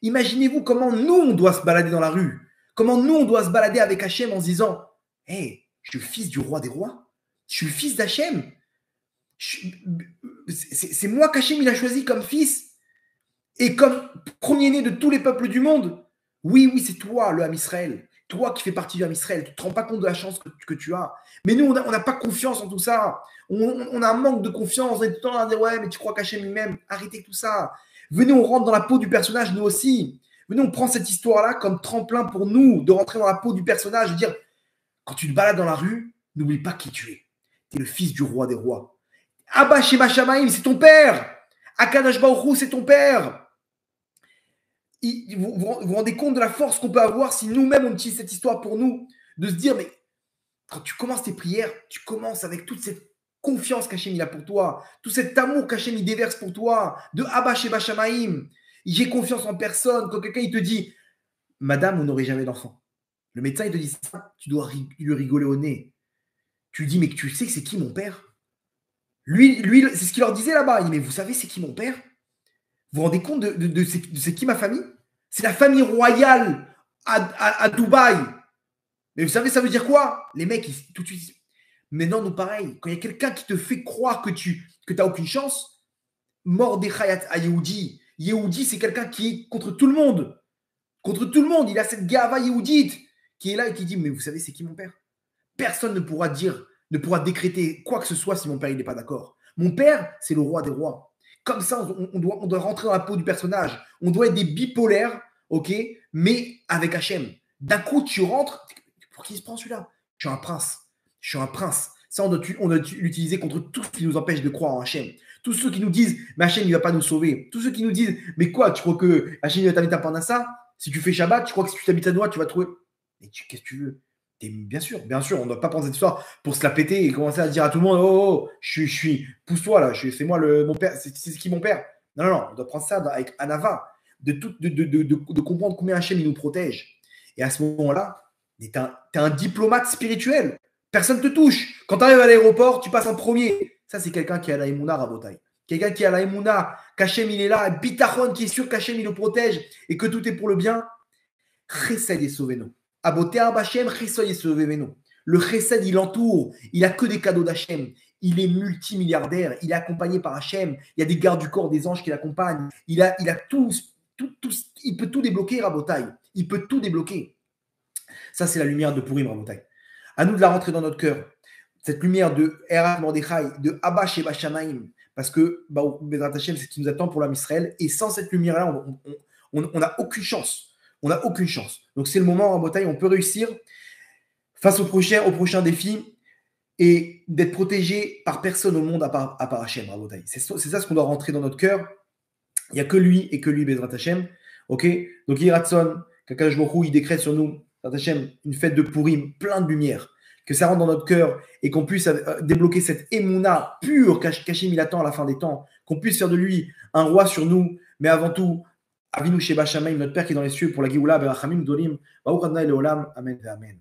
Imaginez-vous comment nous, on doit se balader dans la rue. Comment nous, on doit se balader avec Hachem en se disant « Hey, je suis le fils du roi des rois. Je suis le fils d'Hachem. C'est moi qu'Hachem il a choisi comme fils et comme premier-né de tous les peuples du monde. Oui, c'est toi, le Ham Israël. Toi qui fais partie du Ham Israël. Tu ne te rends pas compte de la chance que tu as. Mais nous, on n'a pas confiance en tout ça. On a un manque de confiance. On est tout le temps à dire « Ouais, mais tu crois qu'Hachem lui-même. » Arrêtez tout ça. Venez, on rentre dans la peau du personnage, nous aussi. Venez, on prend cette histoire-là comme tremplin pour nous de rentrer dans la peau du personnage. De dire, quand tu te balades dans la rue, n'oublie pas qui tu es. Tu es le fils du roi des rois. Abba Shema Shamaim, c'est ton père. Akadosh Baruch Hu, c'est ton père. Vous vous rendez compte de la force qu'on peut avoir si nous-mêmes on utilise cette histoire pour nous, de se dire, mais quand tu commences tes prières, tu commences avec toute cette confiance qu'Hachem il a pour toi, tout cet amour qu'Hachem il déverse pour toi, de Abba Sheba Shamaim. J'ai confiance en personne. Quand quelqu'un il te dit, madame, vous n'aurez jamais d'enfant. Le médecin il te dit ça, tu dois lui rigoler au nez. Tu lui dis, mais tu sais que c'est qui mon père? Lui, c'est ce qu'il leur disait là-bas. Il dit, mais vous savez c'est qui mon père? Vous vous rendez compte de c'est qui ma famille? C'est la famille royale à Dubaï. Mais vous savez, ça veut dire quoi? Les mecs, tout de suite. Mais non, nous pareil. Quand il y a quelqu'un qui te fait croire que tu n'as aucune chance, mort des Khayat à Yehudi. Yehudi, c'est quelqu'un qui est contre tout le monde. Contre tout le monde. Il a cette gava Yehoudite qui est là et qui dit, mais vous savez, c'est qui mon père? Personne ne pourra décréter quoi que ce soit si mon père n'est pas d'accord. Mon père, c'est le roi des rois. Comme ça, on doit rentrer dans la peau du personnage. On doit être des bipolaires, ok, mais avec Hachem. D'un coup, tu rentres. Pour qui il se prend celui-là? Je suis un prince. Je suis un prince. Ça, on doit l'utiliser contre tout ce qui nous empêche de croire en Hachem. Tous ceux qui nous disent, mais Hachem, il ne va pas nous sauver. Tous ceux qui nous disent, mais quoi, tu crois que Hachem, il va t'habiter à Parnassa? Si tu fais Shabbat, tu crois que si tu t'habites à Noix, tu vas trouver. Mais qu'est-ce que tu veux? Bien sûr, on ne doit pas prendre cette histoire pour se la péter et commencer à dire à tout le monde, oh, je suis, pousse-toi là, c'est moi mon père, c'est qui mon père? Non, on doit prendre ça avec Anava, de comprendre combien Hachem il nous protège. Et à ce moment-là, tu es un diplomate spirituel. Personne ne te touche. Quand tu arrives à l'aéroport, tu passes en premier. Ça, c'est quelqu'un qui a la Emouna, Rabotai. Quelqu'un qui a la Emouna, qu'Hachem il est là, Bitachon qui est sûr qu'Hachem il le protège et que tout est pour le bien. Chesed et sauvez-nous. Aboté Hachem, Chesed et sauvez-nous. Le Chesed, il entoure. Il a que des cadeaux d'Hachem. Il est multimilliardaire. Il est accompagné par Hachem. Il y a des gardes du corps, des anges qui l'accompagnent. Il a tout. Il peut tout débloquer, Rabotai. Il peut tout débloquer. Ça, c'est la lumière de Purim, Rabotai. À nous de la rentrer dans notre cœur. Cette lumière de Erat Mordechai, de Abba Sheba Shamaim, parce que Bezrat Hashem, c'est ce qui nous attend pour l'âme Israël. Et sans cette lumière-là, on n'a aucune chance. On n'a aucune chance. Donc, c'est le moment, Rabotai, on peut réussir face au prochain défi et d'être protégé par personne au monde à part Hashem, Rabotai. C'est ça ce qu'on doit rentrer dans notre cœur. Il n'y a que lui et que lui, Bezrat Hashem. Ok. Donc, Yiratson, Kakadosh Baruch Hu, il décrète sur nous, Bezrat Hashem, une fête de Purim, plein de lumière, que ça rentre dans notre cœur et qu'on puisse débloquer cette émouna pure qu'Hachem il attend à la fin des temps, qu'on puisse faire de lui un roi sur nous, mais avant tout, Avinu Sheba Shamaim, notre Père qui est dans les cieux, pour la Géoula, Berachamim, Dolim, Baruch Adonai Leolam, Amen, Amen.